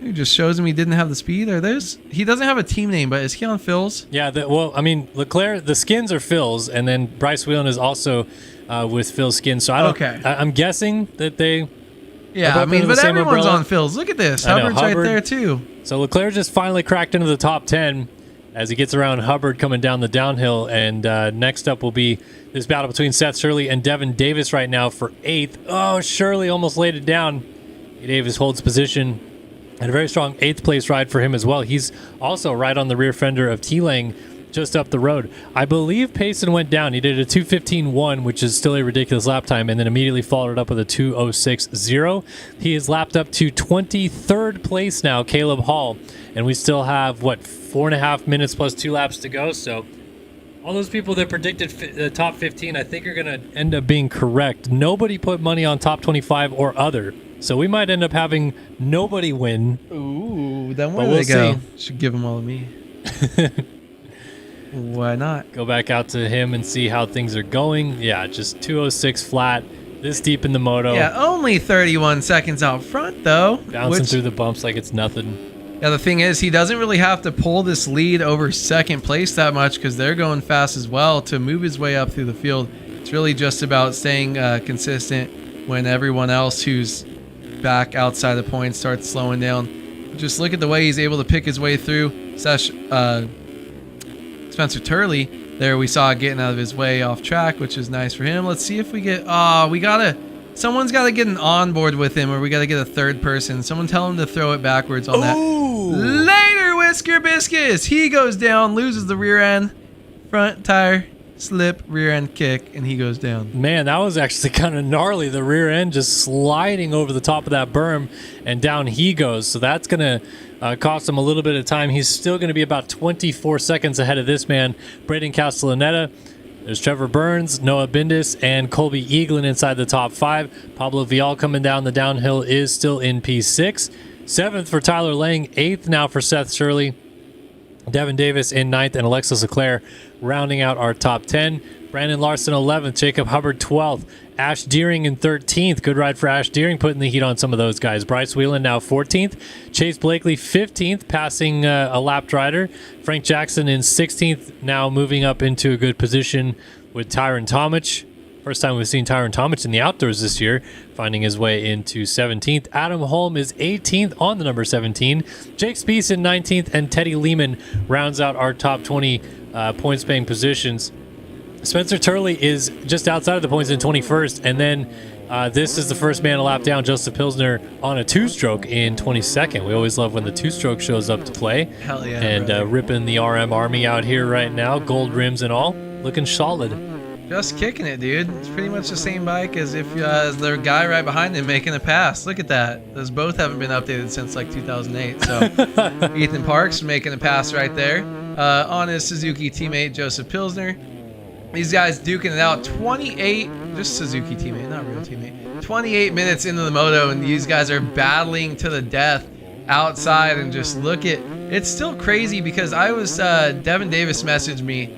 He just shows him he didn't have the speed. He doesn't have a team name, but is he on Phil's? Yeah, well, I mean, Leclerc, the skins are Phil's, and then Bryce Whelan is also with Phil's skins. So I'm guessing that they... Yeah, I mean, but everyone's on Phil's. Look at this. Hubbard's right there, too. So Leclerc just finally cracked into the top 10 as he gets around Hubbard coming down the downhill. And next up will be this battle between Seth Shirley and Devin Davis right now for 8th. Oh, Shirley almost laid it down. Davis holds position And a very strong 8th place ride for him as well. He's also right on the rear fender of T-Lang, just up the road. I believe Payson went down. He did a 2:15.1, which is still a ridiculous lap time, and then immediately followed it up with a 2:06.0. He is lapped up to 23rd place now, Caleb Hall, and we still have, what, 4.5 minutes plus 2 laps to go. So all those people that predicted the top 15, I think are going to end up being correct. Nobody put money on top 25 or other, so we might end up having nobody win. Ooh, then where do they go? Should give them all to me. Why not? Go back out to him and see how things are going. Yeah, just 206 flat, this deep in the moto. Yeah, only 31 seconds out front, though. Bouncing through the bumps like it's nothing. Yeah, the thing is, he doesn't really have to pull this lead over second place that much because they're going fast as well to move his way up through the field. It's really just about staying consistent when everyone else who's back outside the points starts slowing down. Just look at the way he's able to pick his way through. Spencer Turley there we saw getting out of his way off track, which is nice for him. Let's see if we get someone's got to get an onboard with him, or we got to get a third person. Someone tell him to throw it backwards on that. Later, Whisker Biscuits. He goes down, loses the rear end, front tire slip, rear end kick, and he goes down. Man, that was actually kind of gnarly. The rear end just sliding over the top of that berm, and down he goes. So that's going to cost him a little bit of time. He's still going to be about 24 seconds ahead of this man, Braden Castellaneta. There's Trevor Burns, Noah Bindis, and Colby Eaglin inside the top 5. Pablo Vial coming down the downhill is still in P6. 7th for Tyler Lang, 8th now for Seth Shirley. Devin Davis in 9th, and Alexis Leclerc rounding out our top 10. Brandon Larson 11th, Jacob Hubbard 12th, Ash Deering in 13th. Good ride for Ash Deering, putting the heat on some of those guys. Bryce Whelan now 14th. Chase Blakely 15th, passing a lapped rider. Frank Jackson in 16th, now moving up into a good position with Tyron Tomich. First time we've seen Tyron Tomich in the outdoors this year, finding his way into 17th. Adam Holm is 18th on the number 17. Jake Spiess in 19th, and Teddy Lehman rounds out our top 20 points-paying positions. Spencer Turley is just outside of the points in 21st, and then this is the first man to lap down Joseph Pilsner on a two-stroke in 22nd. We always love when the two-stroke shows up to play. Hell yeah, and ripping the RM Army out here right now, gold rims and all, looking solid. Just kicking it, dude. It's pretty much the same bike as if as the guy right behind him making a pass. Look at that. Those both haven't been updated since like 2008. So Ethan Parks making a pass right there on his Suzuki teammate Joseph Pilsner. These guys duking it out. 28, just Suzuki teammate, not real teammate. 28 minutes into the moto, and these guys are battling to the death outside. And just look at, it's still crazy because I was Devin Davis messaged me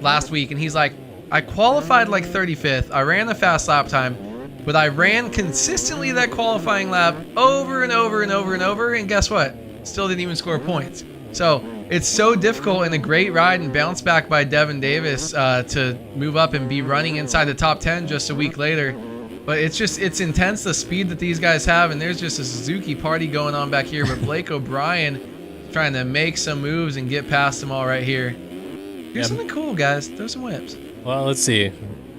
last week, and he's like, I qualified like 35th. I ran a fast lap time, but I ran consistently that qualifying lap over and over and over and over. And guess what? Still didn't even score points. So it's so difficult, and a great ride and bounce back by Devin Davis to move up and be running inside the top 10 just a week later. But it's intense, the speed that these guys have. And there's just a Suzuki party going on back here. But Blake O'Brien trying to make some moves and get past them all right here. Here's something cool, guys. Throw some whips. Well, let's see.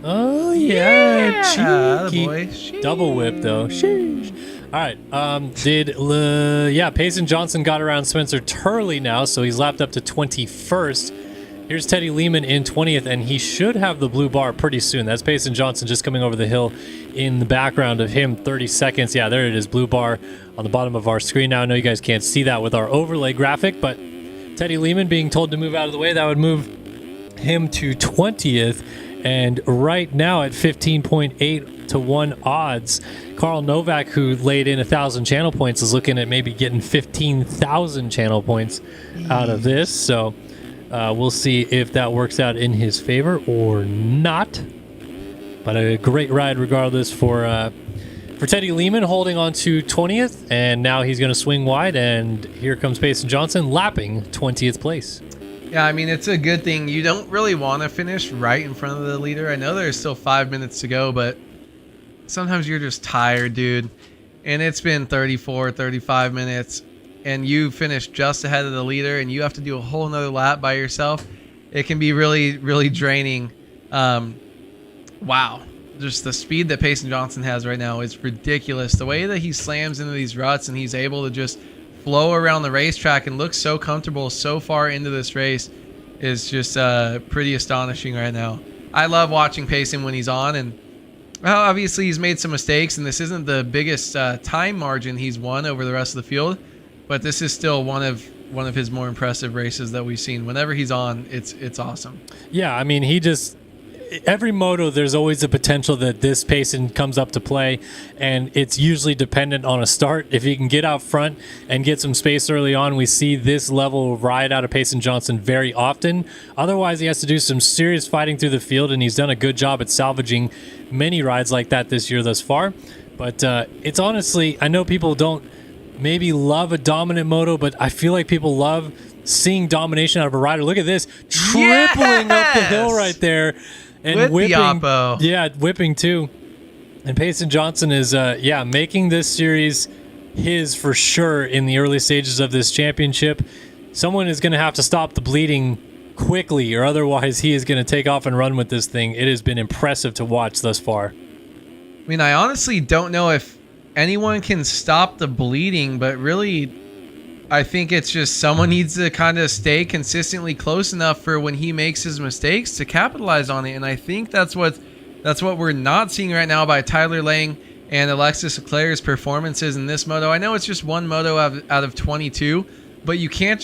Oh, yeah. Cheeky. Boy. Double whip, though. Sheesh. All right. Payson Johnson got around Spencer Turley now, so he's lapped up to 21st. Here's Teddy Lehman in 20th, and he should have the blue bar pretty soon. That's Payson Johnson just coming over the hill in the background of him, 30 seconds. Yeah, there it is, blue bar on the bottom of our screen now. I know you guys can't see that with our overlay graphic, but Teddy Lehman being told to move out of the way, that would move him to 20th, and right now at 15.8 to 1 odds, Carl Novak, who laid in 1,000 channel points, is looking at maybe getting 15,000 channel points out of this. So we'll see if that works out in his favor or not. But a great ride regardless for Teddy Lehman, holding on to 20th, and now he's going to swing wide, and here comes Payson Johnson lapping 20th place. Yeah, I mean, it's a good thing. You don't really want to finish right in front of the leader. I know there's still 5 minutes to go, but sometimes you're just tired, dude. And it's been 34, 35 minutes, and you finished just ahead of the leader, and you have to do a whole nother lap by yourself. It can be really, really draining. Wow. Just the speed that Payson Johnson has right now is ridiculous. The way that he slams into these ruts and he's able to just flow around the racetrack and look so comfortable so far into this race is just pretty astonishing right now. I love watching Payson when he's on, and well, obviously he's made some mistakes, and this isn't the biggest time margin he's won over the rest of the field, but this is still one of his more impressive races that we've seen. Whenever he's on, it's awesome. Yeah, I mean, every moto, there's always the potential that this Payson comes up to play, and it's usually dependent on a start. If he can get out front and get some space early on, we see this level of ride out of Payson Johnson very often. Otherwise, he has to do some serious fighting through the field, and he's done a good job at salvaging many rides like that this year thus far. But it's honestly, I know people don't maybe love a dominant moto, but I feel like people love seeing domination out of a rider. Look at this, tripling up the hill right there. And with whipping, the oppo. Yeah, whipping too. And Payson Johnson is, making this series his for sure in the early stages of this championship. Someone is going to have to stop the bleeding quickly, or otherwise he is going to take off and run with this thing. It has been impressive to watch thus far. I mean, I honestly don't know if anyone can stop the bleeding, but really, I think it's just someone needs to kind of stay consistently close enough for when he makes his mistakes to capitalize on it. And I think that's what we're not seeing right now by Tyler Lang and Alexis Leclerc's performances in this moto. I know it's just one moto out of 22, but you can't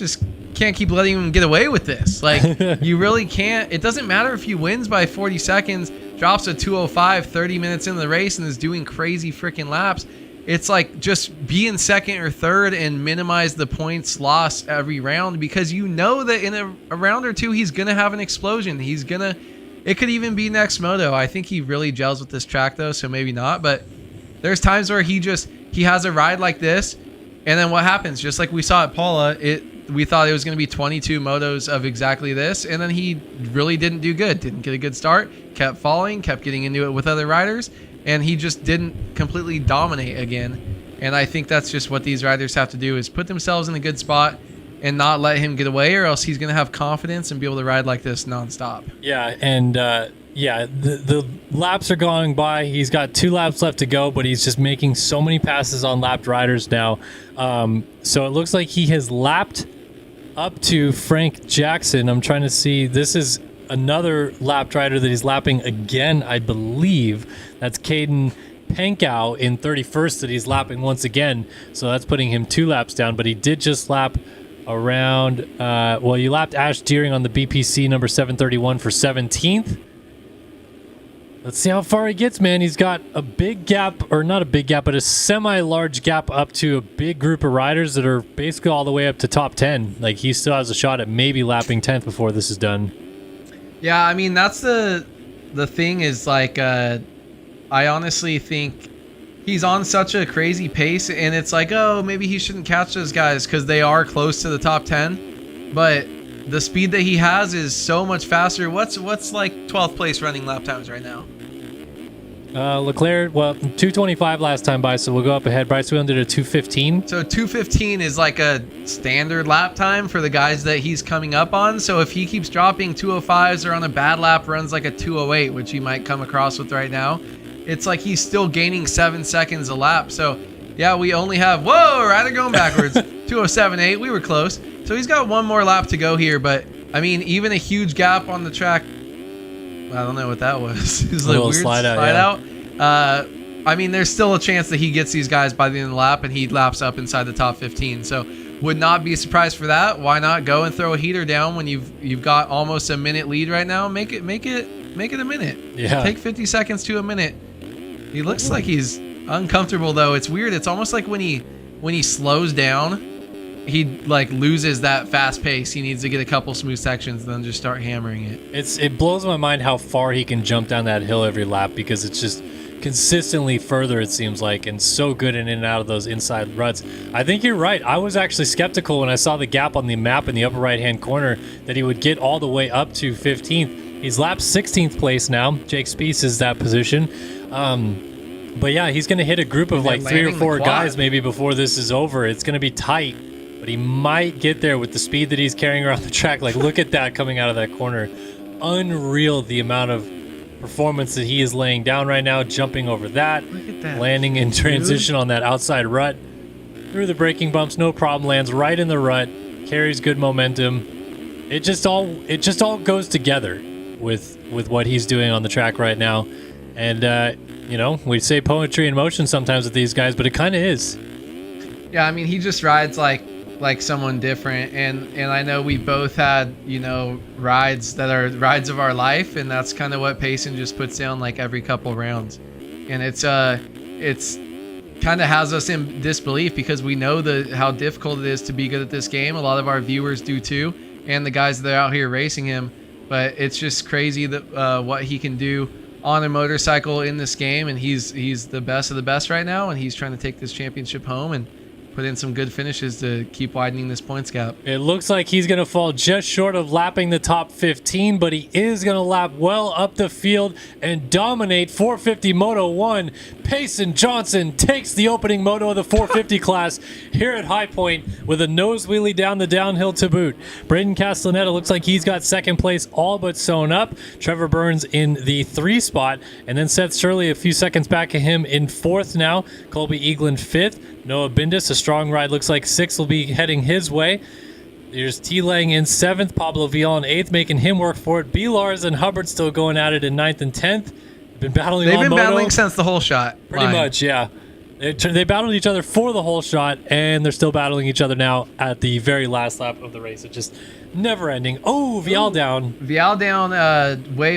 keep letting him get away with this. Like, you really can't. It doesn't matter if he wins by 40 seconds, drops a 2:05 30 minutes into the race, and is doing crazy freaking laps. It's like, just be in second or third and minimize the points lost every round, because you know that in a round or two he's going to have an explosion. It could even be next moto. I think he really gels with this track though, so maybe not. But there's times where he has a ride like this, and then what happens? Just like we saw at Paula, we thought it was going to be 22 motos of exactly this, and then he really didn't do good. Didn't get a good start, kept falling, kept getting into it with other riders, and he just didn't completely dominate again. And I think that's just what these riders have to do, is put themselves in a good spot and not let him get away, or else he's going to have confidence and be able to ride like this nonstop. Yeah, and the laps are going by. He's got 2 laps left to go, but he's just making so many passes on lapped riders now. So it looks like he has lapped up to Frank Jackson. I'm trying to see. This is another lapped rider that he's lapping again, I believe. That's Caden Pankow in 31st that he's lapping once again. So that's putting him 2 laps down, but he did just lap around, you lapped Ash Deering on the BPC number 731 for 17th. Let's see how far he gets, man. He's got a big gap, or not a big gap, but a semi-large gap up to a big group of riders that are basically all the way up to top 10. Like, he still has a shot at maybe lapping 10th before this is done. Yeah, I mean, that's the thing is, like, I honestly think he's on such a crazy pace, and it's like, oh, maybe he shouldn't catch those guys because they are close to the top 10. But the speed that he has is so much faster. What's like 12th place running lap times right now? Leclerc, 2:25 last time by, so we'll go up ahead. Bryce Whelan did a 2:15. So 2:15 is like a standard lap time for the guys that he's coming up on. So if he keeps dropping 2:05s, or on a bad lap runs like a 2:08, which he might come across with right now, it's like he's still gaining 7 seconds a lap. So yeah, we only have, rider going backwards, 2:07.8. We were close. So he's got one more lap to go here, but I mean, even a huge gap on the track. I don't know what that was. It was like a weird slide out. I mean, there's still a chance that he gets these guys by the end of the lap and he laps up inside the top 15. So would not be surprised for that. Why not go and throw a heater down when you've got almost a minute lead right now? Make it a minute. Yeah. Take 50 seconds to a minute. He looks like he's uncomfortable though. It's weird. It's almost like when he slows down, he like loses that fast pace. He needs to get a couple smooth sections and then just start hammering it. It blows my mind how far he can jump down that hill every lap, because it's just consistently further, it seems like, and so good in and out of those inside ruts. I think you're right. I was actually skeptical when I saw the gap on the map in the upper right hand corner that he would get all the way up to 15th. He's lapped 16th place now. Jake Spieth is that position. But yeah, he's going to hit a group of like 3 or 4 guys maybe before this is over. It's going to be tight, but he might get there with the speed that he's carrying around the track. Like, look at that coming out of that corner. Unreal, the amount of performance that he is laying down right now, jumping over that, landing in transition on that outside rut. through the braking bumps, no problem, lands right in the rut, carries good momentum. It just all goes together with what he's doing on the track right now. And you know, we say poetry in motion sometimes with these guys, but it kind of is. Yeah, I mean, he just rides like someone different, and I know we both had, you know, rides that are rides of our life, and that's kind of what Payson just puts down like every couple rounds. And it's kind of has us in disbelief because we know how difficult it is to be good at this game. A lot of our viewers do too, and the guys that are out here racing him. But it's just crazy that what he can do on a motorcycle in this game, and he's the best of the best right now, and he's trying to take this championship home and put in some good finishes to keep widening this points gap. It looks like he's going to fall just short of lapping the top 15, but he is going to lap well up the field and dominate 450 Moto 1. Payson Johnson takes the opening moto of the 450 class here at High Point with a nose wheelie down the downhill to boot. Braden Castellaneta looks like he's got second place all but sewn up. Trevor Burns in the 3 spot, and then Seth Shirley a few seconds back of him in 4th now. Colby Eaglin 5th. Noah Bindis, a strong ride, looks like 6th will be heading his way. There's T. Lang in 7th, Pablo Vial in 8th, making him work for it. B. Lars and Hubbard still going at it in 9th and 10th. They've been battling since the whole shot. Pretty much, yeah. They battled each other for the whole shot, and they're still battling each other now at the very last lap of the race. It's just never ending. Oh, Vial down. Vial down way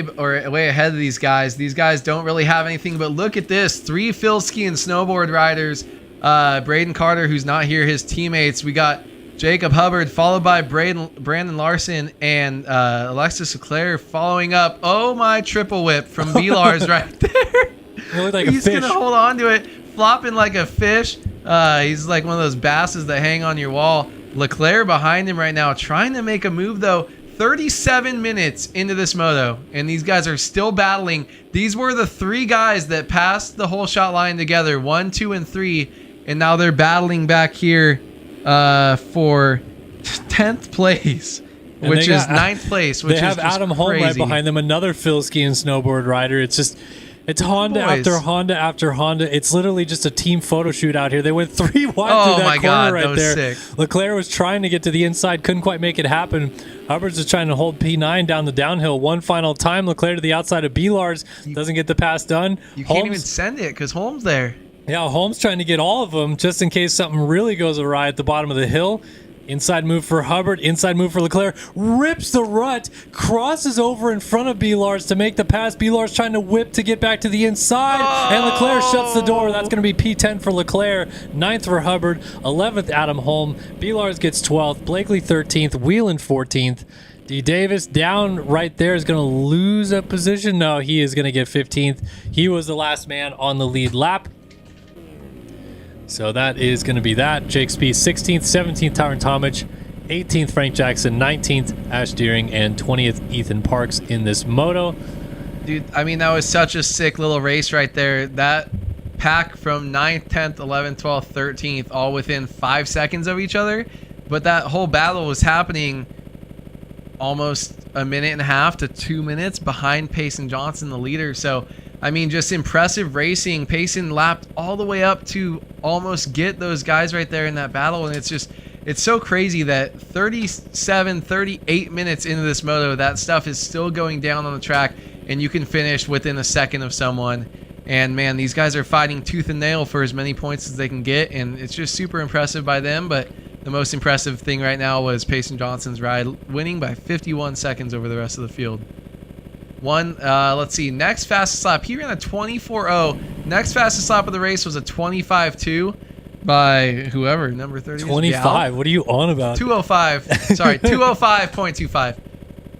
ahead of these guys. These guys don't really have anything, but look at this. 3 field ski and snowboard riders. Braden Carter, who's not here, his teammates. We got Jacob Hubbard, followed by Brandon Larson and Alexis Leclerc following up. Oh, my triple whip from B. Lars right there. He's going to hold on to it, flopping like a fish. He's like one of those basses that hang on your wall. Leclerc behind him right now, trying to make a move, though. 37 minutes into this moto, and these guys are still battling. These were the 3 guys that passed the whole shot line together, 1, 2, and 3, and now they're battling back here for 10th place, which is 9th place. Which they have Adam Holm right behind them, another Phil ski and snowboard rider. It's Honda after Honda after Honda. It's literally just a team photo shoot out here. They went 3 wide through that corner right there. Sick. Leclerc was trying to get to the inside, couldn't quite make it happen. Hubbard's just trying to hold P9 down the downhill one final time. Leclerc to the outside of B. Lars, doesn't get the pass done. You can't even send it because Holmes there. Yeah, Holmes trying to get all of them just in case something really goes awry at the bottom of the hill. Inside move for Hubbard, inside move for Leclerc, rips the rut, crosses over in front of B. Lars to make the pass. B. Lars trying to whip to get back to the inside, and Leclerc shuts the door. That's going to be P10 for Leclerc, 9th for Hubbard, 11th Adam Holm. B. Lars gets 12th, Blakely 13th, Whelan 14th. D. Davis down right there is going to lose a position. No, he is going to get 15th. He was the last man on the lead lap. So that is going to be that. Jake Spieth 16th, 17th Tyron Tomich, 18th Frank Jackson, 19th Ash Deering, and 20th Ethan Parks in this moto. Dude, I mean, that was such a sick little race right there. That pack from 9th, 10th, 11th, 12th, 13th, all within 5 seconds of each other. But that whole battle was happening almost a minute and a half to 2 minutes behind Payson Johnson, the leader. So, I mean, just impressive racing. Payson lapped all the way up to almost get those guys right there in that battle. And it's so crazy that 37, 38 minutes into this moto, that stuff is still going down on the track, and you can finish within a second of someone. And man, these guys are fighting tooth and nail for as many points as they can get, and it's just super impressive by them. But the most impressive thing right now was Payson Johnson's ride, winning by 51 seconds over the rest of the field. Let's see, next fastest lap, he ran a 24.0. Next fastest lap of the race was a 25.2 by whoever, number 30. 25, what are you on about? 205, sorry, 205.25.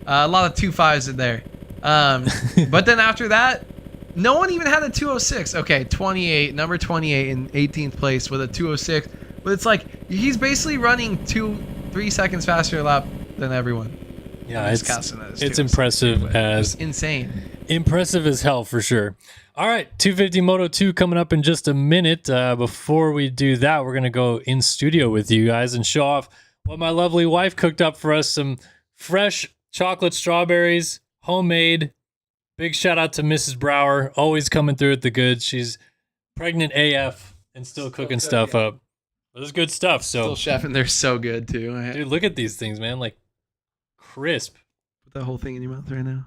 A lot of 25s in there. But then after that, no one even had a 206. Okay, 28, number 28 in 18th place with a 206. But it's like, he's basically running 2-3 seconds faster a lap than everyone. Yeah, it's impressive as insane. Impressive as hell for sure. All right, 250 Moto 2 coming up in just a minute. Before we do that, we're going to go in studio with you guys and show off what my lovely wife cooked up for us. Some fresh chocolate strawberries, homemade. Big shout out to Mrs. Brower, always coming through with the goods. She's pregnant AF and still cooking stuff up. This is good stuff. So, Still chefing. They're so good too. dude, look at these things, man. Like crisp. Put that whole thing in your mouth right now.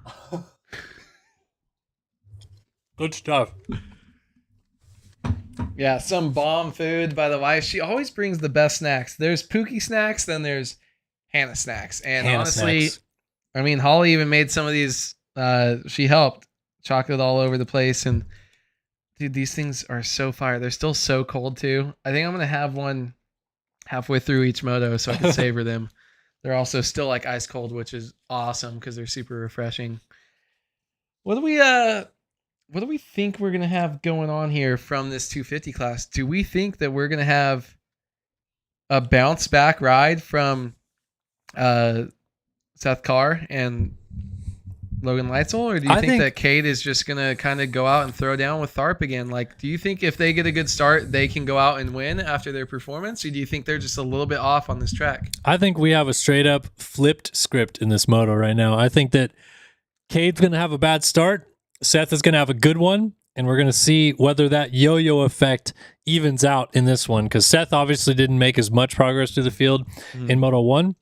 Good stuff. Yeah, some bomb food by the wife. She always brings the best snacks. There's Pookie snacks, then there's Hannah snacks. And Hannah honestly, snacks. I mean, Holly even made some of these. She helped. Chocolate all over the place. And dude, these things are so fire. They're still so cold too. I think I'm gonna have one halfway through each moto so I can savor them. They're also still like ice cold, which is awesome because they're super refreshing. What do we think we're gonna have going on here from this 250 class? Do we think that we're gonna have a bounce back ride from Seth Carr and Logan Leitzel, or do you think that Cade is just gonna kind of go out and throw down with Tharp again? Like, do you think if they get a good start, they can go out and win after their performance, or do you think they're just a little bit off on this track? I think we have a straight up flipped script in this moto right now. I think that Cade's gonna have a bad start. Seth is gonna have a good one, and we're gonna see whether that yo-yo effect evens out in this one. Because Seth obviously didn't make as much progress through the field in Moto 1.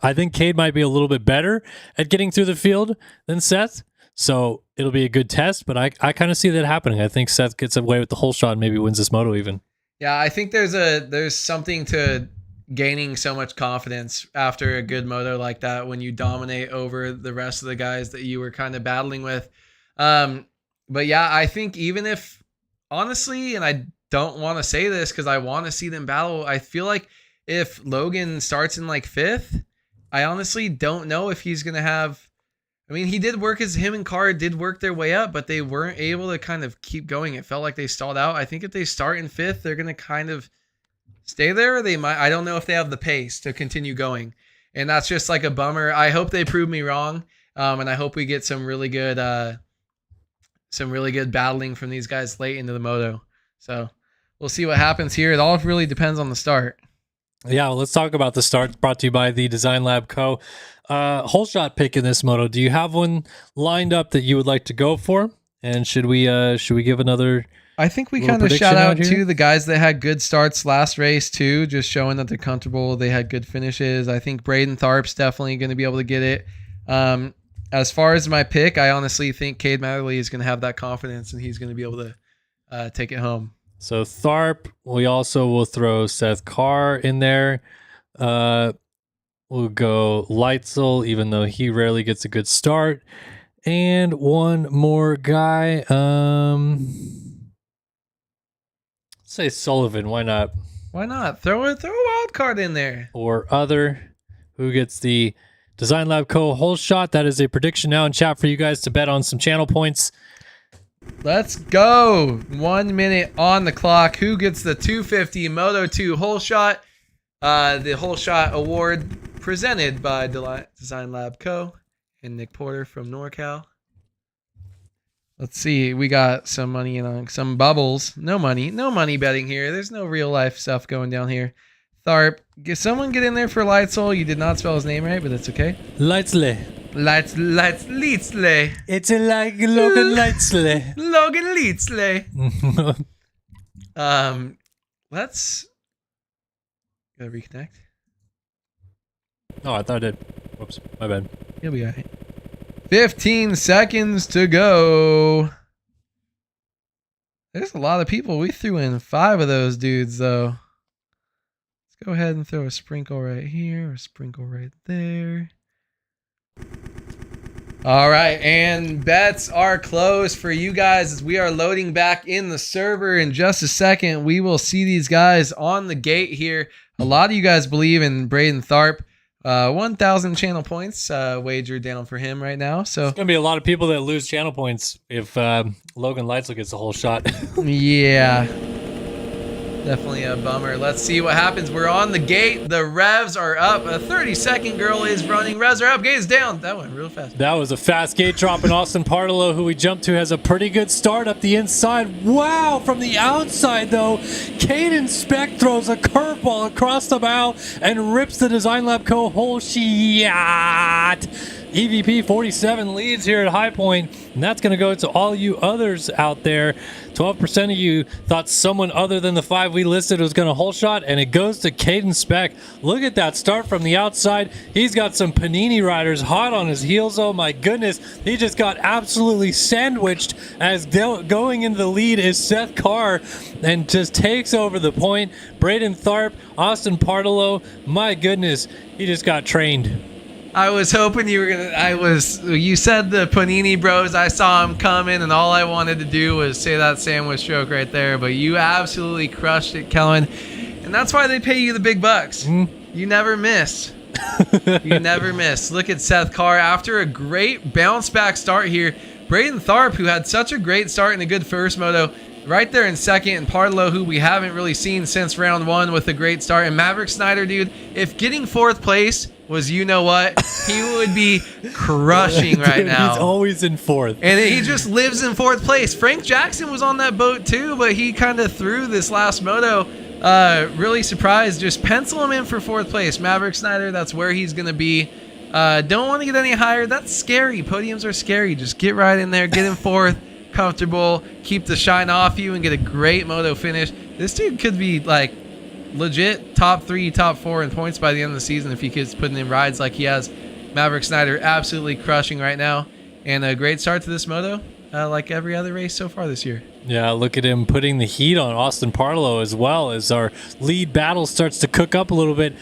I think Cade might be a little bit better at getting through the field than Seth. So it'll be a good test, but I kind of see that happening. I think Seth gets away with the whole shot and maybe wins this moto even. Yeah, I think there's something to gaining so much confidence after a good moto like that when you dominate over the rest of the guys that you were kind of battling with. But yeah, I think even if, honestly, and I don't want to say this because I want to see them battle, I feel like if Logan starts in like 5th, I honestly don't know if he's going to have, I mean, he did work as him and Carr did work their way up, but they weren't able to kind of keep going. It felt like they stalled out. I think if they start in 5th, they're going to kind of stay there. Or they might, I don't know if they have the pace to continue going. And that's just like a bummer. I hope they prove me wrong. And I hope we get some really good battling from these guys late into the moto. So we'll see what happens here. It all really depends on the start. Yeah, well, let's talk about the start. Brought to you by the Design Lab Co. Whole shot pick in this moto. Do you have one lined up that you would like to go for? And should we give another? I think we kind of shout out to the guys that had good starts last race too, just showing that they're comfortable. They had good finishes. I think Braden Tharp's definitely going to be able to get it. As far as my pick, I honestly think Cade Matherly is going to have that confidence and he's going to be able to take it home. So Tharp, we also will throw Seth Carr in there. We'll go Leitzel, even though he rarely gets a good start. And one more guy. Say Sullivan. Why not? Why not? Throw a wild card in there. Or other. Who gets the Design Lab Co. whole shot? That is a prediction now in chat for you guys to bet on some channel points. Let's go. 1 minute on the clock. Who gets the 250 Moto 2 whole shot? The whole shot award presented by Design Lab Co. and Nick Porter from NorCal. Let's see. We got some money and some bubbles. No money betting here. There's no real life stuff going down here. Tharp, someone get in there for Leitzel. You did not spell his name right, but that's okay. Leitzle. Leitzle. It's like Logan Leitzle. Logan Leitzle. Let's gotta reconnect. Oh, I thought I did. Whoops, my bad. You'll be all right. 15 seconds to go. There's a lot of people. We threw in 5 of those dudes, though. Let's go ahead and throw a sprinkle right here, a sprinkle right there. All right, and bets are closed for you guys as we are loading back in the server in just a second. We will see these guys on the gate here. A lot of you guys believe in Braden Tharp. 1,000 channel points wager down for him right now. So it's gonna be a lot of people that lose channel points if Logan Leitzel gets the whole shot. Yeah, definitely a bummer. Let's see what happens. We're on the gate. The revs are up. A 30-second girl is running. Revs are up. Gate is down. That went real fast. That was a fast gate drop, and Austin Partolo, who we jumped to, has a pretty good start up the inside. Wow, from the outside, though, Caden Speck throws a curveball across the bow and rips the Design Lab Co. whole shot. EVP 47 leads here at High Point, and that's going to go to all you others out there. 12% of you thought someone other than the 5 we listed was going to hole shot, and it goes to Caden Speck. Look at that start from the outside. He's got some Panini riders hot on his heels. Oh my goodness, he just got absolutely sandwiched as going into the lead is Seth Carr, and just takes over the point. Braden Tharp, Austin Partolo, my goodness, he just got trained. I was hoping you were you said the Panini Bros. I saw him coming, and all I wanted to do was say that sandwich stroke right there, but you absolutely crushed it, Kellen. And that's why they pay you the big bucks. You never miss. You never miss. Look at Seth Carr after a great bounce back start here. Braden Tharp, who had such a great start and a good first moto, right there in second, and Partolo, who we haven't really seen since round 1 with a great start. And Maverick Snyder, dude, if getting 4th place was he would be crushing right now. He's always in 4th. And he just lives in 4th place. Frank Jackson was on that boat too, but he kind of threw this last moto. Really surprised. Just pencil him in for 4th place. Maverick Snyder, that's where he's going to be. Don't want to get any higher. That's scary. Podiums are scary. Just get right in there, get in 4th. Comfortable, keep the shine off you, and get a great moto finish. This dude could be like legit top 3, top 4 in points by the end of the season if he keeps putting in rides like he has. Maverick Snyder absolutely crushing right now, and a great start to this moto, like every other race so far this year. Yeah, look at him putting the heat on Austin Partolo as well as our lead battle starts to cook up a little bit.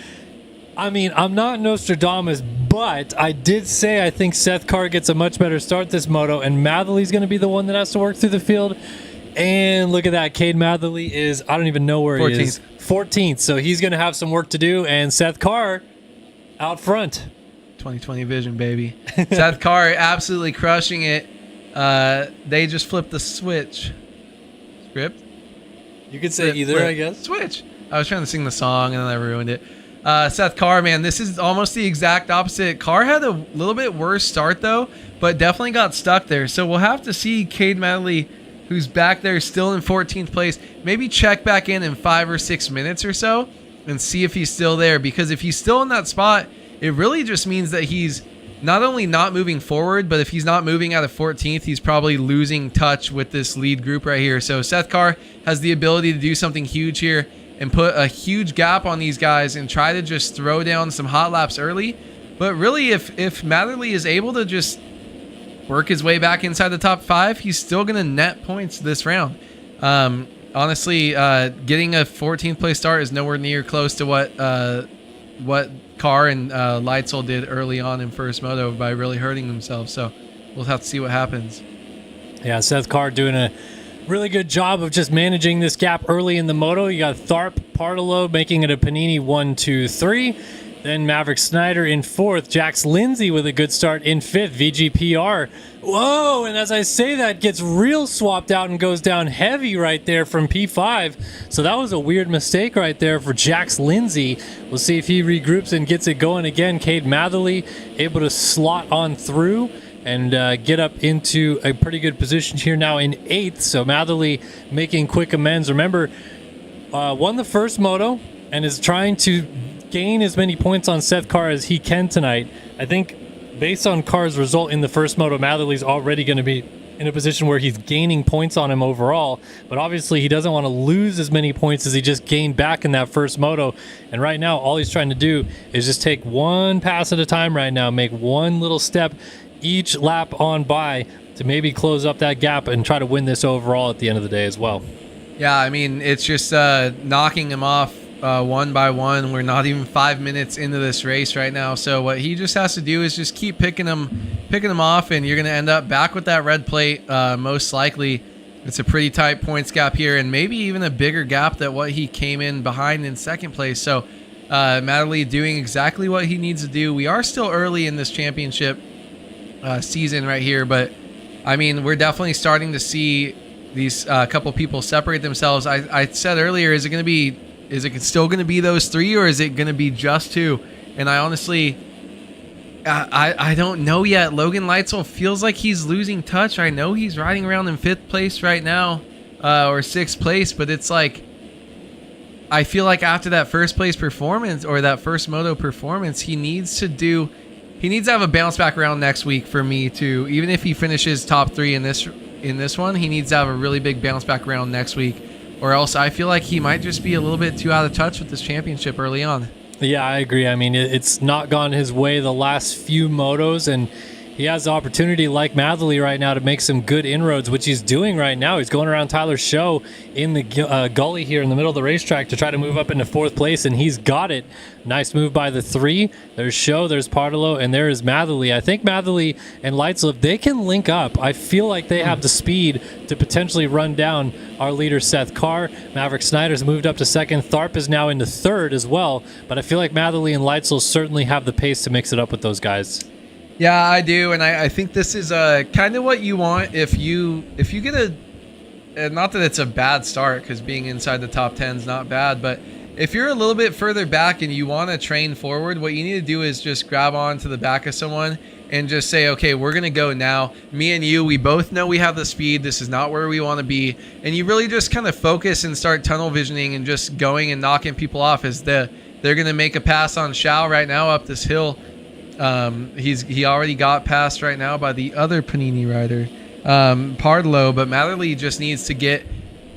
I mean, I'm not Nostradamus, but I did say I think Seth Carr gets a much better start this moto, and Matherly's going to be the one that has to work through the field. And look at that. Cade Matherly is, I don't even know where 14th. He is. 14th. So he's going to have some work to do, and Seth Carr out front. 2020 vision, baby. Seth Carr absolutely crushing it. They just flipped the switch. Script? You could say either, I guess. Switch. I was trying to sing the song, and then I ruined it. Seth Carr, man, this is almost the exact opposite. Carr had a little bit worse start, though, but definitely got stuck there. So we'll have to see Cade Matherly, who's back there still in 14th place, maybe check back in 5 or 6 minutes or so and see if he's still there. Because if he's still in that spot, it really just means that he's not only not moving forward, but if he's not moving out of 14th, he's probably losing touch with this lead group right here. So Seth Carr has the ability to do something huge here and put a huge gap on these guys and try to just throw down some hot laps early. But really, if Matherly is able to just work his way back inside the top 5, he's still going to net points this round. Honestly, getting a 14th place start is nowhere near close to what Carr and Leitzel did early on in first moto by really hurting themselves. So we'll have to see what happens. Yeah, Seth Carr doing a really good job of just managing this gap early in the moto. You got Tharp, Partolo making it a Panini 1, 2, 3. Then Maverick Snyder in 4th. Jax Lindsay with a good start in 5th. VGPR. Whoa, and as I say that, gets real swapped out and goes down heavy right there from P5. So that was a weird mistake right there for Jax Lindsay. We'll see if he regroups and gets it going again. Cade Matherly able to slot on through and get up into a pretty good position here now in 8th. So Matherly making quick amends. Remember, won the first moto and is trying to gain as many points on Seth Carr as he can tonight. I think based on Carr's result in the first moto, Matherly's already going to be in a position where he's gaining points on him overall, but obviously he doesn't want to lose as many points as he just gained back in that first moto. And right now, all he's trying to do is just take one pass at a time right now, make one little step each lap on by to maybe close up that gap and try to win this overall at the end of the day as well. Yeah, I mean, it's just knocking him off one by one. We're not even 5 minutes into this race right now, so what he just has to do is just keep picking them off, and you're going to end up back with that red plate most likely. It's a pretty tight points gap here, and maybe even a bigger gap than what he came in behind in second place. So Matherly doing exactly what he needs to do. We are still early in this championship season right here, but I mean, we're definitely starting to see these couple people separate themselves. I said earlier, is it still going to be those 3, or is it going to be just 2? And I honestly, I don't know yet. Logan Leitzel feels like he's losing touch. I know he's riding around in 5th place right now, or 6th place, but it's like, I feel like after that first place performance or that first moto performance, he needs to do he needs to have a bounce back round next week for me to, even if he finishes top 3 in this one, he needs to have a really big bounce back round next week, or else I feel like he might just be a little bit too out of touch with this championship early on. Yeah, I agree. I mean, it's not gone his way the last few motos, and he has the opportunity, like Matherly right now, to make some good inroads, which he's doing right now. He's going around Tyler's show in the gully here in the middle of the racetrack to try to move up into 4th place, and he's got it. Nice move by the 3. There's Show, there's Partillo, and there is Matherly. I think Matherly and Leitzel, if they can link up, I feel like they have the speed to potentially run down our leader, Seth Carr. Maverick Snyder's moved up to 2nd. Tharp is now into 3rd as well, but I feel like Matherly and Leitzel certainly have the pace to mix it up with those guys. Yeah, I do, and I think this is kind of what you want if you get not that it's a bad start, because being inside the top 10 is not bad, but if you're a little bit further back and you want to train forward, what you need to do is just grab on to the back of someone and just say, okay, we're going to go now. Me and you, we both know we have the speed. This is not where we want to be. And you really just kind of focus and start tunnel visioning and just going and knocking people off as they're going to make a pass on Shao right now up this hill. He already got passed right now by the other Panini rider, Partillo, but Matherly just needs to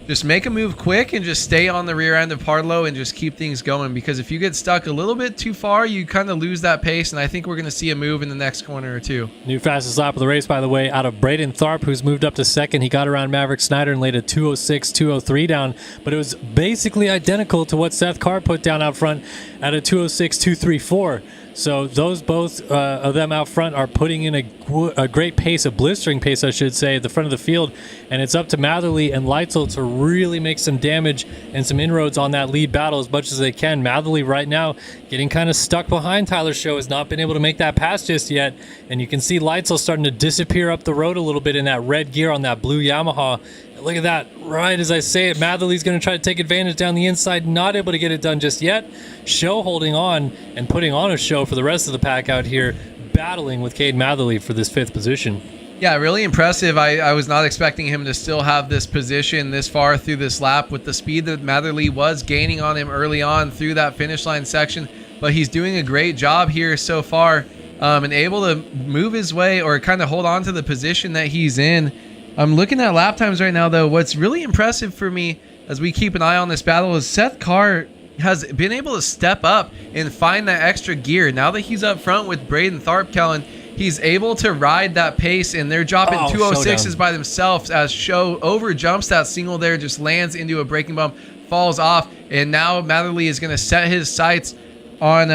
just make a move quick and just stay on the rear end of Partillo and just keep things going, because if you get stuck a little bit too far, you kind of lose that pace, and I think we're going to see a move in the next corner or two. New fastest lap of the race, by the way, out of Braden Tharp, who's moved up to 2nd. He got around Maverick Snyder and laid a 206, 203 down, but it was basically identical to what Seth Carr put down out front at a 206, 234. So those both of them out front are putting in a great pace, a blistering pace, I should say, at the front of the field. And it's up to Matherly and Leitzel to really make some damage and some inroads on that lead battle as much as they can. Matherly right now getting kind of stuck behind Tyler Show, has not been able to make that pass just yet. And you can see Leitzel starting to disappear up the road a little bit in that red gear on that blue Yamaha. Look at that. Right as I say it, Matherly's going to try to take advantage down the inside. Not able to get it done just yet. Show holding on and putting on a show for the rest of the pack out here, battling with Cade Matherly for this 5th position. Yeah, really impressive. I was not expecting him to still have this position this far through this lap with the speed that Matherly was gaining on him early on through that finish line section. But he's doing a great job here so far, and able to move his way or kind of hold on to the position that he's in. I'm looking at lap times right now, though. What's really impressive for me as we keep an eye on this battle is Seth Carr has been able to step up and find that extra gear. Now that he's up front with Braden Tharp, Kellen, he's able to ride that pace, and they're dropping 206s by themselves as Show over jumps that single there, just lands into a braking bump, falls off, and now Matherly is going to set his sights on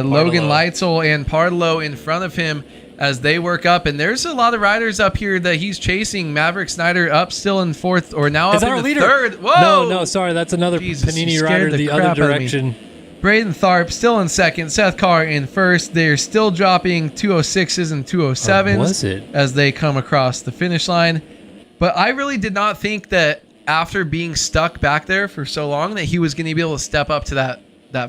Logan Leitzel and Partillo in front of him as they work up. And there's a lot of riders up here that he's chasing. Maverick Snyder up still in 4th, or now up in the 3rd. Whoa! No, sorry, that's another Panini rider the other direction. Braden Tharp still in 2nd, Seth Carr in 1st. They're still dropping 206s and 207s as they come across the finish line. But I really did not think that after being stuck back there for so long that he was going to be able to step up to that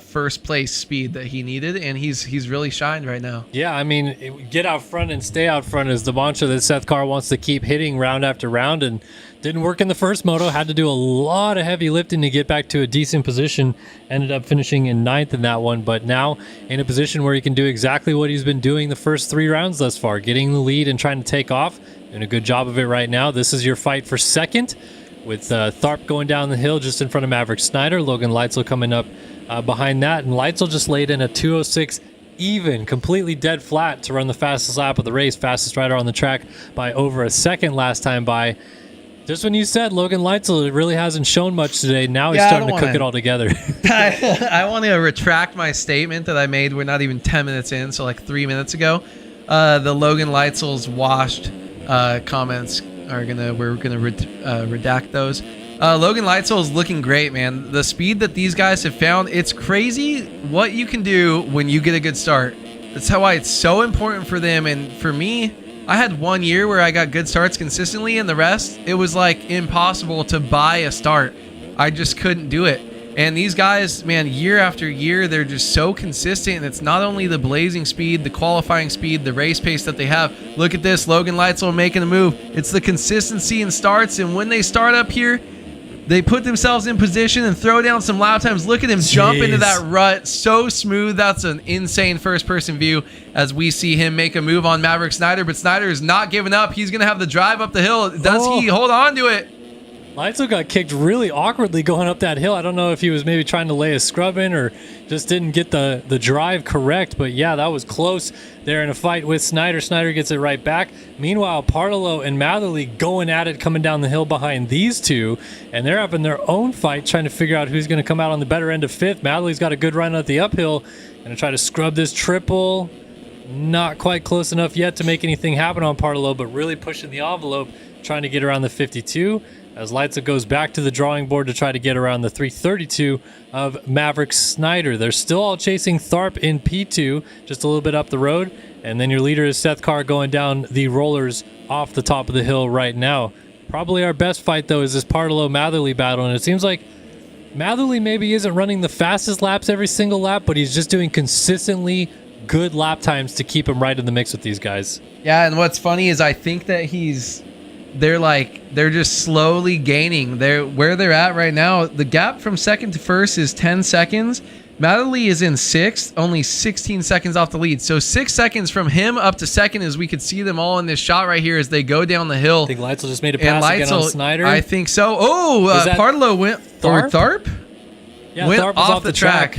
first place speed that he needed, and he's really shined right now. Yeah, I mean, get out front and stay out front is the mantra that Seth Carr wants to keep hitting round after round, and didn't work in the first moto. Had to do a lot of heavy lifting to get back to a decent position. Ended up finishing in 9th in that one, but now in a position where he can do exactly what he's been doing the first 3 rounds thus far, getting the lead and trying to take off. Doing a good job of it right now. This is your fight for 2nd, with Tharp going down the hill just in front of Maverick Snyder. Logan Leitzel coming up behind that, and Leitzel just laid in a 206 even, completely dead flat to run the fastest lap of the race, fastest rider on the track by over a second last time by. Just when you said Logan Leitzel really hasn't shown much today, now he's starting to cook it all together. I want to retract my statement that I made. We're not even 10 minutes in, so like 3 minutes ago. The Logan Leitzel's washed comments we're gonna redact those. Logan Leitzel is looking great, man. The speed that these guys have found, it's crazy what you can do when you get a good start. That's why it's so important for them. And for me, I had 1 year where I got good starts consistently, and the rest, it was like impossible to buy a start. I just couldn't do it. And these guys, man, year after year, they're just so consistent. And it's not only the blazing speed, the qualifying speed, the race pace that they have. Look at this, Logan Leitzel making a move. It's the consistency in starts. And when they start up here, They put themselves in position and throw down some lap times. Look at him jump into that rut. So smooth. That's an insane first-person view as we see him make a move on Maverick Snyder. But Snyder is not giving up. He's going to have the drive up the hill. Does he hold on to it? Leitzel got kicked really awkwardly going up that hill. I don't know if he was maybe trying to lay a scrub in or just didn't get the drive correct. But yeah, that was close. They're in a fight with Snyder. Snyder gets it right back. Meanwhile, Partallo and Matherly going at it coming down the hill behind these two. And they're having their own fight trying to figure out who's going to come out on the better end of fifth. Matherly's got a good run at the uphill. Going to try to scrub this triple. Not quite close enough yet to make anything happen on Partallo, but really pushing the envelope, trying to get around the 52. As Leitzel goes back to the drawing board to try to get around the 332 of Maverick Snyder. They're still all chasing Tharp in P2, just a little bit up the road. And then your leader is Seth Carr going down the rollers off the top of the hill right now. Probably our best fight, though, is this Partallo-Matherly battle. And it seems like Matherly maybe isn't running the fastest laps every single lap, but he's just doing consistently good lap times to keep him right in the mix with these guys. Yeah, and what's funny is I think that they're just slowly gaining. Where they're at right now, the gap from second to first is 10 seconds. Matherly is in sixth, only 16 seconds off the lead. So 6 seconds from him up to second, as we could see them all in this shot right here as they go down the hill. I think Leitzel just made a pass again on Snyder. I think so. Partallo went Tharp? Yeah, went Tharp was off the track.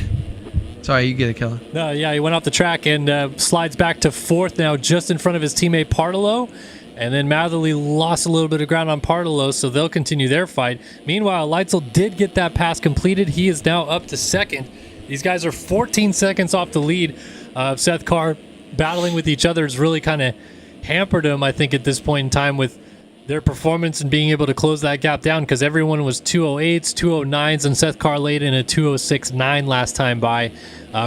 Sorry, you get it, Kellen. No, yeah, he went off the track and slides back to fourth now, just in front of his teammate Partallo. And then Matherly lost a little bit of ground on Partallo, so they'll continue their fight. Meanwhile, Leitzel did get that pass completed. He is now up to second. These guys are 14 seconds off the lead. Seth Carr battling with each other has really kind of hampered him, I think, at this point in time with their performance and being able to close that gap down, because everyone was 208s, 209s, and Seth Carr laid in a 206.9 last time by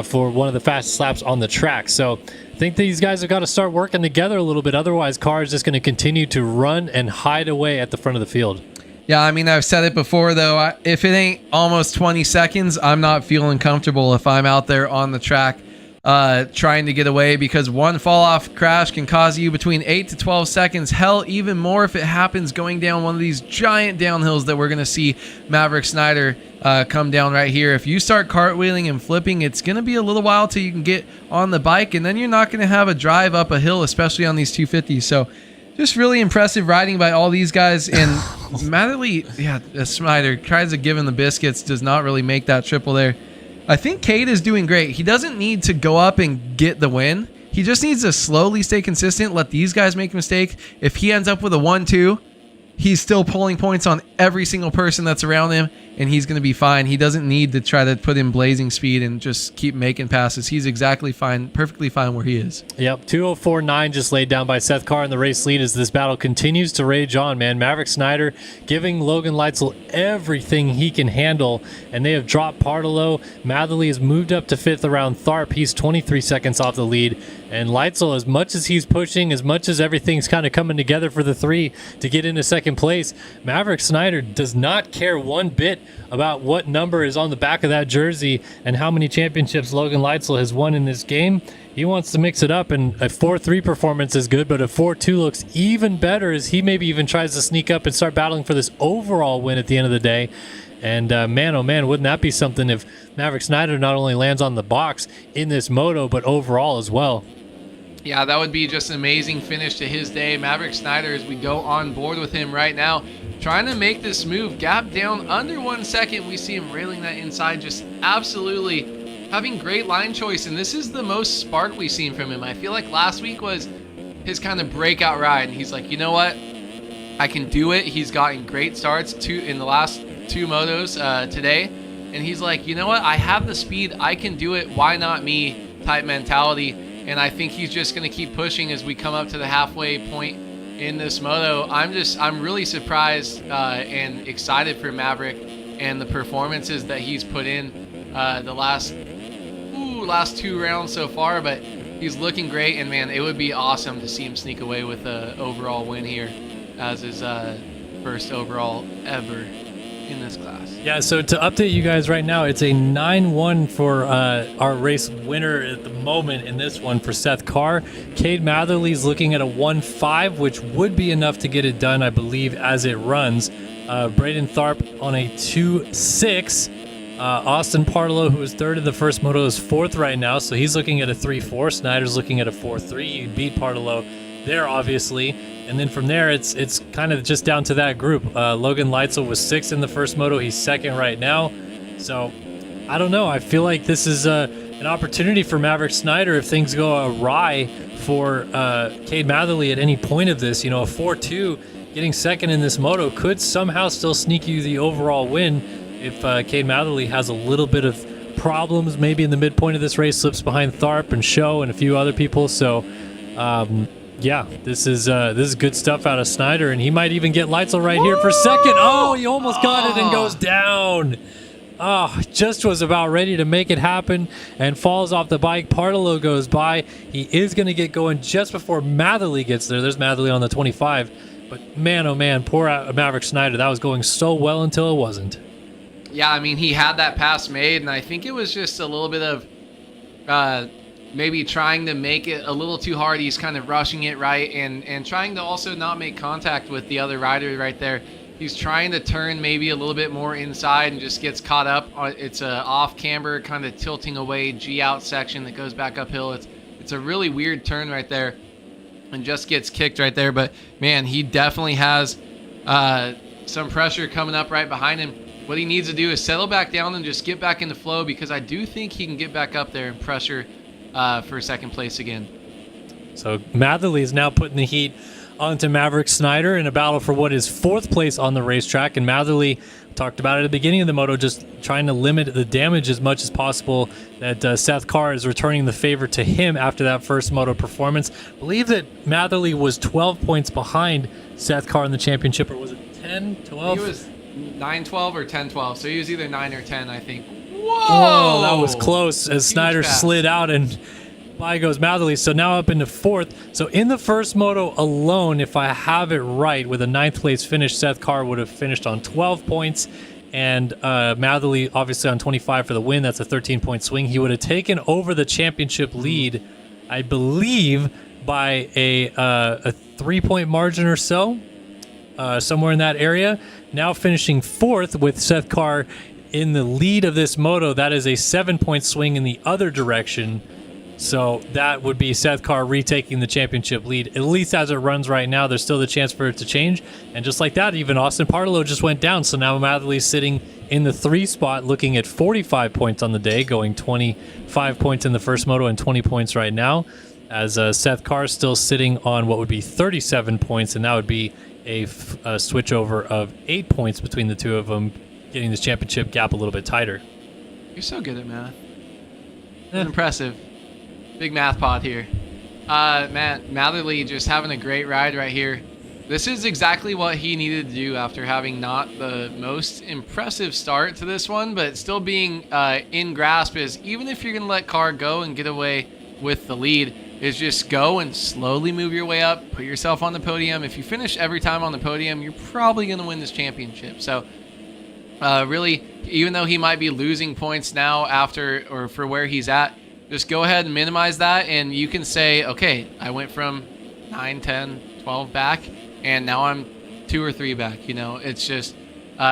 for one of the fastest laps on the track. So I think these guys have got to start working together a little bit. Otherwise, Carr is just going to continue to run and hide away at the front of the field. Yeah, I mean, I've said it before, though. If it ain't almost 20 seconds, I'm not feeling comfortable if I'm out there on the track trying to get away, because one fall-off crash can cause you between 8 to 12 seconds. Hell, even more if it happens going down one of these giant downhills that we're going to see Maverick Snyder come down right here. If you start cartwheeling and flipping, it's going to be a little while till you can get on the bike, and then you're not going to have a drive up a hill, especially on these 250s. So just really impressive riding by all these guys. And Matherly, Snyder tries to give him the biscuits, does not really make that triple there. I think Cade is doing great. He doesn't need to go up and get the win. He just needs to slowly stay consistent, let these guys make mistakes. If he ends up with a 1-2, he's still pulling points on every single person that's around him, and he's going to be fine. He doesn't need to try to put in blazing speed and just keep making passes. He's exactly fine, perfectly fine where he is. Yep, 204.9 just laid down by Seth Carr in the race lead as this battle continues to rage on, man. Maverick Snyder giving Logan Leitzel everything he can handle, and they have dropped Partallo. Matherly has moved up to fifth around Tharp. He's 23 seconds off the lead. And Leitzel, as much as he's pushing, as much as everything's kind of coming together for the three to get into second place, Maverick Snyder does not care one bit about what number is on the back of that jersey and how many championships Logan Leitzel has won in this game. He wants to mix it up, and a 4-3 performance is good, but a 4-2 looks even better as he maybe even tries to sneak up and start battling for this overall win at the end of the day. And man, oh man, wouldn't that be something if Maverick Snyder not only lands on the box in this moto, but overall as well. Yeah, that would be just an amazing finish to his day. Maverick Snyder, as we go on board with him right now, trying to make this move, gap down under 1 second. We see him railing that inside, just absolutely having great line choice. And this is the most spark we've seen from him. I feel like last week was his kind of breakout ride. And he's like, you know what? I can do it. He's gotten great starts in the last 2 motos today. And he's like, you know what? I have the speed. I can do it. Why not me type mentality. And I think he's just going to keep pushing as we come up to the halfway point in this moto. I'm really surprised and excited for Maverick and the performances that he's put in the last 2 rounds so far. But he's looking great, and man, it would be awesome to see him sneak away with an overall win here as his first overall ever in this class. Yeah, so to update you guys right now, it's a 9-1 for our race winner at the moment in this one for Seth Carr. Cade Matherly's looking at a 1-5, which would be enough to get it done, I believe, as it runs. Braden Tharp on a 2-6. Austin Parlow, who is third in the first moto, is fourth right now, so he's looking at a 3-4. Snyder's looking at a 4-3. You beat Parlow there, obviously. And then from there, it's kind of just down to that group. Logan Leitzel was sixth in the first moto. He's second right now. So, I don't know. I feel like this is an opportunity for Maverick Snyder if things go awry for Cade Matherly at any point of this. You know, a 4-2 getting second in this moto could somehow still sneak you the overall win if Cade Matherly has a little bit of problems, maybe in the midpoint of this race, slips behind Tharp and Show and a few other people. So, yeah, this is good stuff out of Snyder, and he might even get Leitzel right here for second. Oh, he almost got it and goes down. Oh, just was about ready to make it happen and falls off the bike. Parlow goes by. He is going to get going just before Matherly gets there. There's Matherly on the 25. But man, oh man, poor Maverick Snyder. That was going so well until it wasn't. Yeah, I mean, he had that pass made, and I think it was just a little bit of maybe trying to make it a little too hard. He's kind of rushing it, right, and trying to also not make contact with the other rider right there. He's trying to turn maybe a little bit more inside and just gets caught up. It's a off camber, kind of tilting away G out section that goes back uphill. It's a really weird turn right there and just gets kicked right there. But, man, he definitely has some pressure coming up right behind him. What he needs to do is settle back down and just get back into flow, because I do think he can get back up there and pressure for second place again. So Matherly is now putting the heat onto Maverick Snyder in a battle for what is fourth place on the racetrack. And Matherly talked about it at the beginning of the moto, just trying to limit the damage as much as possible. That Seth Carr is returning the favor to him after that first moto performance. I believe that Matherly was 12 points behind Seth Carr in the championship, or was it 10, 12? He was 9-12 or 10-12, so he was either 9 or 10, I think. Whoa, that was close as Snyder slid out and by goes Matherly. So now up into fourth. So in the first moto alone, if I have it right, with a 9th place finish, Seth Carr would have finished on 12 points, and Matherly obviously on 25 for the win. That's a 13-point swing. He would have taken over the championship lead, I believe, by a 3-point margin or so, somewhere in that area. Now finishing fourth with Seth Carr in the lead of this moto. That is a 7-point swing in the other direction. So that would be Seth Carr retaking the championship lead, at least as it runs right now. There's still the chance for it to change. And just like that, even Austin Parlow just went down. So now Matherly's sitting in the 3 spot, looking at 45 points on the day, going 25 points in the first moto and 20 points right now, as Seth Carr still sitting on what would be 37 points, and that would be a switch over of 8 points between the two of them, getting this championship gap a little bit tighter. You're so good at math. Impressive. Big math pod here. Matherly just having a great ride right here. This is exactly what he needed to do after having not the most impressive start to this one, but still being in grasp. Is even if you're going to let Carr go and get away with the lead, is just go and slowly move your way up, put yourself on the podium. If you finish every time on the podium, you're probably going to win this championship. So really, even though he might be losing points now after or for where he's at, just go ahead and minimize that, and you can say, okay, I went from 9, 10, 12 back, and now I'm 2 or 3 back. You know, it's just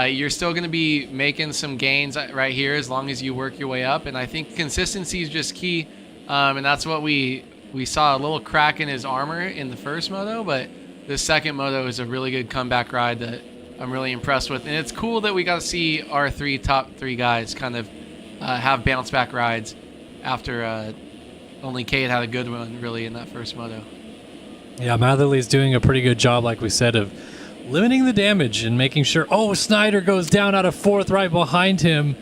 you're still going to be making some gains right here as long as you work your way up. And I think consistency is just key, and that's what we saw a little crack in his armor in the first moto, but this second moto is a really good comeback ride that I'm really impressed with. And it's cool that we got to see our top three guys kind of have bounce back rides after only Cade had a good one really in that first moto. Yeah, Matherly's doing a pretty good job, like we said, of limiting the damage and making sure. Oh, Snyder goes down out of fourth right behind him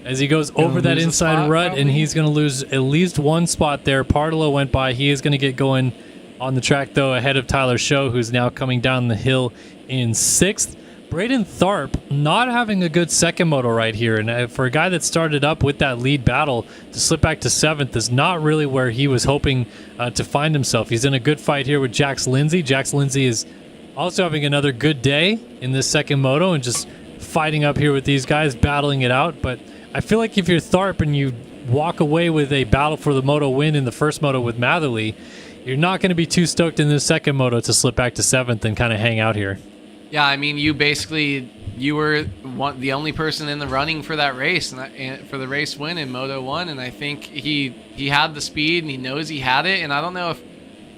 as he goes over that inside rut, probably. And he's going to lose at least 1 spot there. Parlow went by. He is going to get going on the track, though, ahead of Tyler Show, who's now coming down the hill in 6th. Braden Tharp not having a good second moto right here, and for a guy that started up with that lead battle, to slip back to 7th is not really where he was hoping to find himself. He's in a good fight here with Jax Lindsay. Jax Lindsay is also having another good day in this second moto and just fighting up here with these guys, battling it out. But I feel like if you're Tharp and you walk away with a battle for the moto win in the first moto with Matherly, you're not going to be too stoked in the second moto to slip back to 7th and kind of hang out here. Yeah, I mean, you basically you were the only person in the running for that race and for the race win in Moto 1. And I think he had the speed and he knows he had it. And I don't know if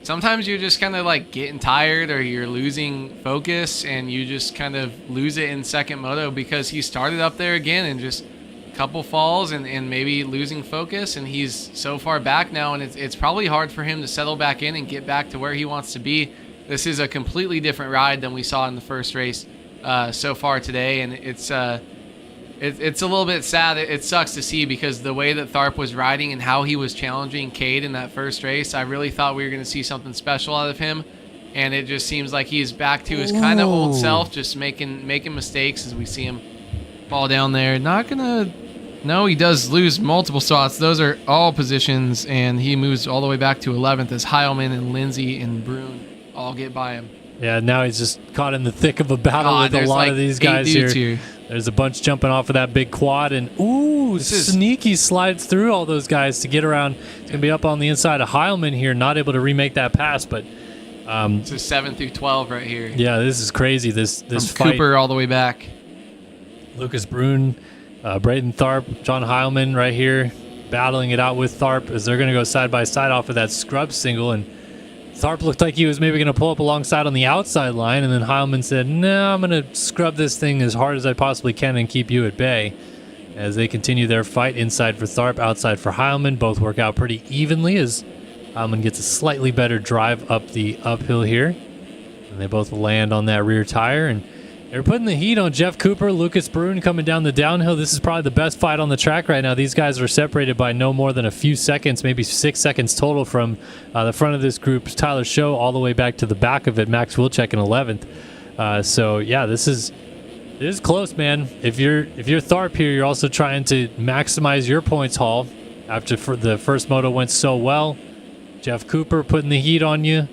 sometimes you're just kind of like getting tired or you're losing focus and you just kind of lose it in second moto, because he started up there again and just a couple falls and maybe losing focus, and he's so far back now, and it's probably hard for him to settle back in and get back to where he wants to be. This is a completely different ride than we saw in the first race so far today, and it's a little bit sad. It sucks to see, because the way that Tharp was riding and how he was challenging Cade in that first race, I really thought we were going to see something special out of him, and it just seems like he's back to his kind of old self, just making mistakes as we see him fall down there. No, he does lose multiple spots. Those are all positions, and he moves all the way back to 11th as Heilman and Lindsay and Brune all get by him. Yeah, now he's just caught in the thick of a battle with a lot of these guys here. There's a bunch jumping off of that big quad, and sneaky slides through all those guys to get around. It's going to be up on the inside of Heilman here, not able to remake that pass, but it's a 7 through 12 right here. Yeah, this is crazy. This From fight. Cooper all the way back. Lucas Brune, Braden Tharp, John Heilman right here battling it out with Tharp as they're going to go side by side off of that scrub single, and Tharp looked like he was maybe going to pull up alongside on the outside line, and then Heilman said, no, I'm going to scrub this thing as hard as I possibly can and keep you at bay. As they continue their fight, inside for Tharp, outside for Heilman. Both work out pretty evenly as Heilman gets a slightly better drive up the uphill here. And they both land on that rear tire, and they're putting the heat on Jeff Cooper, Lucas Brune coming down the downhill. This is probably the best fight on the track right now. These guys are separated by no more than a few seconds, maybe 6 seconds total from the front of this group, Tyler Show, all the way back to the back of it, Max Wilczek in 11th. So yeah, this is close, man. If you're Tharp here, you're also trying to maximize your points haul after the first moto went so well. Jeff Cooper putting the heat on you.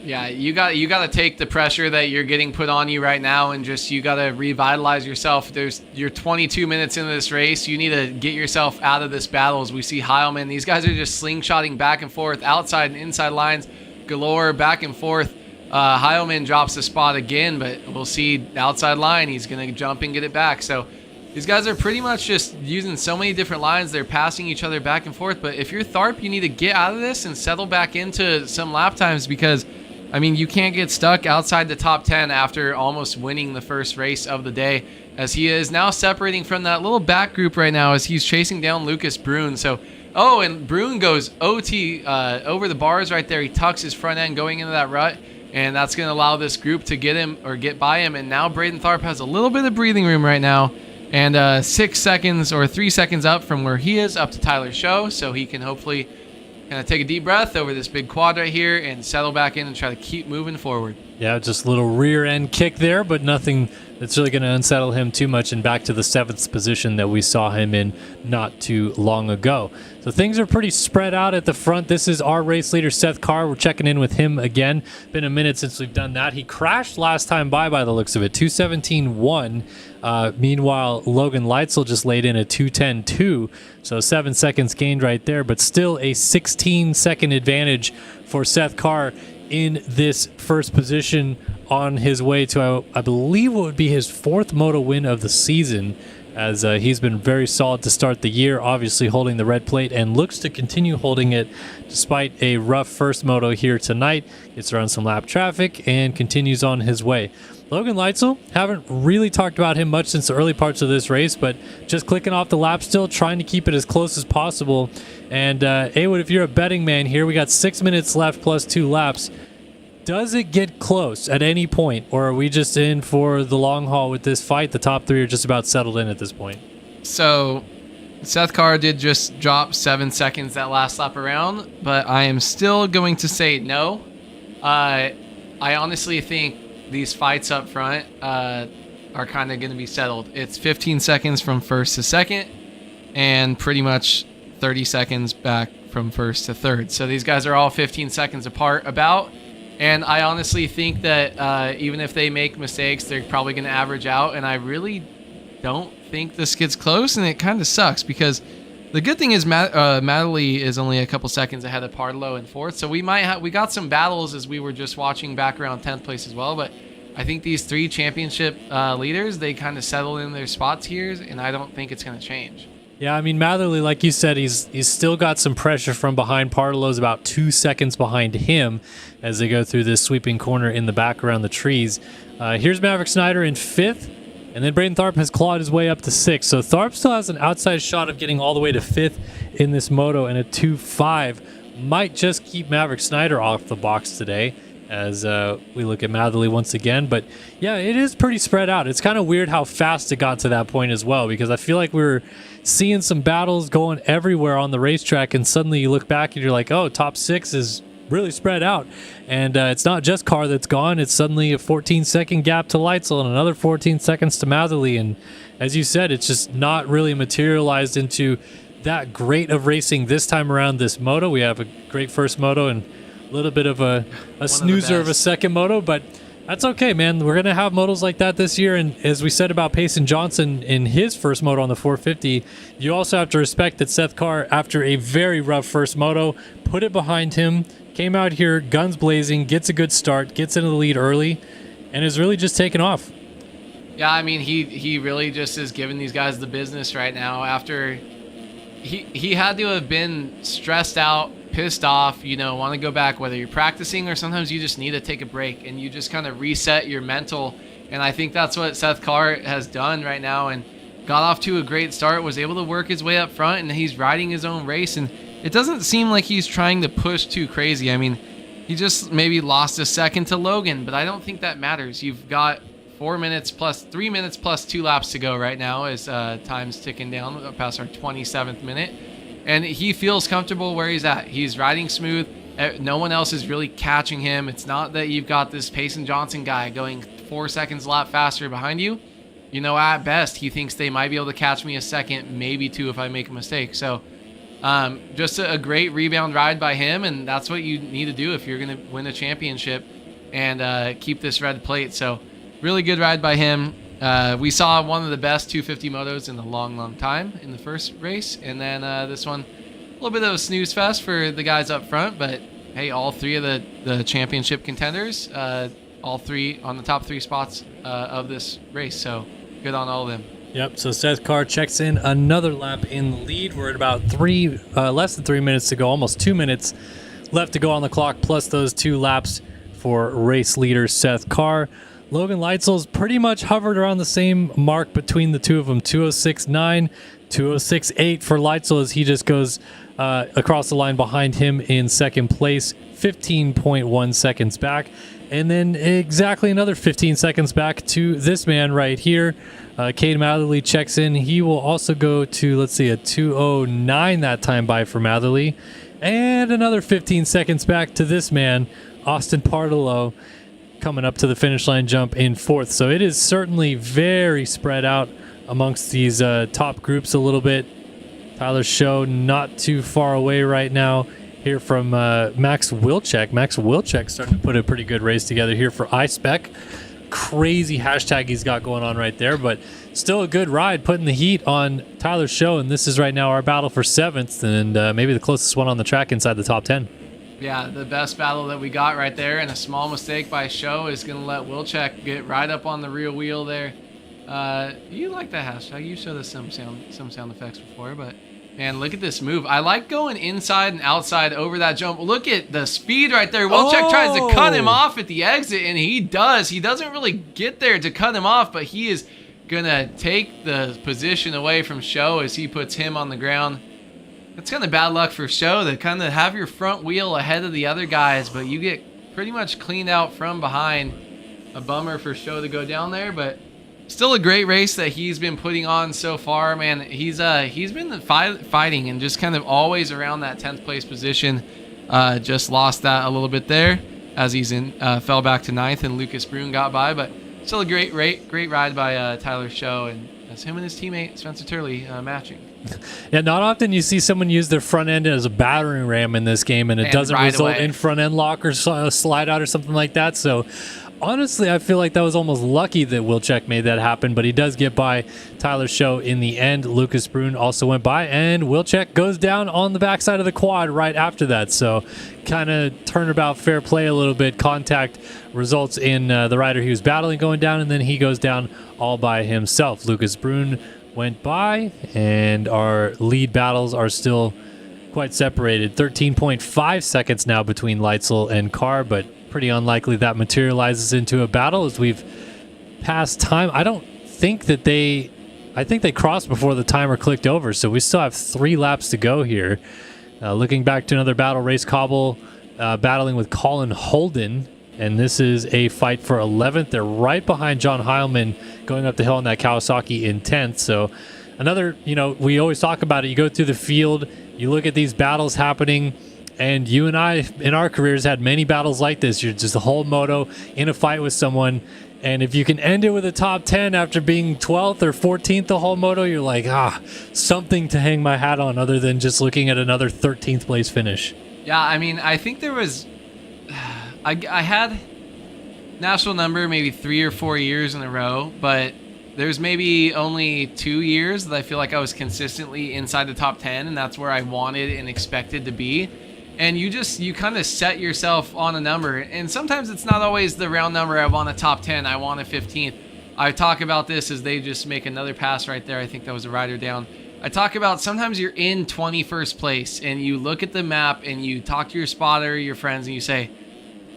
Yeah, you got to take the pressure that you're getting put on you right now, and just you got to revitalize yourself. You're 22 minutes into this race. You need to get yourself out of this battle. As we see Heilman, these guys are just slingshotting back and forth, outside and inside lines galore, back and forth. Heilman drops the spot again, but we'll see outside line. He's going to jump and get it back. So these guys are pretty much just using so many different lines. They're passing each other back and forth. But if you're Tharp, you need to get out of this and settle back into some lap times, because I mean, you can't get stuck outside the top 10 after almost winning the first race of the day, as he is now separating from that little back group right now as he's chasing down Lucas Brune. So, and Brune goes OT over the bars right there. He tucks his front end going into that rut, and that's going to allow this group to get him or get by him. And now Braden Tharp has a little bit of breathing room right now, and 6 seconds or 3 seconds up from where he is up to Tyler Show, so he can hopefully kind of take a deep breath over this big quad right here and settle back in and try to keep moving forward. Yeah, just a little rear end kick there, but nothing that's really going to unsettle him too much, and back to the 7th position that we saw him in not too long ago. So things are pretty spread out at the front. This is our race leader, Seth Carr. We're checking in with him again. Been a minute since we've done that. He crashed last time by the looks of it, 2:17.1. Meanwhile, Logan Leitzel just laid in a 2:10.2, so 7 seconds gained right there, but still a 16-second advantage for Seth Carr in this first position on his way to, I believe, what would be his 4th moto win of the season, as he's been very solid to start the year, obviously holding the red plate and looks to continue holding it despite a rough first moto here tonight. Gets around some lap traffic and continues on his way. Logan Leitzel, haven't really talked about him much since the early parts of this race, but just clicking off the lap still, trying to keep it as close as possible. And Awood, if you're a betting man here, we got 6 minutes left plus 2 laps. Does it get close at any point, or are we just in for the long haul with this fight? The top 3 are just about settled in at this point. So Seth Carr did just drop 7 seconds that last lap around, but I am still going to say no. I honestly think these fights up front are kind of going to be settled. It's 15 seconds from first to second, and pretty much 30 seconds back from first to third. So these guys are all 15 seconds apart about. And I honestly think that even if they make mistakes, they're probably going to average out. And I really don't think this gets close, and it kind of sucks, because the good thing is Maddely is only a couple seconds ahead of Pardlow in 4th. So we got some battles as we were just watching back around 10th place as well. But I think these 3 championship leaders, they kind of settle in their spots here, and I don't think it's going to change. Yeah, I mean, Matherly, like you said, he's still got some pressure from behind. Partilow's about 2 seconds behind him as they go through this sweeping corner in the back around the trees. Here's Maverick Snyder in 5th, and then Braden Tharp has clawed his way up to 6th. So Tharp still has an outside shot of getting all the way to 5th in this moto, and a 2.5 might just keep Maverick Snyder off the box today as we look at Matherly once again. But yeah, it is pretty spread out. It's kind of weird how fast it got to that point as well, because I feel like we were seeing some battles going everywhere on the racetrack, and suddenly you look back and you're like, oh, top 6 is really spread out. And it's not just Carr that's gone. It's suddenly a 14-second gap to Leitzel and another 14 seconds to Matherly. And as you said, it's just not really materialized into that great of racing this time around this moto. We have a great first moto and a little bit of a snoozer of a second moto, but that's okay, man. We're going to have motos like that this year. And as we said about Payson Johnson in his first moto on the 450, you also have to respect that Seth Carr, after a very rough first moto, put it behind him, came out here guns blazing, gets a good start, gets into the lead early, and is really just taken off. Yeah, I mean, he really just is giving these guys the business right now after he had to have been stressed out, pissed off, want to go back, whether you're practicing or sometimes you just need to take a break and you just kind of reset your mental. And I think that's what Seth Carr has done right now, and got off to a great start, was able to work his way up front, and he's riding his own race. And it doesn't seem like he's trying to push too crazy. I mean, he just maybe lost a second to Logan, but I don't think that matters. You've got 3 minutes plus 2 laps to go right now as time's ticking down past our 27th minute. And he feels comfortable where he's at. He's riding smooth. No one else is really catching him. It's not that you've got this Payson Johnson guy going 4 seconds a lap faster behind you. At best, he thinks they might be able to catch me a second, maybe 2 if I make a mistake. So just a great rebound ride by him, and that's what you need to do if you're going to win a championship and keep this red plate. So really good ride by him. We saw one of the best 250 motos in a long time in the first race, and then this one, a little bit of a snooze fest for the guys up front, but hey, all 3 of the championship contenders, all 3 on the top 3 spots of this race, so good on all of them. Yep, so Seth Carr checks in another lap in the lead. We're at about less than 3 minutes to go, almost 2 minutes left to go on the clock, plus those 2 laps for race leader Seth Carr. Logan Leitzel's pretty much hovered around the same mark between the two of them, 206.9, 206.8 for Leitzel as he just goes across the line behind him in second place, 15.1 seconds back. And then exactly another 15 seconds back to this man right here. Cade Matherly checks in. He will also go to, let's see, a 209 that time by for Matherly. And another 15 seconds back to this man, Austin Partilo, coming up to the finish line jump in 4th. So it is certainly very spread out amongst these top groups a little bit. Tyler Show not too far away right now. Here from Max Wilczek. Max Wilczek starting to put a pretty good race together here for iSpec. Crazy hashtag he's got going on right there, but still a good ride, putting the heat on Tyler Show. And this is right now our battle for 7th and maybe the closest one on the track inside the top 10. Yeah, the best battle that we got right there, and a small mistake by Show is going to let Wilczek get right up on the rear wheel there. You like that hashtag. You showed us some sound effects before, but man, look at this move. I like going inside and outside over that jump. Look at the speed right there. Wilczek tries to cut him off at the exit, and he does. He doesn't really get there to cut him off, but he is going to take the position away from Show as he puts him on the ground. It's kind of bad luck for Show to kind of have your front wheel ahead of the other guys, but you get pretty much cleaned out from behind. A bummer for Show to go down there, but still a great race that he's been putting on so far, man. He's been fighting and just kind of always around that 10th place position. Just lost that a little bit there as he's fell back to 9th, and Lucas Brune got by, but still a great ride by Tyler Show, and that's him and his teammate Spencer Turley matching. Yeah, not often you see someone use their front end as a battering ram in this game, and it doesn't result in front end lock or slide out or something like that. So Honestly, I feel like that was almost lucky that Wilczek made that happen, but he does get by Tyler Show in the end. Lucas Brun also went by, and Wilczek goes down on the backside of the quad right after that. So kind of turnabout fair play a little bit. Contact results in the rider he was battling going down, and then he goes down all by himself. Lucas Brun went by, and our lead battles are still quite separated. 13.5 seconds now between Leitzel and Carr, but pretty unlikely that materializes into a battle as we've passed time. I think they crossed before the timer clicked over, so we still have 3 laps to go here. Looking back to another battle, Race Cobble battling with Colin Holden, and this is a fight for 11th. They're right behind John Heilman going up the hill on that Kawasaki in 10th. So another, we always talk about it. You go through the field, you look at these battles happening, and you and I, in our careers, had many battles like this. You're just a whole moto in a fight with someone, and if you can end it with a top 10 after being 12th or 14th the whole moto, you're like, something to hang my hat on other than just looking at another 13th place finish. Yeah, I mean, I think there was... I had national number maybe 3 or 4 years in a row, but there's maybe only 2 years that I feel like I was consistently inside the top 10, and that's where I wanted and expected to be. And you kind of set yourself on a number, and sometimes it's not always the round number. I want a top 10, I want a 15th. I talk about this as they just make another pass right there. I think that was a rider down. I talk about sometimes you're in 21st place and you look at the map and you talk to your spotter, your friends, and you say,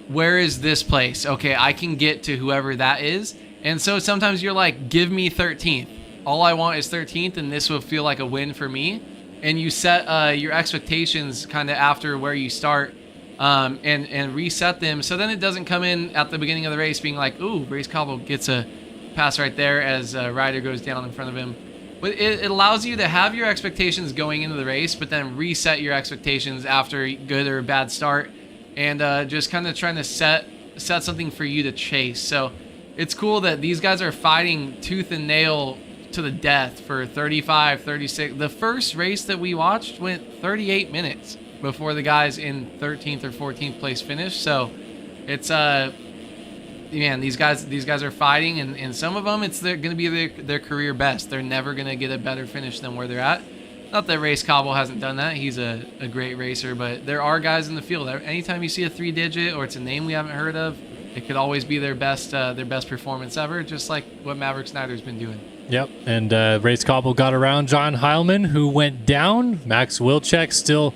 where is this place? Okay, I can get to whoever that is. And so sometimes you're like, give me 13th. All I want is 13th, and this will feel like a win for me. And you set your expectations kind of after where you start, and reset them. So then it doesn't come in at the beginning of the race being like, ooh, Race Cobble gets a pass right there as a rider goes down in front of him. But it allows you to have your expectations going into the race, but then reset your expectations after a good or a bad start, and just kind of trying to set something for you to chase. So it's cool that these guys are fighting tooth and nail to the death for 35, 36. The first race that we watched went 38 minutes before the guys in 13th or 14th place finished. So it's man, these guys are fighting, and some of them going to be their career best. They're never going to get a better finish than where they're at. Not that Race Cobble hasn't done that. He's a great racer, but there are guys in the field. Anytime you see a 3-digit or it's a name we haven't heard of, it could always be their best performance ever, just like what Maverick Snyder's been doing. Yep, and Race Cobble got around John Heilman, who went down. Max Wilczek still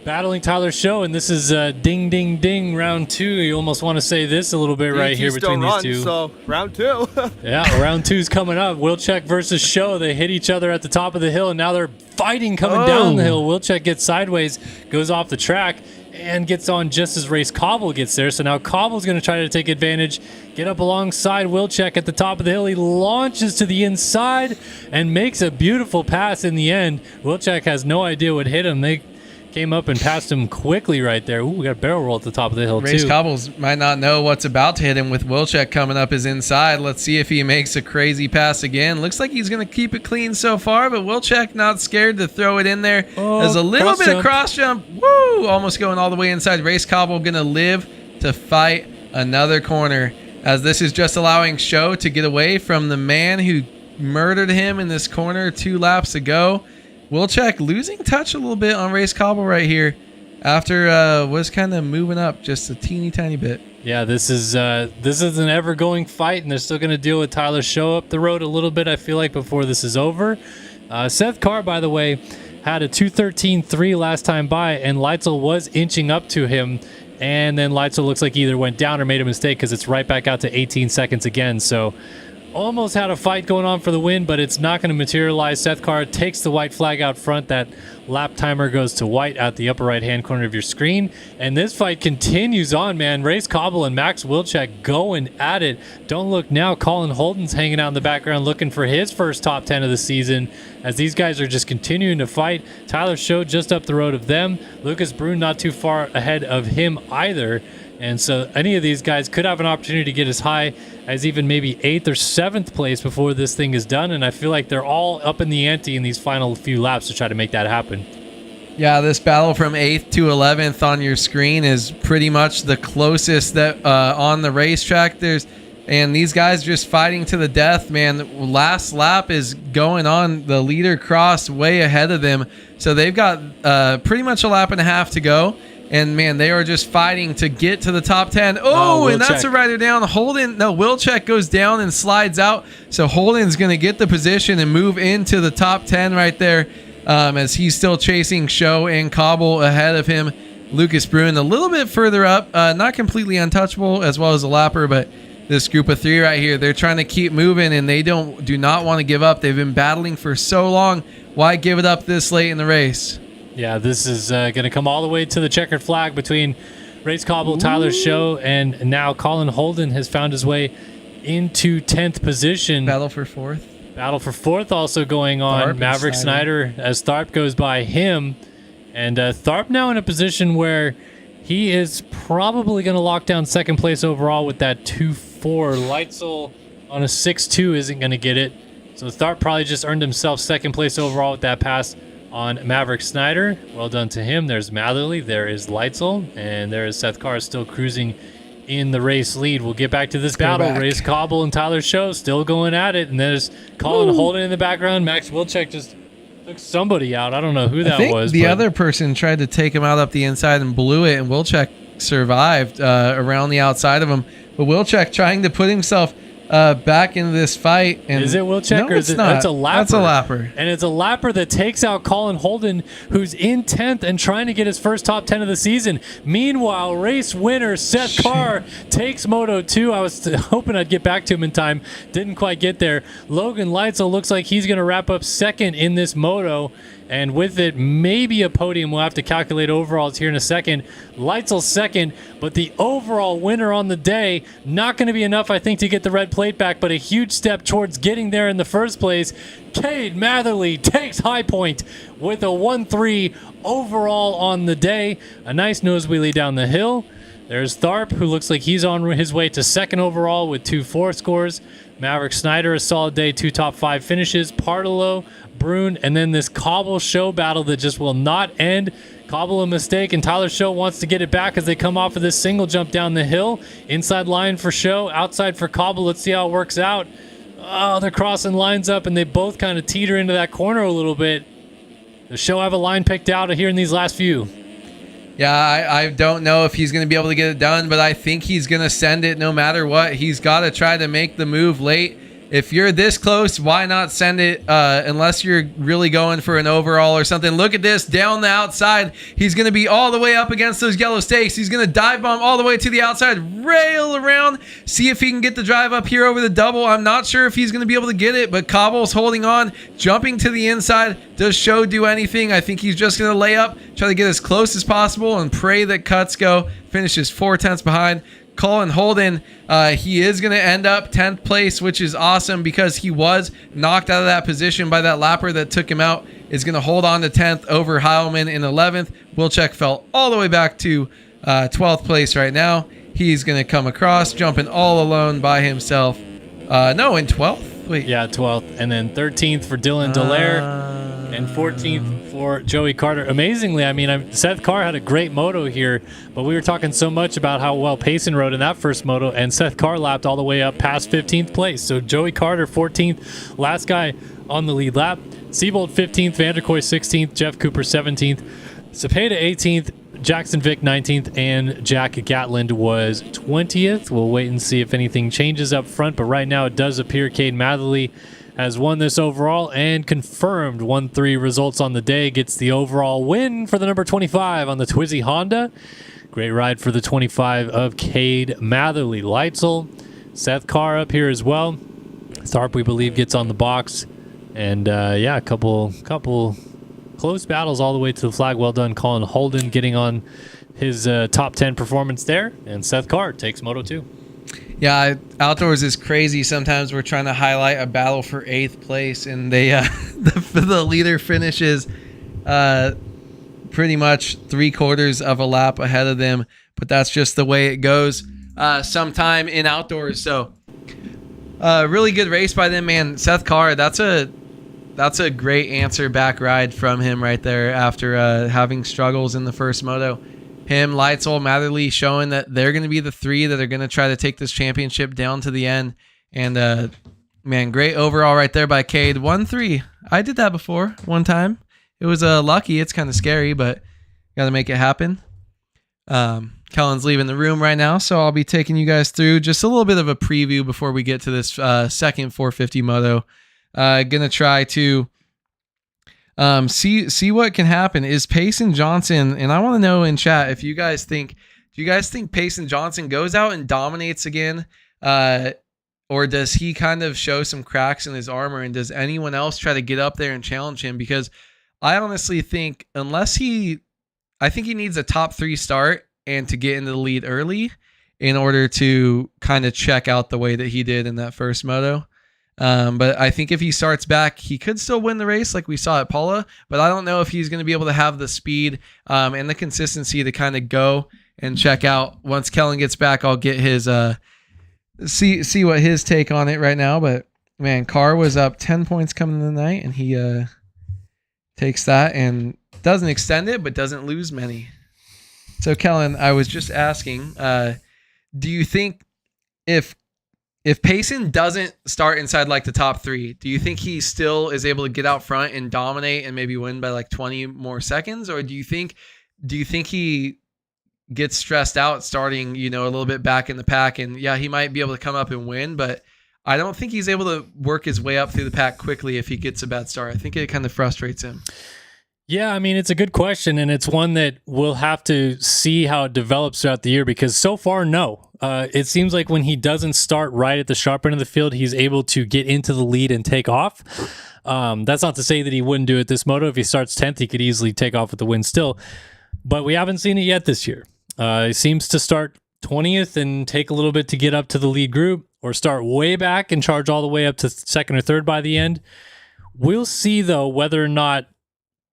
battling Tyler Show, and this is ding, ding, ding, round 2. You almost want to say this a little bit right here between these two. So round 2. Yeah, round 2's coming up. Wilczek versus Show. They hit each other at the top of the hill, and now they're fighting coming down the hill. Wilczek gets sideways, goes off the track, and gets on just as Race Cobble gets there. So now Cobble's going to try to take advantage, get up alongside Wilczek at the top of the hill. He launches to the inside and makes a beautiful pass in the end. Wilczek has no idea what hit him. They came up and passed him quickly right there. Ooh, we got a barrel roll at the top of the hill, Race too. Cobbles might not know what's about to hit him with Wilczek coming up his inside. Let's see if he makes a crazy pass again. Looks like he's going to keep it clean so far, but Wilczek not scared to throw it in there. There's a little bit of cross jump. Woo! Almost going all the way inside. Race Cobble going to live to fight another corner, as this is just allowing Show to get away from the man who murdered him in this corner 2 laps ago. Wilczek losing touch a little bit on Race Cobble right here after was kind of moving up just a teeny tiny bit. Yeah, this is an ever-going fight, and they're still going to deal with Tyler Show up the road a little bit, I feel like, before this is over. Seth Carr, by the way, had a 2:13.3 last time by, and Leitzel was inching up to him, and then Leitzel looks like he either went down or made a mistake because it's right back out to 18 seconds again. So almost had a fight going on for the win, but it's not going to materialize. Seth Carr takes the white flag out front. That lap timer goes to white at the upper right-hand corner of your screen. And this fight continues on, man. Race Cobble and Max Wilczek going at it. Don't look now. Colin Holden's hanging out in the background looking for his first top 10 of the season, as these guys are just continuing to fight. Tyler Show just up the road of them. Lucas Brun not too far ahead of him either. And so any of these guys could have an opportunity to get as high as even maybe 8th or 7th place before this thing is done. And I feel like they're all up in the ante in these final few laps to try to make that happen. Yeah, this battle from 8th to 11th on your screen is pretty much the closest that on the racetrack. And these guys just fighting to the death, man. Last lap is going on. The leader crossed way ahead of them. So they've got pretty much a lap and a half to go. And, man, they are just fighting to get to the top 10. Oh, and that's a rider down. Wilczek goes down and slides out. So Holden's going to get the position and move into the top 10 right there as he's still chasing Show and Cobble ahead of him. Lucas Bruin a little bit further up. Not completely untouchable as well as a lapper, but this group of 3 right here, they're trying to keep moving, and they do not want to give up. They've been battling for so long. Why give it up this late in the race? Yeah, this is going to come all the way to the checkered flag between Race Cobble, Tyler Show, and now Colin Holden has found his way into 10th position. Battle for 4th. Battle for 4th also going on. Tharp Maverick Snyder as Tharp goes by him. And Tharp now in a position where he is probably going to lock down 2nd place overall with that 2-4. Leitzel on a 6-2 isn't going to get it. So Tharp probably just earned himself 2nd place overall with that pass on Maverick Snyder. Well done to him. There's Matherly. There is Leitzel. And there is Seth Carr still cruising in the race lead. We'll get back to this battle. Race Cobble and Tyler Show still going at it. And there's Colin Holden in the background. Max Wilczek just took somebody out. I don't know who that was. The other person tried to take him out up the inside and blew it, and Wilczek survived around the outside of him. But Wilczek trying to put himself back into this fight. And is it Wilczek or is it? That's a lapper. That's a lapper. And it's a lapper that takes out Colin Holden, who's in 10th and trying to get his first top 10 of the season. Meanwhile, race winner Seth Carr takes Moto 2. I was hoping I'd get back to him in time. Didn't quite get there. Logan Leitzel looks like he's going to wrap up 2nd in this Moto. And with it, maybe a podium. We'll have to calculate overalls here in a second. Leitzel 2nd, but the overall winner on the day, not going to be enough, I think, to get the red plate back, but a huge step towards getting there in the first place. Cade Matherly takes High Point with a 1-3 overall on the day. A nice nose wheelie down the hill. There's Tharp, who looks like he's on his way to 2nd overall with 2-4 scores. Maverick Snyder, a solid day, 2 top 5 finishes. Partolo, Bruin, and then this Cobble Show battle that just will not end. Cobble a mistake, and Tyler Show wants to get it back as they come off of this single jump down the hill. Inside line for Show, outside for Cobble. Let's see how it works out. Oh, they're crossing lines up, and they both kind of teeter into that corner a little bit. Does Show have a line picked out here in these last few? Yeah, I don't know if he's going to be able to get it done, but I think he's going to send it no matter what. He's got to try to make the move late. If you're this close, why not send it unless you're really going for an overall or something? Look at this down the outside. He's going to be all the way up against those yellow stakes. He's going to dive bomb all the way to the outside, rail around, see if he can get the drive up here over the double. I'm not sure if he's going to be able to get it, but Cobble's holding on, jumping to the inside. Does Show do anything? I think he's just going to lay up, try to get as close as possible, and pray that cuts go. Finishes 4/10 behind. Colin Holden, he is going to end up 10th place, which is awesome because he was knocked out of that position by that lapper that took him out. Is going to hold on to 10th over Heilman in 11th. Wilczek fell all the way back to 12th place right now. He's going to come across, jumping all alone by himself. No, in 12th? Wait. Yeah, 12th. And then 13th for Dylan Dallaire. And 14th for Joey Carter. Amazingly, I mean, Seth Carr had a great moto here, but we were talking so much about how well Payson rode in that first moto, and Seth Carr lapped all the way up past 15th place. So Joey Carter, 14th, last guy on the lead lap. Siebold, 15th, Vanderkoy, 16th, Jeff Cooper, 17th, Cepeda, 18th, Jackson Vick, 19th, and Jack Gatland was 20th. We'll wait and see if anything changes up front, but right now it does appear Cade Matherly has won this overall and confirmed 1-3 results on the day. Gets the overall win for the number 25 on the Twizy Honda. Great ride for the 25 of Cade Matherly. Leitzel, Seth Carr up here as well. Tharp, we believe, gets on the box. And yeah, a couple close battles all the way to the flag. Well done, Colin Holden, getting on his top 10 performance there. And Seth Carr takes Moto 2. Yeah, outdoors is crazy. Sometimes we're trying to highlight a battle for 8th place, and they the leader finishes pretty much 3/4 of a lap ahead of them. But that's just the way it goes sometime in outdoors. So really good race by them, man. Seth Carr, that's a That's a great answer back ride from him right there after having struggles in the first moto. Him, Leitzel, Matherly showing that they're going to be the three that are going to try to take this championship down to the end. And man, great overall right there by Cade. 1-3. I did that before one time. It was lucky. It's kind of scary, but got to make it happen. Kellen's leaving the room right now, so I'll be taking you guys through just a little bit of a preview before we get to this second 450 moto. Gonna try to see what can happen. Is Payson Johnson, and I want to know in chat if you guys think, do you guys think Payson Johnson goes out and dominates again? Or does he kind of show some cracks in his armor, and does anyone else try to get up there and challenge him? Because I honestly think I think he needs a top 3 start and to get into the lead early in order to kind of check out the way that he did in that first moto. But I think if he starts back, he could still win the race like we saw at Paula, but I don't know if he's going to be able to have the speed and the consistency to kind of go and check out. Once Kellen gets back, I'll get his see what his take on it right now. But man, Carr was up 10 points coming in the night, and he takes that and doesn't extend it, but doesn't lose many. So Kellen, I was just asking, do you think if Payson doesn't start inside like the top 3, do you think he still is able to get out front and dominate and maybe win by like 20 more seconds? Or do you think he gets stressed out starting, a little bit back in the pack, and yeah, he might be able to come up and win, but I don't think he's able to work his way up through the pack quickly if he gets a bad start. I think it kind of frustrates him. Yeah, I mean, it's a good question, and it's one that we'll have to see how it develops throughout the year, because so far, no. It seems like when he doesn't start right at the sharp end of the field, he's able to get into the lead and take off. That's not to say that he wouldn't do it this moto. If he starts 10th, he could easily take off with the win still, but we haven't seen it yet this year. He seems to start 20th and take a little bit to get up to the lead group, or start way back and charge all the way up to second or third by the end. We'll see, though, whether or not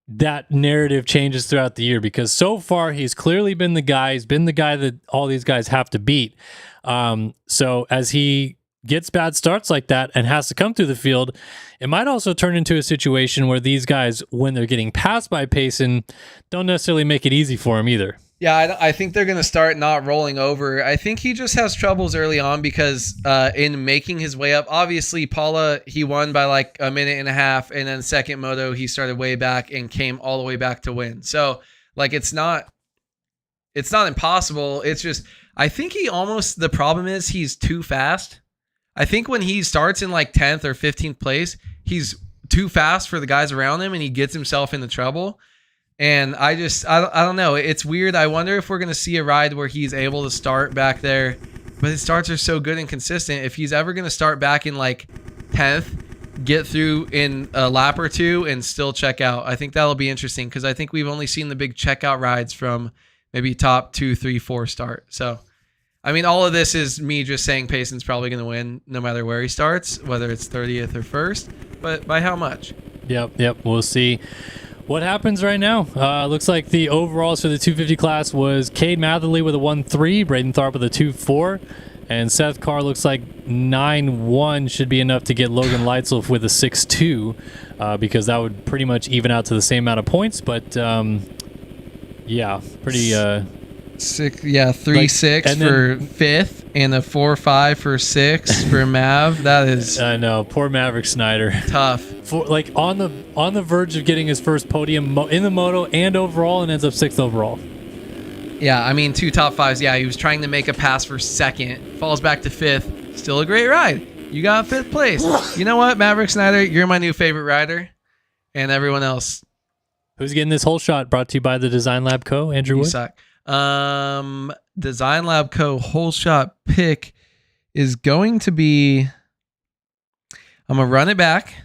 that narrative changes throughout the year, because so far he's clearly been the guy. He's been the guy that all these guys have to beat. So as he gets bad starts like that and has to come through the field, it might also turn into a situation where these guys, when they're getting passed by Payson, don't necessarily make it easy for him either. Yeah, I think they're going to start not rolling over. I think he just has troubles early on because in making his way up, obviously Paula, he won by like a minute and a half, and then second moto, he started way back and came all the way back to win. So like, it's not impossible. It's just, I think the problem is he's too fast. I think when he starts in like 10th or 15th place, he's too fast for the guys around him, and he gets himself into trouble. And I don't know. It's weird. I wonder if we're going to see a ride where he's able to start back there, but his starts are so good and consistent. If he's ever going to start back in like 10th, get through in a lap or two, and still check out, I think that'll be interesting, because I think we've only seen the big checkout rides from maybe top 2, 3, 4 start. So, I mean, all of this is me just saying Payson's probably going to win no matter where he starts, whether it's 30th or 1st, but by how much? Yep. We'll see what happens right now. Looks like the overalls for the 250 class was Cade Matherly with a 1-3, Braden Tharp with a 2-4, and Seth Carr looks like 9-1 should be enough to get Logan Leitzel with a 6-2, because that would pretty much even out to the same amount of points. But yeah, pretty 3-6 for 5th and a 4-5 for 6th for Mav. That is, I know, poor Maverick Snyder. Tough. Like on the verge of getting his first podium in the moto and overall, and ends up 6th overall. Yeah, I mean, 2 top 5s. Yeah, he was trying to make a pass for 2nd, falls back to 5th. Still a great ride. You got 5th place. You know what, Maverick Snyder, you're my new favorite rider, and everyone else. Who's getting this whole shot? Brought to you by the Design Lab Co. Andrew Wood. You suck. Design Lab Co. whole shot pick is going to be, I'm gonna run it back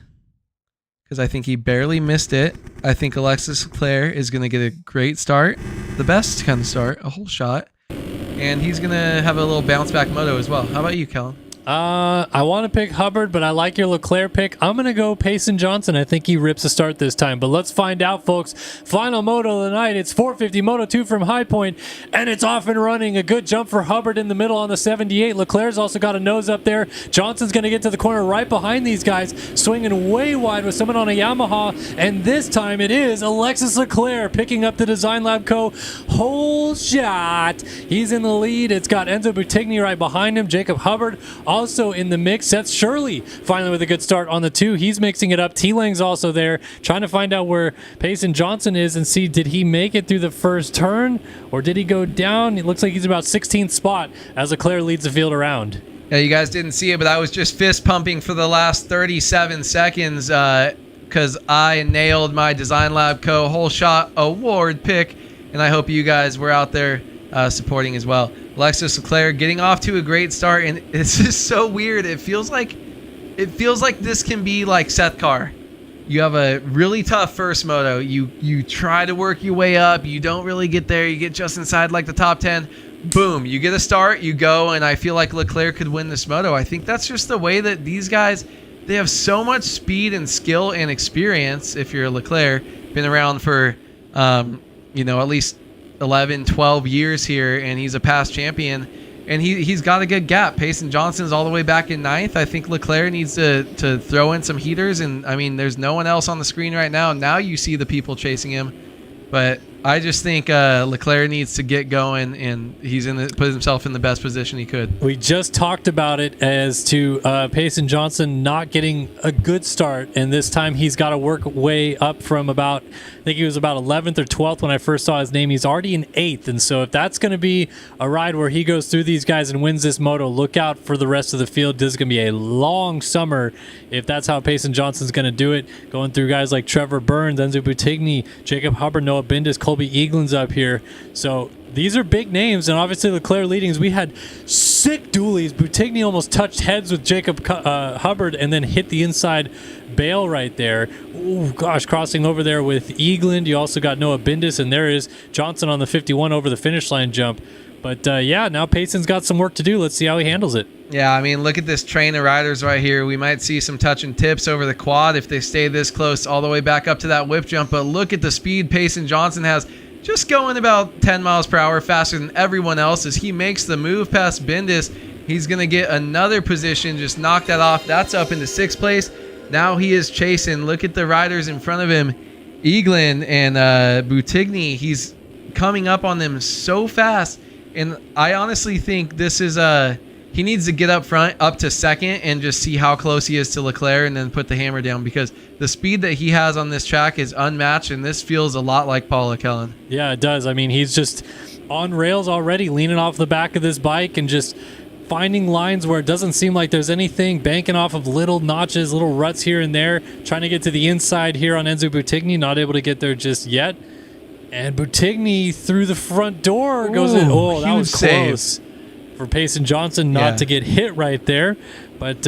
because I think he barely missed it. I think Alexis Leclerc is gonna get a great start, the best kind of start, a whole shot, and he's gonna have a little bounce back moto as well. How about you, Kellen? I want to pick Hubbard, but I like your Leclerc pick. I'm going to go Payson Johnson. I think he rips a start this time, but let's find out, folks. Final moto of the night. It's 450 Moto 2 from High Point, and it's off and running. A good jump for Hubbard in the middle on the 78. Leclerc's also got a nose up there. Johnson's going to get to the corner right behind these guys, swinging way wide with someone on a Yamaha, and this time it is Alexis Leclerc picking up the Design Lab Co. whole shot. He's in the lead. It's got Enzo Buttigni right behind him. Jacob Hubbard also in the mix. Seth Shirley finally with a good start on the 2. He's mixing it up. T-Lang's also there, trying to find out where Payson Johnson is and see, did he make it through the first turn or did he go down? It looks like he's about 16th spot as Leclerc leads the field around. Yeah, you guys didn't see it, but I was just fist pumping for the last 37 seconds because I nailed my Design Lab Co. whole shot award pick, and I hope you guys were out there supporting as well. Alexis Leclerc getting off to a great start, and it's just so weird. It feels like this can be like Seth Carr. You have a really tough first moto. You try to work your way up. You don't really get there. You get just inside like the top 10. Boom, you get a start, you go, and I feel like Leclerc could win this moto. I think that's just the way that these guys, they have so much speed and skill and experience. If you're Leclerc, been around for at least 11, 12 years here, and he's a past champion, and he's got a good gap. Payson Johnson's all the way back in 9th. I think Leclerc needs to throw in some heaters, and I mean, there's no one else on the screen right now. Now you see the people chasing him, but I just think Leclerc needs to get going, and he's put himself in the best position he could. We just talked about it as to Payson Johnson not getting a good start, and this time he's got to work way up from about, I think he was about 11th or 12th when I first saw his name. He's already in 8th, and so if that's going to be a ride where he goes through these guys and wins this moto, look out for the rest of the field. This is going to be a long summer if that's how Payson Johnson's going to do it, going through guys like Trevor Burns, Enzo Buttigni, Jacob Hubbard, Noah Bindis, Colby Eaglin's up here. So these are big names, and obviously Leclerc leadings. We had sick dualies. Buttigni almost touched heads with Jacob Hubbard and then hit the inside bail right there. Ooh, gosh, crossing over there with Eagland. You also got Noah Bindis, and there is Johnson on the 51 over the finish line jump. But now Payson's got some work to do. Let's see how he handles it. Yeah, I mean, look at this train of riders right here. We might see some touch and tips over the quad if they stay this close all the way back up to that whip jump. But look at the speed Payson Johnson has, just going about 10 miles per hour faster than everyone else as he makes the move past Bindis. He's going to get another position, just knock that off. That's up into 6th place. Now he is chasing. Look at the riders in front of him. Eaglin and Buttigni, he's coming up on them so fast. And I honestly think this is he needs to get up front, up to 2nd, and just see how close he is to Leclerc and then put the hammer down, because the speed that he has on this track is unmatched, and this feels a lot like Paul Kellen. Yeah, it does. I mean, he's just on rails already, leaning off the back of this bike and just finding lines where it doesn't seem like there's anything, banking off of little notches, little ruts here and there, trying to get to the inside here on Enzo Buttigni, not able to get there just yet. And Buttigni through the front door goes in. Oh, that was close for Payson Johnson not to get hit right there. But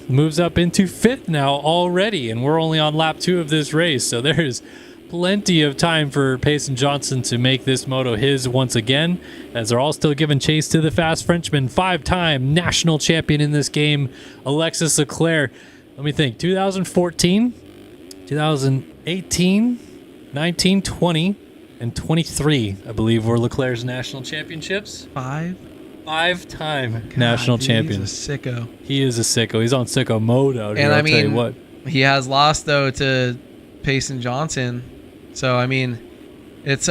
moves up into 5th now already, and we're only on lap 2 of this race. So there's plenty of time for Payson Johnson to make this moto his once again, as they're all still giving chase to the fast Frenchman, 5-time national champion in this game, Alexis Leclerc. Let me think, 2014, 2018, 19, 20, and 23, I believe, were Leclerc's national championships. 5-time national champion. He's a sicko. He is a sicko. He's on sicko mode out here, and I'll tell you what. He has lost, though, to Payson Johnson. So, I mean, it's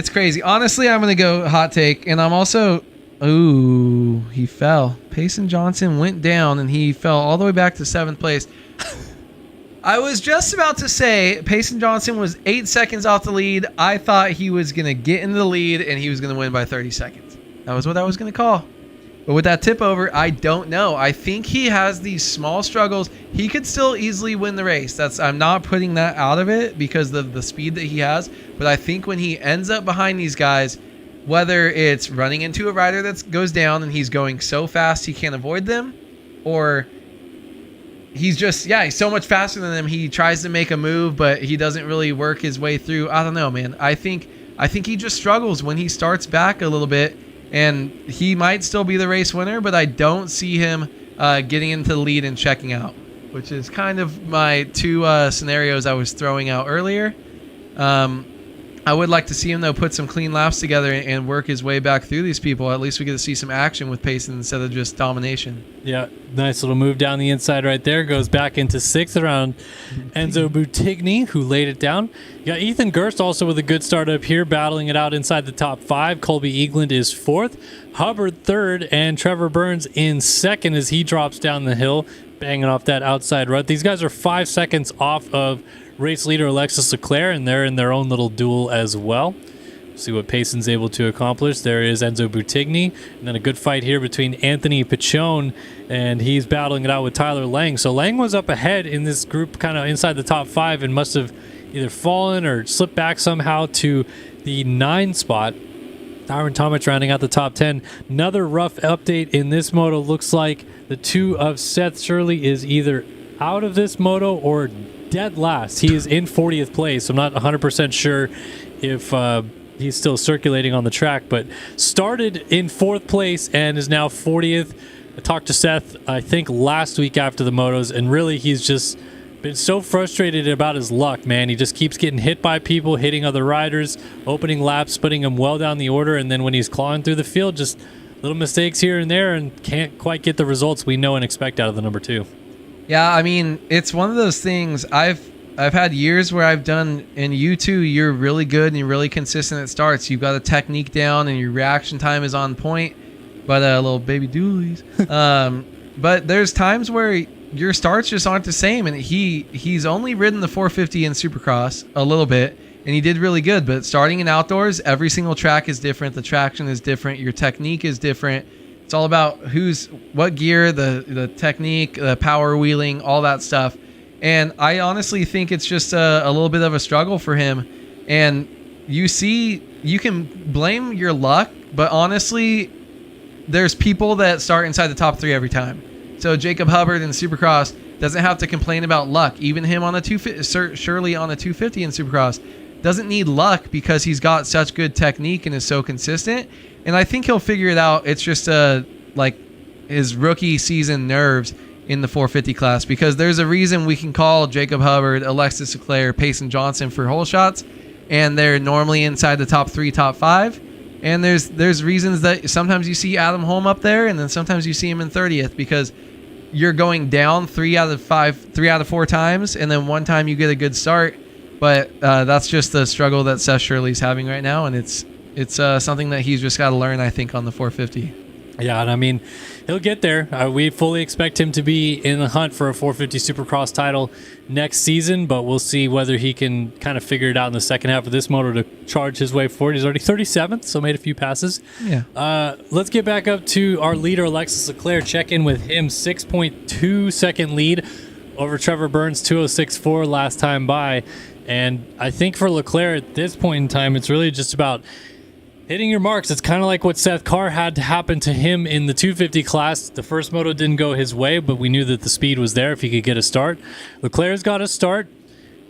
crazy. Honestly, I'm going to go hot take, and I'm also... Ooh, he fell. Payson Johnson went down, and he fell all the way back to 7th place. I was just about to say Payson Johnson was 8 seconds off the lead. I thought he was going to get into the lead, and he was going to win by 30 seconds. That was what I was going to call. But with that tip over, I don't know. I think he has these small struggles. He could still easily win the race. I'm not putting that out of it because of the speed that he has. But I think when he ends up behind these guys, whether it's running into a rider that goes down and he's going so fast he can't avoid them, or he's just, he's so much faster than them, he tries to make a move, but he doesn't really work his way through. I don't know, man. I think he just struggles when he starts back a little bit. and he might still be the race winner, but I don't see him getting into the lead and checking out, which is kind of my two scenarios I was throwing out earlier. I would like to see him, though, put some clean laps together and work his way back through these people. At least we get to see some action with Payson instead of just domination. Yeah, nice little move down the inside right there. Goes back into sixth around Enzo Butigny, who laid it down. You got Ethan Gerst also with a good start up here, battling it out inside the top 5. Colby Eagland is 4th. Hubbard 3rd, and Trevor Burns in 2nd as he drops down the hill, banging off that outside rut. These guys are 5 seconds off of race leader Alexis Leclerc, and they're in their own little duel as well. See what Payson's able to accomplish. There is Enzo Butigny, and then a good fight here between Anthony Pichon, and he's battling it out with Tyler Lang. So Lang was up ahead in this group, kind of inside the top 5, and must have either fallen or slipped back somehow to the 9 spot. Tyron Tomic rounding out the top 10. Another rough update in this moto. Looks like the 2 of Seth Shirley is either out of this moto or dead last. He is in 40th place. I'm not 100% sure if he's still circulating on the track, but started in 4th place and is now 40th. I talked to Seth, I think, last week after the motos, and really he's just been so frustrated about his luck, man. He just keeps getting hit by people, hitting other riders, opening laps, putting him well down the order, and then when he's clawing through the field, just little mistakes here and there and can't quite get the results we know and expect out of the number 2. Yeah, I mean, it's one of those things. I've had years where I've done, and you too, you're really good and you're really consistent at starts. You've got a technique down and your reaction time is on point, but little baby doolies. But there's times where your starts just aren't the same, and he's only ridden the 450 in Supercross a little bit, and he did really good. But starting in outdoors, every single track is different. The traction is different. Your technique is different. It's all about what gear, the technique, the power wheeling, all that stuff. And I honestly think it's just a little bit of a struggle for him. And you can blame your luck, but honestly, there's people that start inside the top 3 every time. So Jacob Hubbard in Supercross doesn't have to complain about luck. Even him on the 250, Shirley on the 250 in Supercross doesn't need luck because he's got such good technique and is so consistent. And I think he'll figure it out. It's just like his rookie season nerves in the 450 class, because there's a reason we can call Jacob Hubbard, Alexis Leclerc, Payson Johnson for hole shots, and they're normally inside the top 3, top 5. And there's reasons that sometimes you see Adam Holm up there, and then sometimes you see him in 30th, because you're going down 3 out of 4 times, and then one time you get a good start. But that's just the struggle that Seth Shirley's having right now, and it's something that he's just got to learn, I think, on the 450. Yeah, and I mean, he'll get there. We fully expect him to be in the hunt for a 450 Supercross title next season, but we'll see whether he can kind of figure it out in the second half of this moto to charge his way forward. He's already 37th, so made a few passes. Yeah. Let's get back up to our leader, Alexis Leclerc. Check in with him. 6.2 second lead over Trevor Burns, 206.4 last time by. And I think for Leclerc at this point in time, it's really just about hitting your marks. It's kind of like what Seth Carr had to happen to him in the 250 class. The first moto didn't go his way, but we knew that the speed was there if he could get a start. Leclerc's got a start,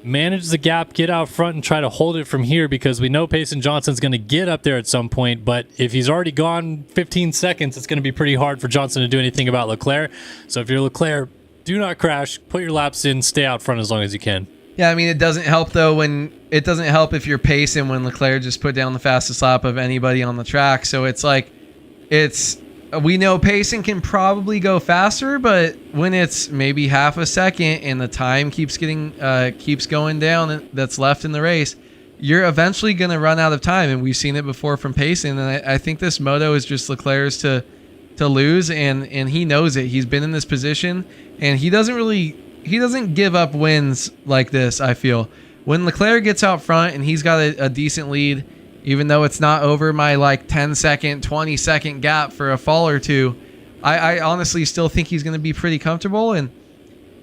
manage the gap, get out front, and try to hold it from here, because we know Payson Johnson's going to get up there at some point, but if he's already gone 15 seconds, it's going to be pretty hard for Johnson to do anything about Leclerc. So if you're Leclerc, do not crash, put your laps in, stay out front as long as you can. Yeah, I mean, it doesn't help if you're pacing when Leclerc just put down the fastest lap of anybody on the track. So it's like, we know pacing can probably go faster, but when it's maybe half a second and the time keeps going down that's left in the race, you're eventually going to run out of time. And we've seen it before from pacing. And I think this moto is just Leclerc's to lose, and he knows it. He's been in this position, and he doesn't give up wins like this, I feel. When Leclerc gets out front and he's got a decent lead, even though it's not over my 10-second, 20-second gap for a fall or two, I honestly still think he's going to be pretty comfortable. And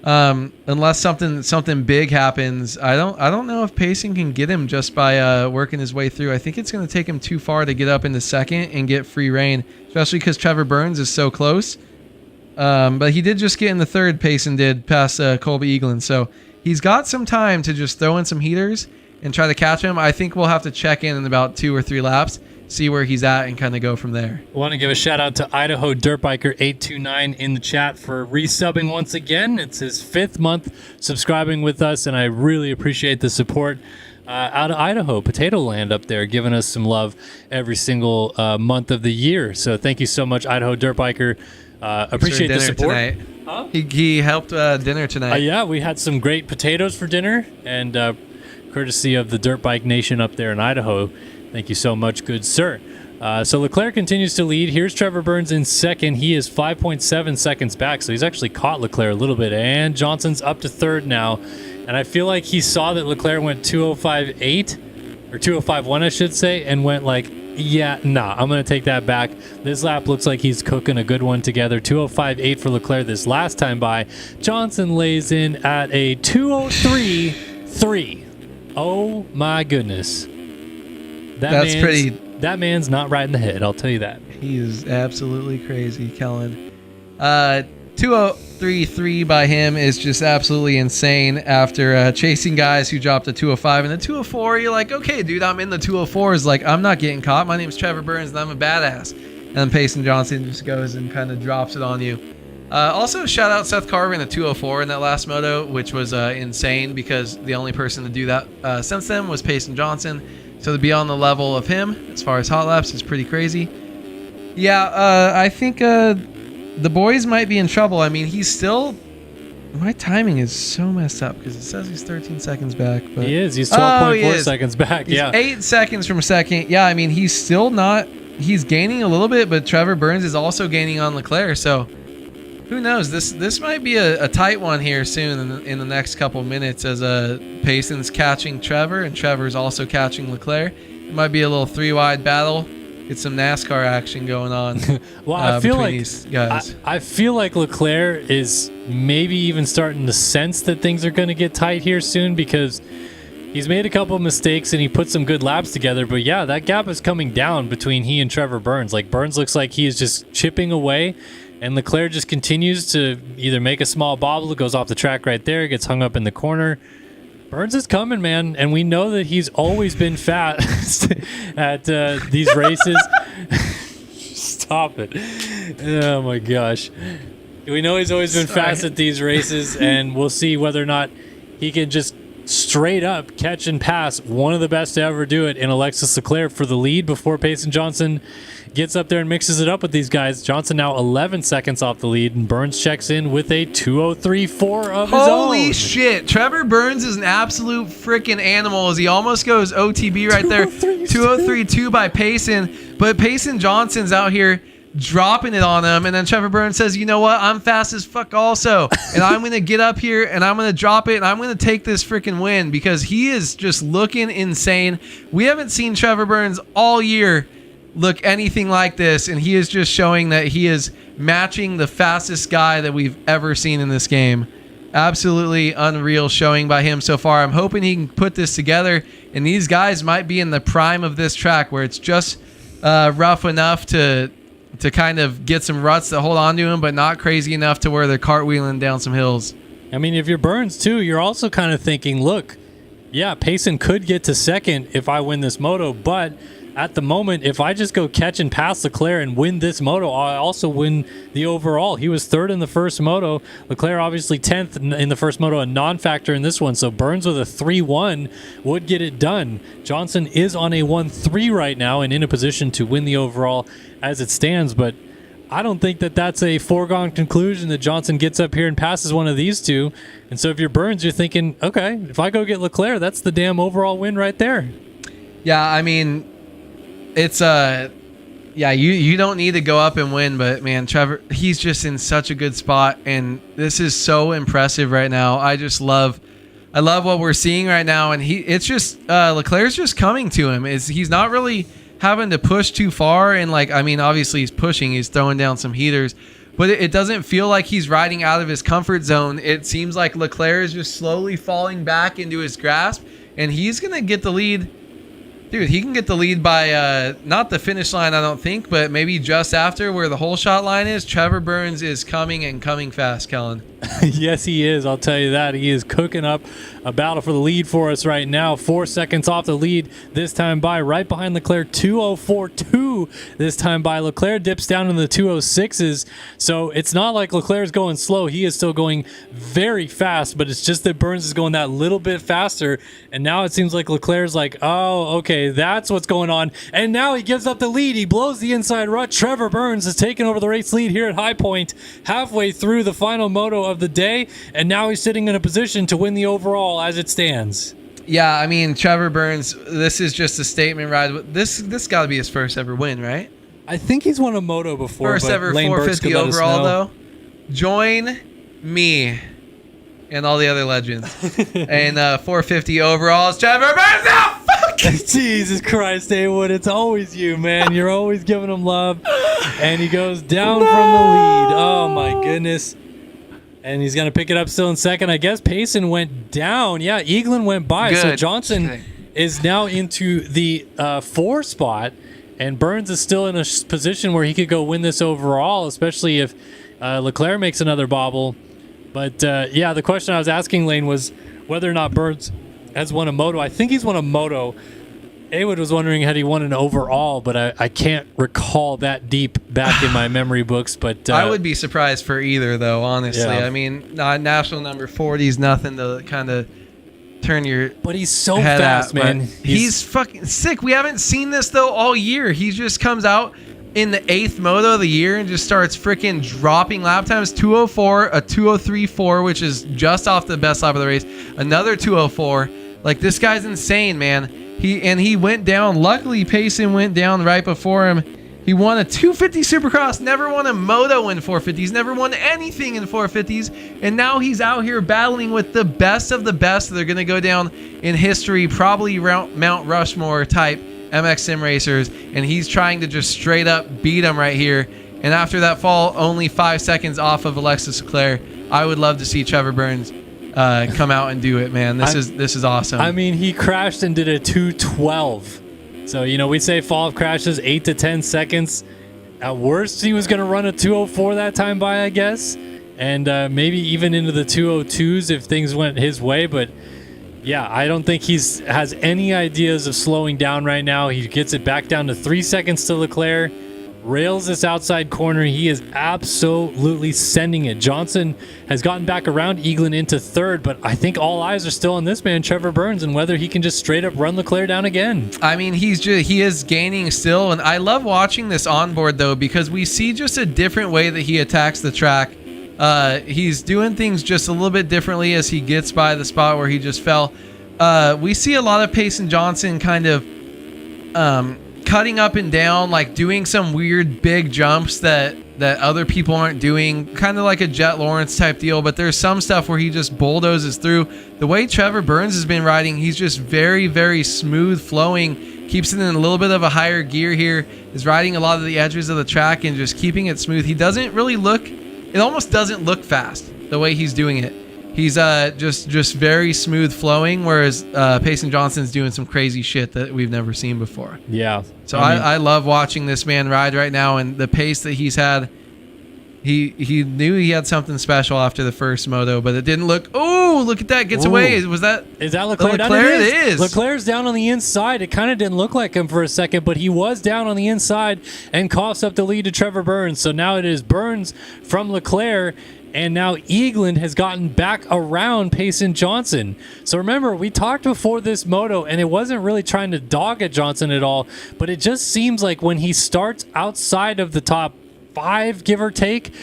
unless something big happens, I don't know if pacing can get him just by working his way through. I think it's going to take him too far to get up into second and get free reign, especially because Trevor Burns is so close. But he did just get in the third, Payson did, past Colby Eagland. So he's got some time to just throw in some heaters and try to catch him. I think we'll have to check in about 2 or 3 laps, see where he's at and kind of go from there. I want to give a shout out to Idaho Dirtbiker 829 in the chat for resubbing once again. It's his 5th month subscribing with us, and I really appreciate the support out of Idaho, Potato Land up there, giving us some love every single month of the year. So thank you so much, Idaho Dirtbiker. Appreciate the support. Tonight. Huh? He helped dinner tonight. Yeah, we had some great potatoes for dinner, and courtesy of the Dirt Bike Nation up there in Idaho. Thank you so much, good sir. So Leclerc continues to lead. Here's Trevor Burns in second. He is 5.7 seconds back, so he's actually caught Leclerc a little bit. And Johnson's up to third now. And I feel like he saw that Leclerc went 2:05.8, or 2:05.1, I should say, and went like, yeah, nah, I'm going to take that back. This lap looks like he's cooking a good one together. 2:05.8 for Leclerc this last time by. Johnson lays in at a 2:03.3. Oh, my goodness. That's pretty. That man's not right in the head, I'll tell you that. He is absolutely crazy, Kellen. 2:03.3 by him is just absolutely insane after chasing guys who dropped a 2:05 and a 2:04. You're like, okay, dude, I'm in the 2:04s. Like, I'm not getting caught. My name's Trevor Burns, and I'm a badass. And then Payson Johnson just goes and kind of drops it on you. Also, shout out Seth Carver in a 2:04 in that last moto, which was insane because the only person to do that since then was Payson Johnson. So to be on the level of him as far as hot laps is pretty crazy. Yeah, I think the boys might be in trouble. I mean, he's still... My timing is so messed up because it says he's 13 seconds back. But he is. He's 12.4 seconds back. He's yeah. 8 seconds from second. Yeah, I mean, he's still not... He's gaining a little bit, but Trevor Burns is also gaining on Leclerc. So who knows? This might be a tight one here soon in the next couple minutes as Payson's catching Trevor and Trevor's also catching Leclerc. It might be a little 3-wide battle. Get some NASCAR action going on. Well, I feel like these guys. I feel like Leclerc is maybe even starting to sense that things are going to get tight here soon because he's made a couple of mistakes and he put some good laps together. But yeah, that gap is coming down between he and Trevor Burns. Like Burns looks like he is just chipping away, and Leclerc just continues to either make a small bobble, goes off the track right there, gets hung up in the corner. Burns is coming, man, and we know that he's always been fast at these races. Stop it. Oh, my gosh. We know he's always been fast at these races, and we'll see whether or not he can just straight up catch and pass one of the best to ever do it in Alexis Leclerc for the lead before Payson Johnson gets up there and mixes it up with these guys. Johnson now 11 seconds off the lead, and Burns checks in with a 2:03.4 of his own. Holy shit. Trevor Burns is an absolute freaking animal as he almost goes OTB right there. 2:03.2 by Payson, but Payson Johnson's out here dropping it on him, and then Trevor Burns says, you know what, I'm fast as fuck also, and I'm going to get up here and I'm going to drop it and I'm going to take this freaking win because he is just looking insane. We haven't seen Trevor Burns all year look anything like this, and he is just showing that he is matching the fastest guy that we've ever seen in this game. Absolutely unreal showing by him so far. I'm hoping he can put this together, and these guys might be in the prime of this track where it's just rough enough to kind of get some ruts that hold on to him, but not crazy enough to where they're cartwheeling down some hills. I mean, if you're Burns too, you're also kind of thinking, look, yeah, Payson could get to second if I win this moto, but at the moment, if I just go catch and pass Leclerc and win this moto, I also win the overall. He was third in the first moto. Leclerc obviously 10th in the first moto, a non-factor in this one. So Burns with a 3-1 would get it done. Johnson is on a 1-3 right now and in a position to win the overall as it stands. But I don't think that that's a foregone conclusion that Johnson gets up here and passes one of these two. And so if you're Burns, you're thinking, okay, if I go get Leclerc, that's the damn overall win right there. Yeah, I mean, it's yeah, you don't need to go up and win, but man, Trevor, he's just in such a good spot, and this is so impressive right now. I love what we're seeing right now, and it's just Leclerc's just coming to him. He's not really having to push too far, and like, I mean, obviously he's pushing, he's throwing down some heaters, but it doesn't feel like he's riding out of his comfort zone. It seems like Leclerc is just slowly falling back into his grasp, and he's gonna get the lead. Dude, he can get the lead by not the finish line, I don't think, but maybe just after where the whole shot line is. Trevor Burns is coming and coming fast, Kellen. Yes, he is. I'll tell you that. He is cooking up a battle for the lead for us right now. 4 seconds off the lead this time by, right behind Leclerc. 2:04.2 this time by. Leclerc dips down in the 2:06s, so it's not like Leclerc's going slow. He is still going very fast, but it's just that Burns is going that little bit faster, and now it seems like Leclerc's like, oh, okay, that's what's going on, and now he gives up the lead. He blows the inside rut. Trevor Burns has taken over the race lead here at High Point, halfway through the final moto of the day, and now he's sitting in a position to win the overall as it stands. Yeah, I mean, Trevor Burns, this is just a statement ride. This got to be his first ever win, right? I think he's won a moto before. First ever 450 overall, though. Join me and all the other legends. And 450 overalls, Trevor Burns out! Jesus Christ, Haywood, it's always you, man. You're always giving him love. And he goes down from the lead. Oh, my goodness. And he's going to pick it up still in second. I guess Payson went down. Yeah, Eaglin went by. Good. So Johnson is now into the 4 spot. And Burns is still in a position where he could go win this overall, especially if Leclerc makes another bobble. But, yeah, the question I was asking, Lane, was whether or not Burns has won a moto. I think he's won a moto. Haywood was wondering had he won an overall, but I can't recall that deep back in my memory books. But I would be surprised for either, though, honestly. Yeah. I mean, national number 40 is nothing to kind of turn your But he's so head fast, at, man. He's fucking sick. We haven't seen this, though, all year. He just comes out in the 8th moto of the year and just starts freaking dropping lap times. 2:04, a 2:03.4, which is just off the best lap of the race. Another 2:04. Like, this guy's insane, man. He went down. Luckily, Payson went down right before him. He won a 250 Supercross, never won a moto in 450s, never won anything in 450s, and now he's out here battling with the best of the best. They're going to go down in history, probably Mount Rushmore type MX Sim racers, and he's trying to just straight up beat him right here. And after that fall, only 5 seconds off of Alexis Leclerc, I would love to see Trevor Burns come out and do it, man. This is awesome. I mean, he crashed and did a 2:12. So, we say fall of crashes 8 to 10 seconds. At worst, he was going to run a 2:04 that time by, I guess. And maybe even into the 2:02s if things went his way. But, yeah, I don't think has any ideas of slowing down right now. He gets it back down to 3 seconds to Leclerc. Rails this outside corner. He is absolutely sending it. Johnson has gotten back around Eaglin into third, but I think all eyes are still on this man, Trevor Burns, and whether he can just straight up run Leclerc down again. I mean, he is gaining still, and I love watching this onboard, though, because we see just a different way that he attacks the track. He's doing things just a little bit differently as he gets by the spot where he just fell. We see a lot of Payson Johnson kind of cutting up and down, like doing some weird big jumps that other people aren't doing, kind of like a Jet Lawrence type deal. But there's some stuff where he just bulldozes through. The way Trevor Burns has been riding, he's just very, very smooth flowing, keeps it in a little bit of a higher gear here, is riding a lot of the edges of the track and just keeping it smooth. He doesn't really it almost doesn't look fast the way he's doing it. He's just very smooth flowing, whereas Payson Johnson's doing some crazy shit that we've never seen before. Yeah. So I love watching this man ride right now, and the pace that he's had. He knew he had something special after the first moto, but it didn't look. Oh, look at that! Gets away. Is that Leclerc? Leclerc? It is. Leclerc's down on the inside. It kind of didn't look like him for a second, but he was down on the inside and coughs up the lead to Trevor Burns. So now it is Burns from Leclerc. And now Eaglin has gotten back around Payson Johnson. So remember, we talked before this moto, and it wasn't really trying to dog at Johnson at all, but it just seems like when he starts outside of the top 5, give or take,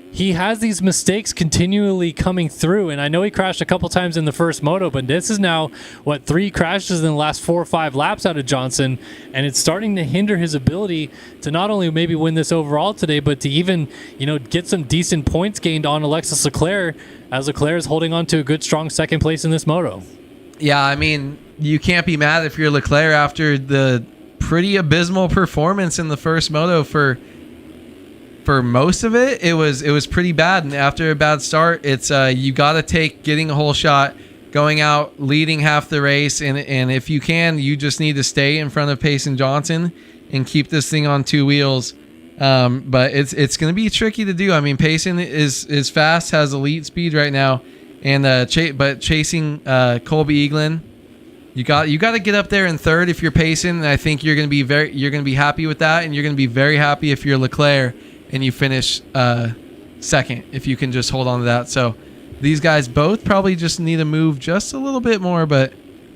he has these mistakes continually coming through. And I know he crashed a couple times in the first moto, but this is now, 3 crashes in the last 4 or 5 laps out of Johnson. And it's starting to hinder his ability to not only maybe win this overall today, but to even, get some decent points gained on Alexis Leclerc, as Leclerc is holding on to a good, strong second place in this moto. Yeah, I mean, you can't be mad if you're Leclerc after the pretty abysmal performance in the first moto for most of it. It was pretty bad, and after a bad start, it's you got to take getting a whole shot, going out, leading half the race, and if you can, you just need to stay in front of Payson Johnson and keep this thing on 2 wheels. But it's going to be tricky to do. I mean, Payson is fast, has elite speed right now, and but chasing Colby Eaglin. You got to get up there in third if you're pacing, and I think you're going to be happy with that, and you're going to be very happy if you're Leclerc and you finish second if you can just hold on to that. So these guys both probably just need to move just a little bit more, but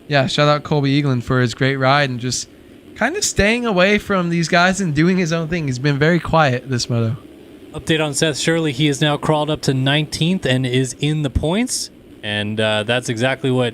yeah, shout out Colby Eaglin for his great ride and just kind of staying away from these guys and doing his own thing. He's been very quiet this moto. Update on Seth Shirley. He has now crawled up to 19th and is in the points, and that's exactly what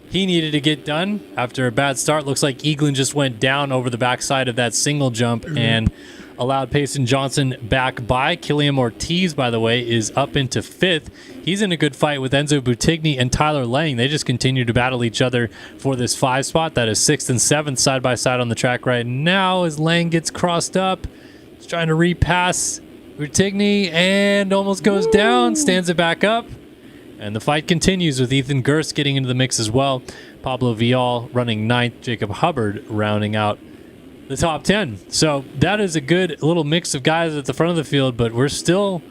he needed to get done after a bad start. Looks like Eaglin just went down over the backside of that single jump and allowed Payson Johnson back by. Killian Ortiz, by the way, is up into 5th. He's in a good fight with Enzo Buttigni and Tyler Lang. They just continue to battle each other for this 5 spot. That is 6th and 7th side by side on the track right now as Lang gets crossed up. He's trying to repass Buttigni and almost goes down, stands it back up. And the fight continues with Ethan Gerst getting into the mix as well. Pablo Vial running 9th. Jacob Hubbard rounding out the top 10. So that is a good little mix of guys at the front of the field, but we're still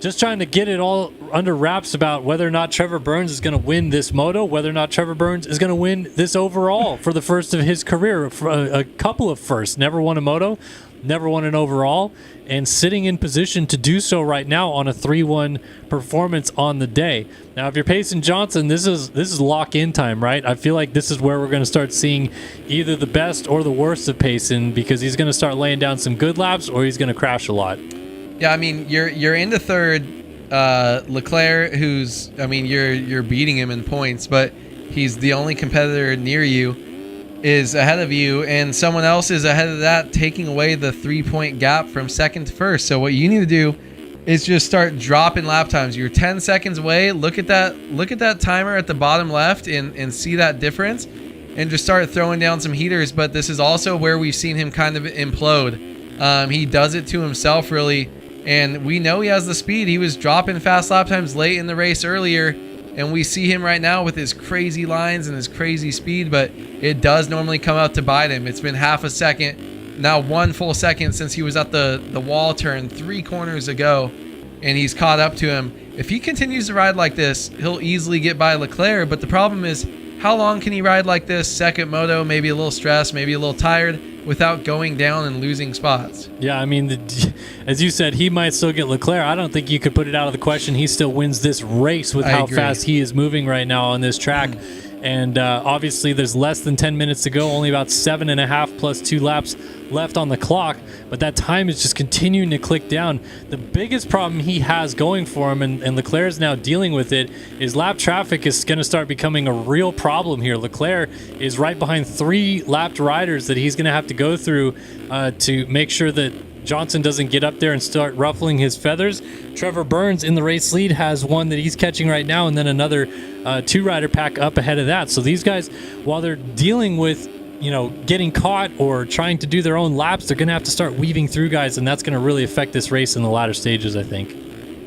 just trying to get it all under wraps about whether or not Trevor Burns is going to win this moto, whether or not Trevor Burns is going to win this overall for the first of his career. For a couple of firsts. Never won a moto, never won an overall, and sitting in position to do so right now on a 3-1 performance on the day. Now, if you're Payson Johnson, this is lock-in time, right? I feel like this is where we're going to start seeing either the best or the worst of Payson, because he's going to start laying down some good laps or he's going to crash a lot. Yeah, I mean, you're into third. Leclerc, who's, I mean, you're beating him in points, but he's the only competitor near you, is ahead of you, and someone else is ahead of that, taking away the 3-point gap from second to first. So what you need to do is just start dropping lap times. You're 10 seconds away. Look at that timer at the bottom left and see that difference, and just start throwing down some heaters. But this is also where we've seen him kind of implode. He does it to himself, really, and we know he has the speed. He was dropping fast lap times late in the race earlier, and we see him right now with his crazy lines and his crazy speed, but it does normally come out to bite him. It's been half a second, now 1 full second since he was at the wall turn 3 corners ago, and he's caught up to him. If he continues to ride like this, he'll easily get by Leclerc, but the problem is, how long can he ride like this? Second moto, maybe a little stressed, maybe a little tired, without going down and losing spots. Yeah, I mean, as you said, he might still get Leclerc. I don't think you could put it out of the question. He still wins this race with how fast he is moving right now on this track. And obviously, there's less than 10 minutes to go, only about 7.5 plus 2 laps left on the clock. But that time is just continuing to click down. The biggest problem he has going for him, and Leclerc is now dealing with it, is lap traffic is going to start becoming a real problem here. Leclerc is right behind 3 lapped riders that he's going to have to go through to make sure that Johnson doesn't get up there and start ruffling his feathers. Trevor Burns in the race lead has one that he's catching right now, and then another 2-rider pack up ahead of that. So these guys, while they're dealing with, getting caught or trying to do their own laps, they're going to have to start weaving through guys, and that's going to really affect this race in the latter stages, I think.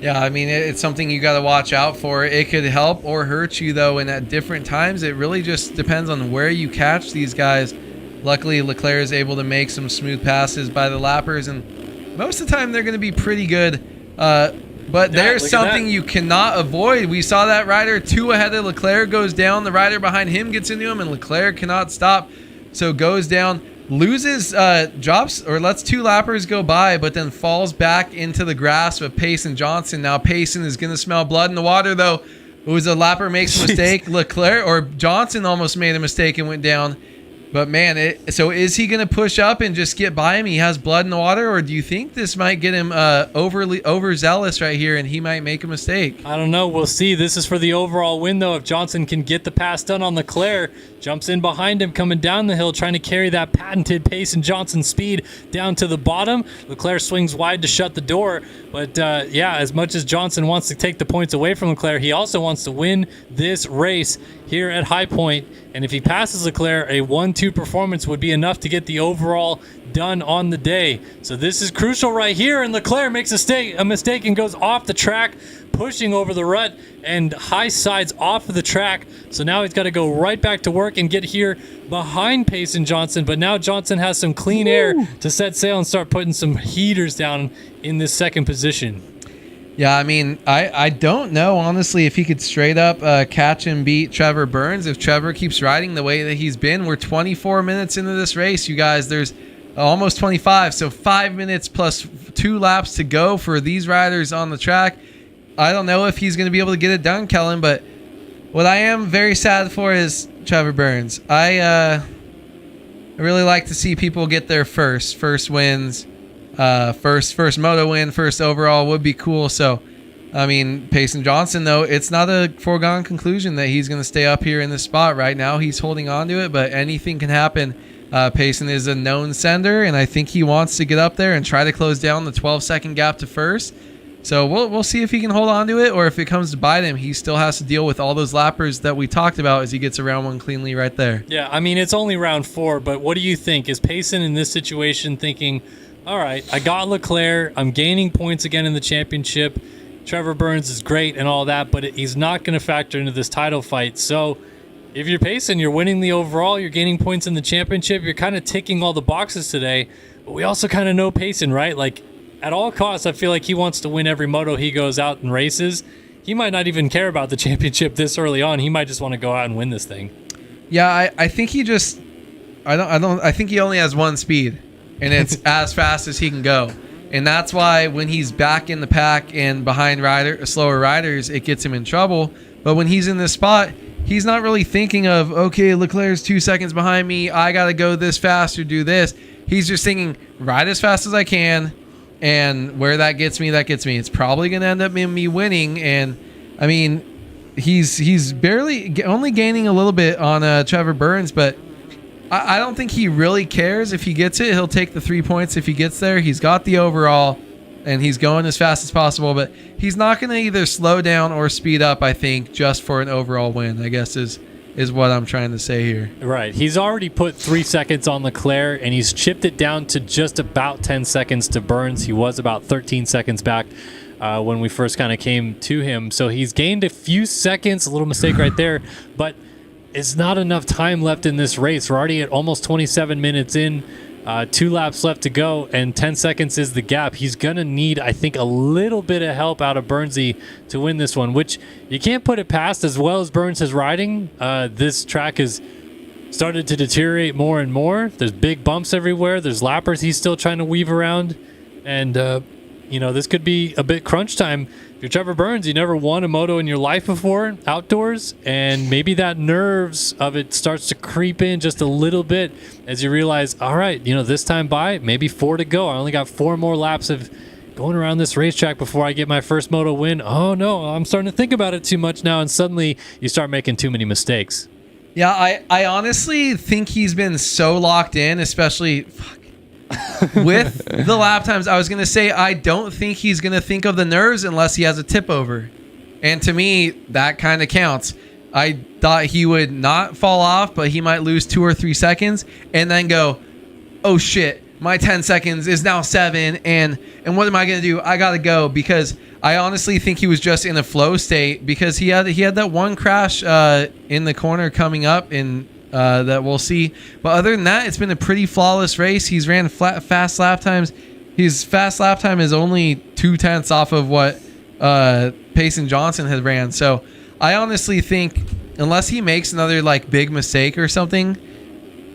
Yeah, I mean, it's something you got to watch out for. It could help or hurt you, though, and at different times, it really just depends on where you catch these guys. Luckily, Leclerc is able to make some smooth passes by the lappers, and most of the time they're going to be pretty good. But there's something you cannot avoid. We saw that rider 2 ahead of Leclerc goes down. The rider behind him gets into him, and Leclerc cannot stop. So goes down, loses, drops, or lets 2 lappers go by, but then falls back into the grasp of Payson Johnson. Now Payson is going to smell blood in the water, though. It was a lapper makes a mistake. Leclerc or Johnson almost made a mistake and went down. But man, so is he going to push up and just get by him? He has blood in the water, or do you think this might get him overzealous right here and he might make a mistake? I don't know. We'll see. This is for the overall win, though. If Johnson can get the pass done on Leclerc, jumps in behind him, coming down the hill, trying to carry that patented Payson Johnson speed down to the bottom. Leclerc swings wide to shut the door. But yeah, as much as Johnson wants to take the points away from Leclerc, he also wants to win this race here at High Point. And if he passes Leclerc, a 1-2 performance would be enough to get the overall done on the day. So this is crucial right here, and Leclerc makes a mistake and goes off the track, pushing over the rut and high sides off of the track. So now he's got to go right back to work and get here behind Payson Johnson. But now Johnson has some clean air to set sail and start putting some heaters down in this second position. Yeah, I mean, I don't know, honestly, if he could straight up catch and beat Trevor Burns. If Trevor keeps riding the way that he's been, we're 24 minutes into this race, you guys. There's almost 25, so 5 minutes plus 2 laps to go for these riders on the track. I don't know if he's going to be able to get it done, Kellen, but what I am very sad for is Trevor Burns. I really like to see people get their first wins. First moto win, first overall would be cool. So, I mean, Payson Johnson, though, it's not a foregone conclusion that he's going to stay up here in this spot right now. He's holding on to it, but anything can happen. Payson is a known sender, and I think he wants to get up there and try to close down the 12-second gap to first. So we'll see if he can hold on to it, or if it comes to bite him, he still has to deal with all those lappers that we talked about as he gets around one cleanly right there. Yeah, I mean, it's only round 4, but what do you think? Is Payson in this situation thinking, all right, I got Leclerc, I'm gaining points again in the championship, Trevor Burns is great and all that, but he's not going to factor into this title fight. So if you're Payson, you're winning the overall, you're gaining points in the championship, you're kind of ticking all the boxes today. But we also kind of know Payson, right? Like, at all costs, I feel like he wants to win every moto he goes out and races. He might not even care about the championship this early on. He might just want to go out and win this thing. Yeah, I think he just I think he only has one speed, and it's as fast as he can go. And that's why when he's back in the pack and behind slower riders, it gets him in trouble. But when he's in this spot, he's not really thinking of, okay, Leclerc's 2 seconds behind me, I got to go this fast or do this. He's just thinking, ride as fast as I can, and where that gets me, that gets me. It's probably going to end up in me winning. And, I mean, he's barely only gaining a little bit on Trevor Burns, but I don't think he really cares if he gets it. He'll take the 3 points if he gets there. He's got the overall, and he's going as fast as possible, but he's not going to either slow down or speed up, I think, just for an overall win, I guess is what I'm trying to say here. Right. He's already put 3 seconds on Leclerc, and he's chipped it down to just about 10 seconds to Burns. He was about 13 seconds back when we first kind of came to him. So he's gained a few seconds, a little mistake right there, but it's not enough time left in this race. We're already at almost 27 minutes in, 2 laps left to go, and 10 seconds is the gap. He's going to need, I think, a little bit of help out of Burnsy to win this one, which you can't put it past. As well as Burns is riding, this track has started to deteriorate more and more. There's big bumps everywhere. There's lappers he's still trying to weave around, and this could be a bit crunch time. If you're Trevor Burns, you never won a moto in your life before outdoors, and maybe that nerves of it starts to creep in just a little bit as you realize, all right, this time by, maybe 4 to go. I only got 4 more laps of going around this racetrack before I get my first moto win. Oh no, I'm starting to think about it too much now, and suddenly you start making too many mistakes. Yeah, I honestly think he's been so locked in, especially with the lap times. I was going to say, I don't think he's going to think of the nerves unless he has a tip over. And to me, that kind of counts. I thought he would not fall off, but he might lose 2 or 3 seconds and then go, oh shit, my 10 seconds is now 7. And what am I going to do? I got to go, because I honestly think he was just in a flow state, because he had that one crash in the corner coming up in that we'll see. But other than that, it's been a pretty flawless race. He's ran fast lap times. His fast lap time is only 2/10 off of what Payson Johnson had ran. So I honestly think, unless he makes another big mistake or something,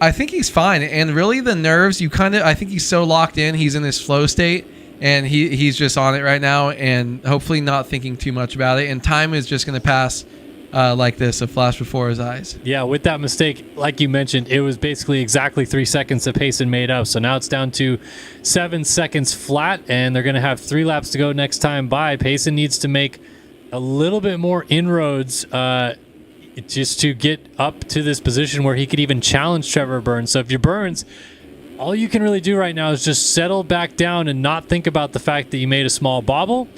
I think he's fine. And really the nerves, I think he's so locked in. He's in this flow state, and he's just on it right now, and hopefully not thinking too much about it. And time is just going to pass like this, a flash before his eyes. Yeah, with that mistake, like you mentioned, it was basically exactly 3 seconds that Payson made up. So now it's down to 7 seconds flat, and they're going to have 3 laps to go next time by. Payson needs to make a little bit more inroads just to get up to this position where he could even challenge Trevor Burns. So if you're Burns, all you can really do right now is just settle back down and not think about the fact that you made a small bobble.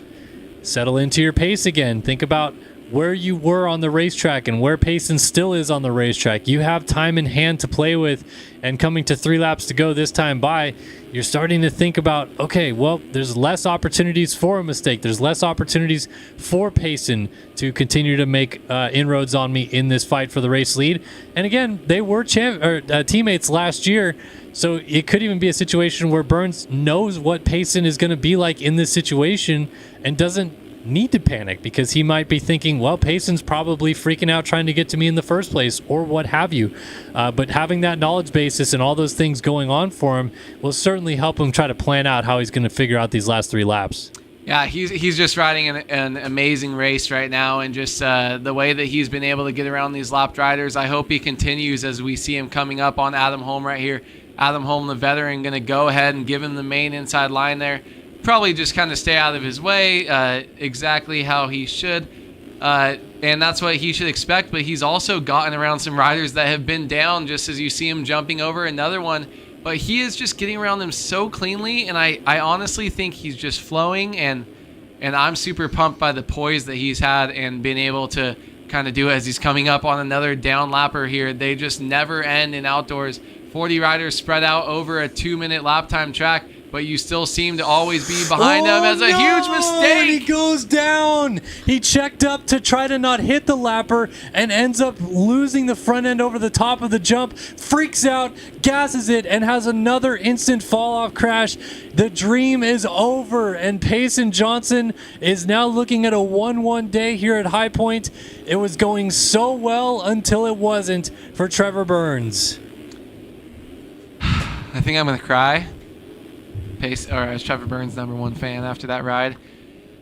Settle into your pace again. Think about where you were on the racetrack and where Payson still is on the racetrack. You have time in hand to play with, and coming to 3 laps to go this time by, you're starting to think about, okay, well, there's less opportunities for a mistake. There's less opportunities for Payson to continue to make inroads on me in this fight for the race lead. And again, they were teammates last year, so it could even be a situation where Burns knows what Payson is going to be like in this situation and doesn't need to panic, because he might be thinking, well, Payson's probably freaking out trying to get to me in the first place, or what have you. But having that knowledge basis and all those things going on for him will certainly help him try to plan out how he's going to figure out these last 3 laps. Yeah, he's just riding an amazing race right now, and just the way that he's been able to get around these lapped riders. I hope he continues as we see him coming up on Adam Holm right here. Adam Holm, the veteran, going to go ahead and give him the main inside line there. Probably just kind of stay out of his way, exactly how he should. And that's what he should expect, but he's also gotten around some riders that have been down, just as you see him jumping over another one. But he is just getting around them so cleanly, and I honestly think he's just flowing, and I'm super pumped by the poise that he's had and been able to kind of do as he's coming up on another down lapper here. They just never end in outdoors. 40 riders spread out over a 2-minute lap time track, but you still seem to always be behind them as a huge mistake. He goes down. He checked up to try to not hit the lapper and ends up losing the front end over the top of the jump, freaks out, gasses it, and has another instant fall-off crash. The dream is over, and Payson Johnson is now looking at a 1-1 day here at High Point. It was going so well until it wasn't for Trevor Burns. I think I'm going to cry. As Trevor Burns' #1 fan after that ride.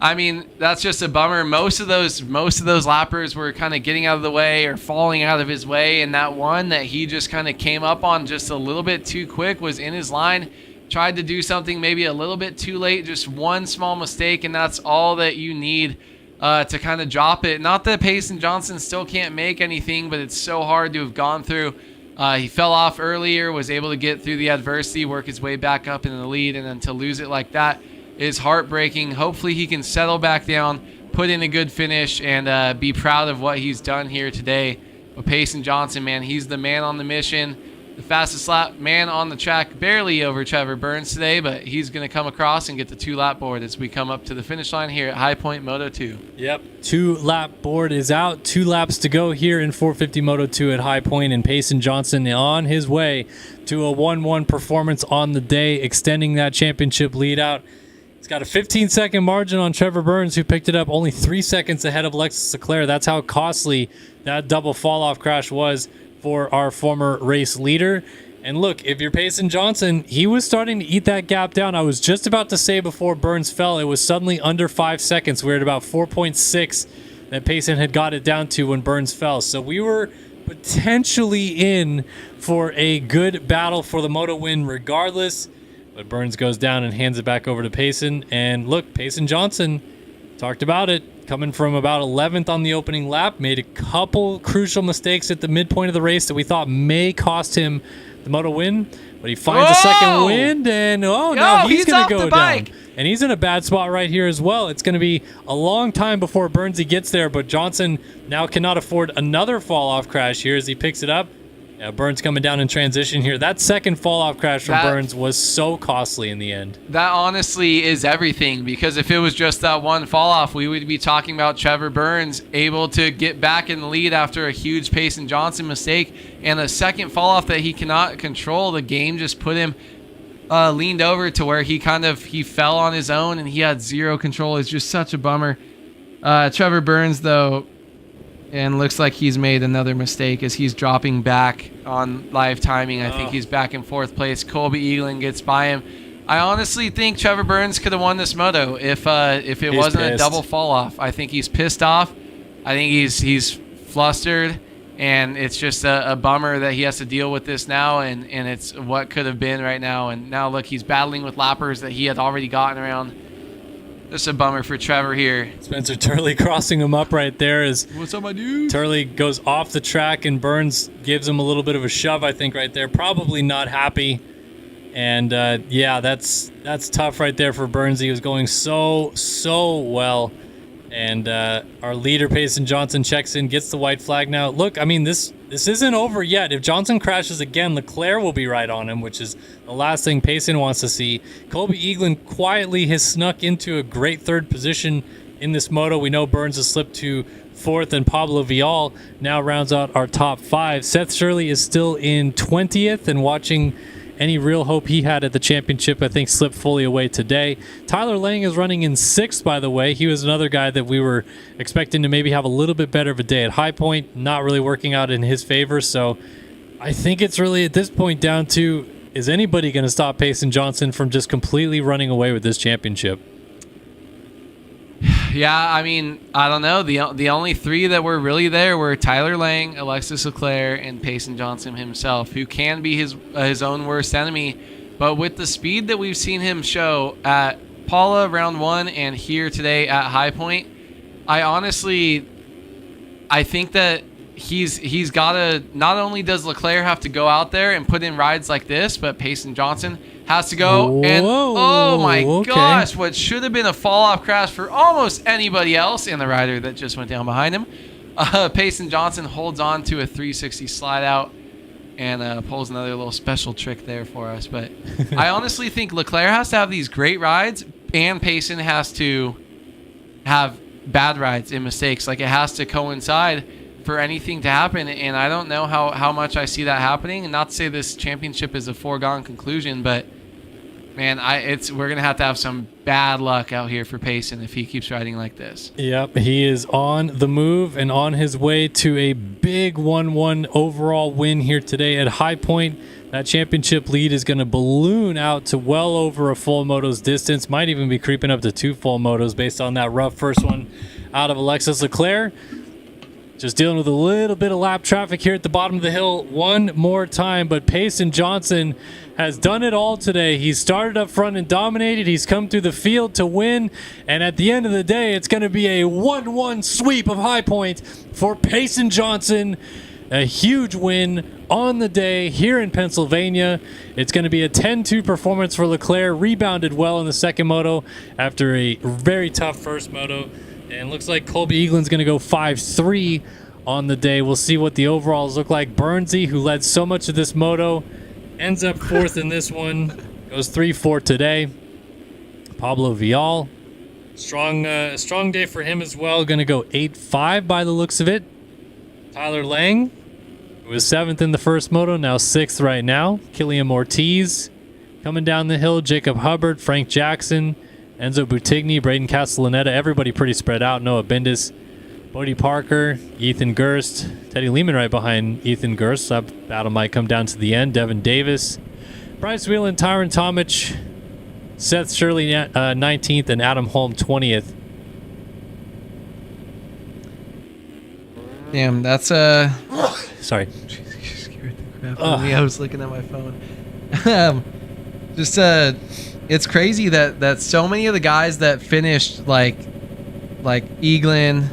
I mean, that's just a bummer. Most of those lappers were kind of getting out of the way or falling out of his way, and that one that he just kind of came up on just a little bit too quick was in his line. Tried to do something maybe a little bit too late, just one small mistake, and that's all that you need to kind of drop it. Not that Payson Johnson still can't make anything, but it's so hard to have gone through. He fell off earlier, was able to get through the adversity, work his way back up in the lead, and then to lose it like that is heartbreaking. Hopefully he can settle back down, put in a good finish, and be proud of what he's done here today. But Payson Johnson, man, he's the man on the mission, the fastest lap man on the track, barely over Trevor Burns today, but he's going to come across and get the 2-lap board as we come up to the finish line here at High Point Moto 2. Yep, 2-lap board is out. 2 laps to go here in 450 Moto 2 at High Point, and Payson Johnson on his way to a 1-1 performance on the day, extending that championship lead out. He's got a 15-second margin on Trevor Burns, who picked it up only 3 seconds ahead of Alexis Leclerc. That's how costly that double fall-off crash was for our former race leader. And look, if you're Payson Johnson, he was starting to eat that gap down. I was just about to say before Burns fell, it was suddenly under 5 seconds. We're at about 4.6 that Payson had got it down to when Burns fell. So we were potentially in for a good battle for the moto win regardless. But Burns goes down and hands it back over to Payson. And look, Payson Johnson talked about it. Coming from about 11th on the opening lap, made a couple crucial mistakes at the midpoint of the race that we thought may cost him the moto win, but he finds a second wind, and now he's going to go down. And he's in a bad spot right here as well. It's going to be a long time before Burnsy gets there, but Johnson now cannot afford another fall-off crash here as he picks it up. Yeah, Burns coming down in transition here. That second fall-off crash from Burns was so costly in the end. That honestly is everything, because if it was just that one fall-off, we would be talking about Trevor Burns able to get back in the lead after a huge Payson Johnson mistake, and a second fall-off that he cannot control. The game just put him leaned over to where he fell on his own, and he had zero control. It's just such a bummer. Trevor Burns, though, and looks like he's made another mistake as he's dropping back on live timing. I think he's back in 4th place. Colby Eaglin gets by him. I honestly think Trevor Burns could have won this moto if it wasn't a double fall off. I think he's pissed off. I think he's flustered, and it's just a bummer that he has to deal with this now, and it's what could have been right now. And now look, he's battling with lappers that he had already gotten around. Just a bummer for Trevor here. Spencer Turley crossing him up right there as what's up, my dude? Turley goes off the track and Burns gives him a little bit of a shove, I think, right there. Probably not happy. And yeah, that's tough right there for Burns. He was going so well. And our leader, Payson Johnson, checks in, gets the white flag now. Look, I mean, this isn't over yet. If Johnson crashes again, Leclerc will be right on him, which is the last thing Payson wants to see. Colby Eaglin quietly has snuck into a great 3rd position in this moto. We know Burns has slipped to 4th, and Pablo Vial now rounds out our top 5. Seth Shirley is still in 20th and watching Any real hope he had at the championship, I think, slipped fully away today. Tyler Lang is running in 6th, by the way. He was another guy that we were expecting to maybe have a little bit better of a day at High Point, not really working out in his favor. So I think it's really at this point down to, is anybody going to stop Payson Johnson from just completely running away with this championship? Yeah, I mean, I don't know. The only 3 that were really there were Tyler Lang, Alexis Leclerc, and Payson Johnson himself, who can be his own worst enemy. But with the speed that we've seen him show at Paula round 1 and here today at High Point, I think that he's got to, not only does Leclerc have to go out there and put in rides like this, but Payson Johnson has to go. And oh my gosh, what should have been a fall-off crash for almost anybody else and the rider that just went down behind him. Payson Johnson holds on to a 360 slide out and pulls another little special trick there for us. But I honestly think Leclerc has to have these great rides and Payson has to have bad rides and mistakes. Like, it has to coincide for anything to happen, and I don't know how much I see that happening. And not to say this championship is a foregone conclusion, but man, we're gonna have to have some bad luck out here for Payson if he keeps riding like this. Yep, he is on the move and on his way to a big 1-1 overall win here today at High Point. That championship lead is going to balloon out to well over a full moto's distance. Might even be creeping up to 2 full motos based on that rough first one out of Alexis Leclerc. Just dealing with a little bit of lap traffic here at the bottom of the hill one more time, but Payson Johnson has done it all today. He's started up front and dominated. He's come through the field to win, and at the end of the day, it's going to be a 1-1 sweep of High Point for Payson Johnson. A huge win on the day here in Pennsylvania. It's going to be a 10-2 performance for Leclerc. Rebounded well in the second moto after a very tough first moto. And looks like Colby Eaglin's going to go 5-3 on the day. We'll see what the overalls look like. Burnsy, who led so much of this moto, ends up 4th in this one. Goes 3-4 today. Pablo Vial, strong day for him as well. Going to go 8-5 by the looks of it. Tyler Lang, who was 7th in the first moto, now 6th right now. Killian Ortiz coming down the hill. Jacob Hubbard, Frank Jackson, Enzo Butigny, Braden Castellaneta, everybody pretty spread out. Noah Bindis, Bodie Parker, Ethan Gerst, Teddy Lehman right behind Ethan Gerst. That battle might come down to the end. Devin Davis, Bryce Whelan, Tyron Tomich, Seth Shirley 19th, and Adam Holm 20th. Damn, that's Sorry. Scared the crap out of me. I was looking at my phone. It's crazy that so many of the guys that finished like Eaglin,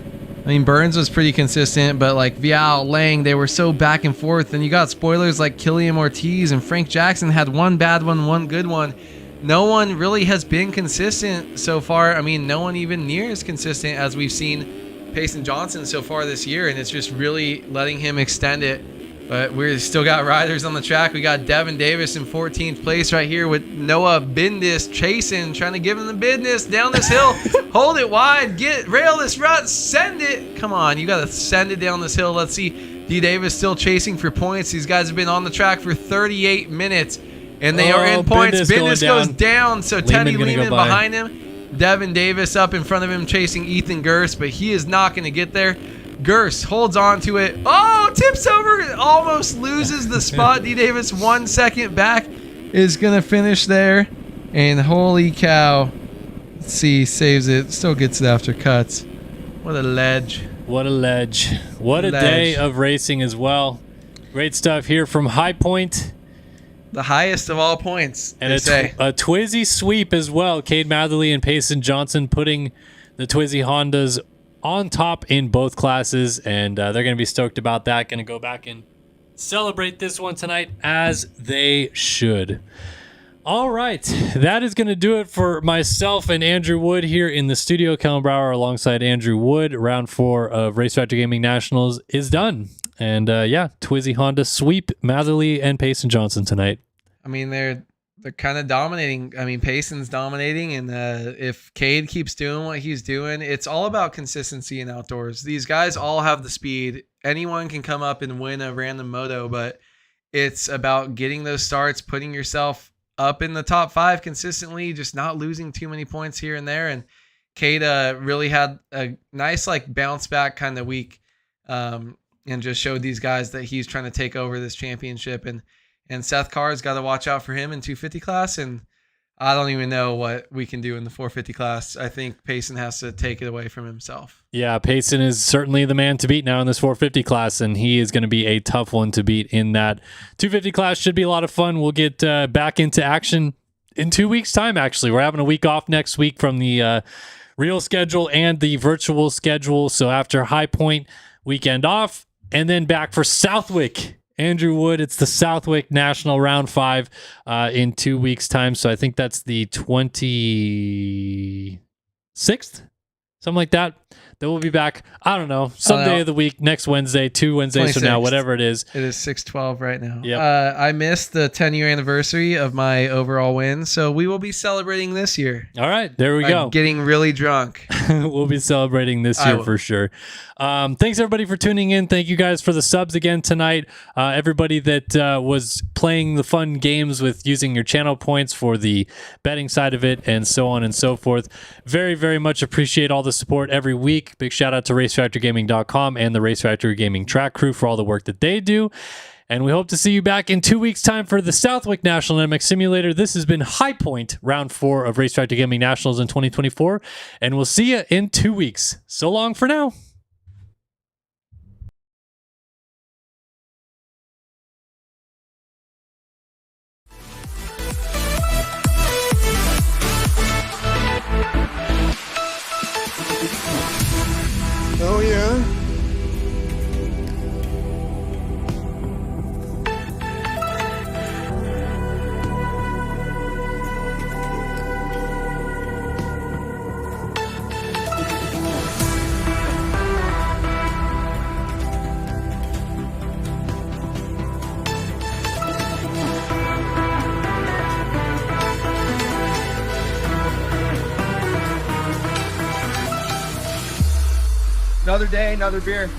I mean Burns was pretty consistent, but like Vial, Lang, they were so back and forth. And you got spoilers like Killian Ortiz and Frank Jackson had one bad one, one good one. No one really has been consistent so far. I mean, no one even near as consistent as we've seen Payson Johnson so far this year, and it's just really letting him extend it. But we've still got riders on the track. We got Devin Davis in 14th place right here with Noah Bindis chasing, trying to give him the business down this hill. Hold it wide. Rail this rut. Send it. Come on. You got to send it down this hill. Let's see. D. Davis still chasing for points. These guys have been on the track for 38 minutes, and they are in points. Bindis goes down, so Teddy Lehman behind him. Devin Davis up in front of him chasing Ethan Gerst, but he is not going to get there. Gerst holds on to it. Oh, tips over. Almost loses the spot. D. Davis 1 second back is going to finish there. And holy cow. Let's see. Saves it. Still gets it after cuts. What a ledge. What a ledge. What a day of racing as well. Great stuff here from High Point. The highest of all points, and a Twizy sweep as well. Cade Matherly and Payson Johnson putting the Twizy Hondas on top in both classes, and they're going to be stoked about that. Going to go back and celebrate this one tonight, as they should. All right, that is going to do it for myself and Andrew Wood here in the studio. Kellen Brower alongside Andrew Wood. Round 4 of RaceFactory Gaming Nationals is done. And yeah, Twizy Honda sweep Matherly and Payson Johnson tonight. I mean, they're kind of dominating. I mean, Payson's dominating, and if Cade keeps doing what he's doing, it's all about consistency in outdoors. These guys all have the speed. Anyone can come up and win a random moto, but it's about getting those starts, putting yourself up in the top 5 consistently, just not losing too many points here and there. And Cade really had a nice like bounce back kind of week, and just showed these guys that he's trying to take over this championship. And Seth Carr's got to watch out for him in 250 class. And I don't even know what we can do in the 450 class. I think Payson has to take it away from himself. Yeah, Payson is certainly the man to beat now in this 450 class, and he is going to be a tough one to beat in that 250 class. Should be a lot of fun. We'll get back into action in 2 weeks' time, actually. We're having a week off next week from the real schedule and the virtual schedule. So after High Point, weekend off, and then back for Southwick. Andrew Wood, it's the Southwick National Round 5 in 2 weeks' time. So I think that's the 26th, something like that. Then we'll be back, I don't know, some day of the week, next Wednesday, 2 Wednesdays from now, whatever it is. It is 6/12 right now. Yep. I missed the 10-year anniversary of my overall win, so we will be celebrating this year. All right, there we go. Getting really drunk. We'll be celebrating this year for sure. Thanks, everybody, for tuning in. Thank you guys for the subs again tonight. Everybody that was playing the fun games with using your channel points for the betting side of it and so on and so forth. Very, very much appreciate all the support every week. Big shout out to RaceFactoryGaming.com and the RaceFactory Gaming track crew for all the work that they do. And we hope to see you back in 2 weeks' time for the Southwick National MX Simulator. This has been High Point, round 4 of RaceFactory Gaming Nationals in 2024. And we'll see you in 2 weeks. So long for now. Oh, yeah? Another day, another beer.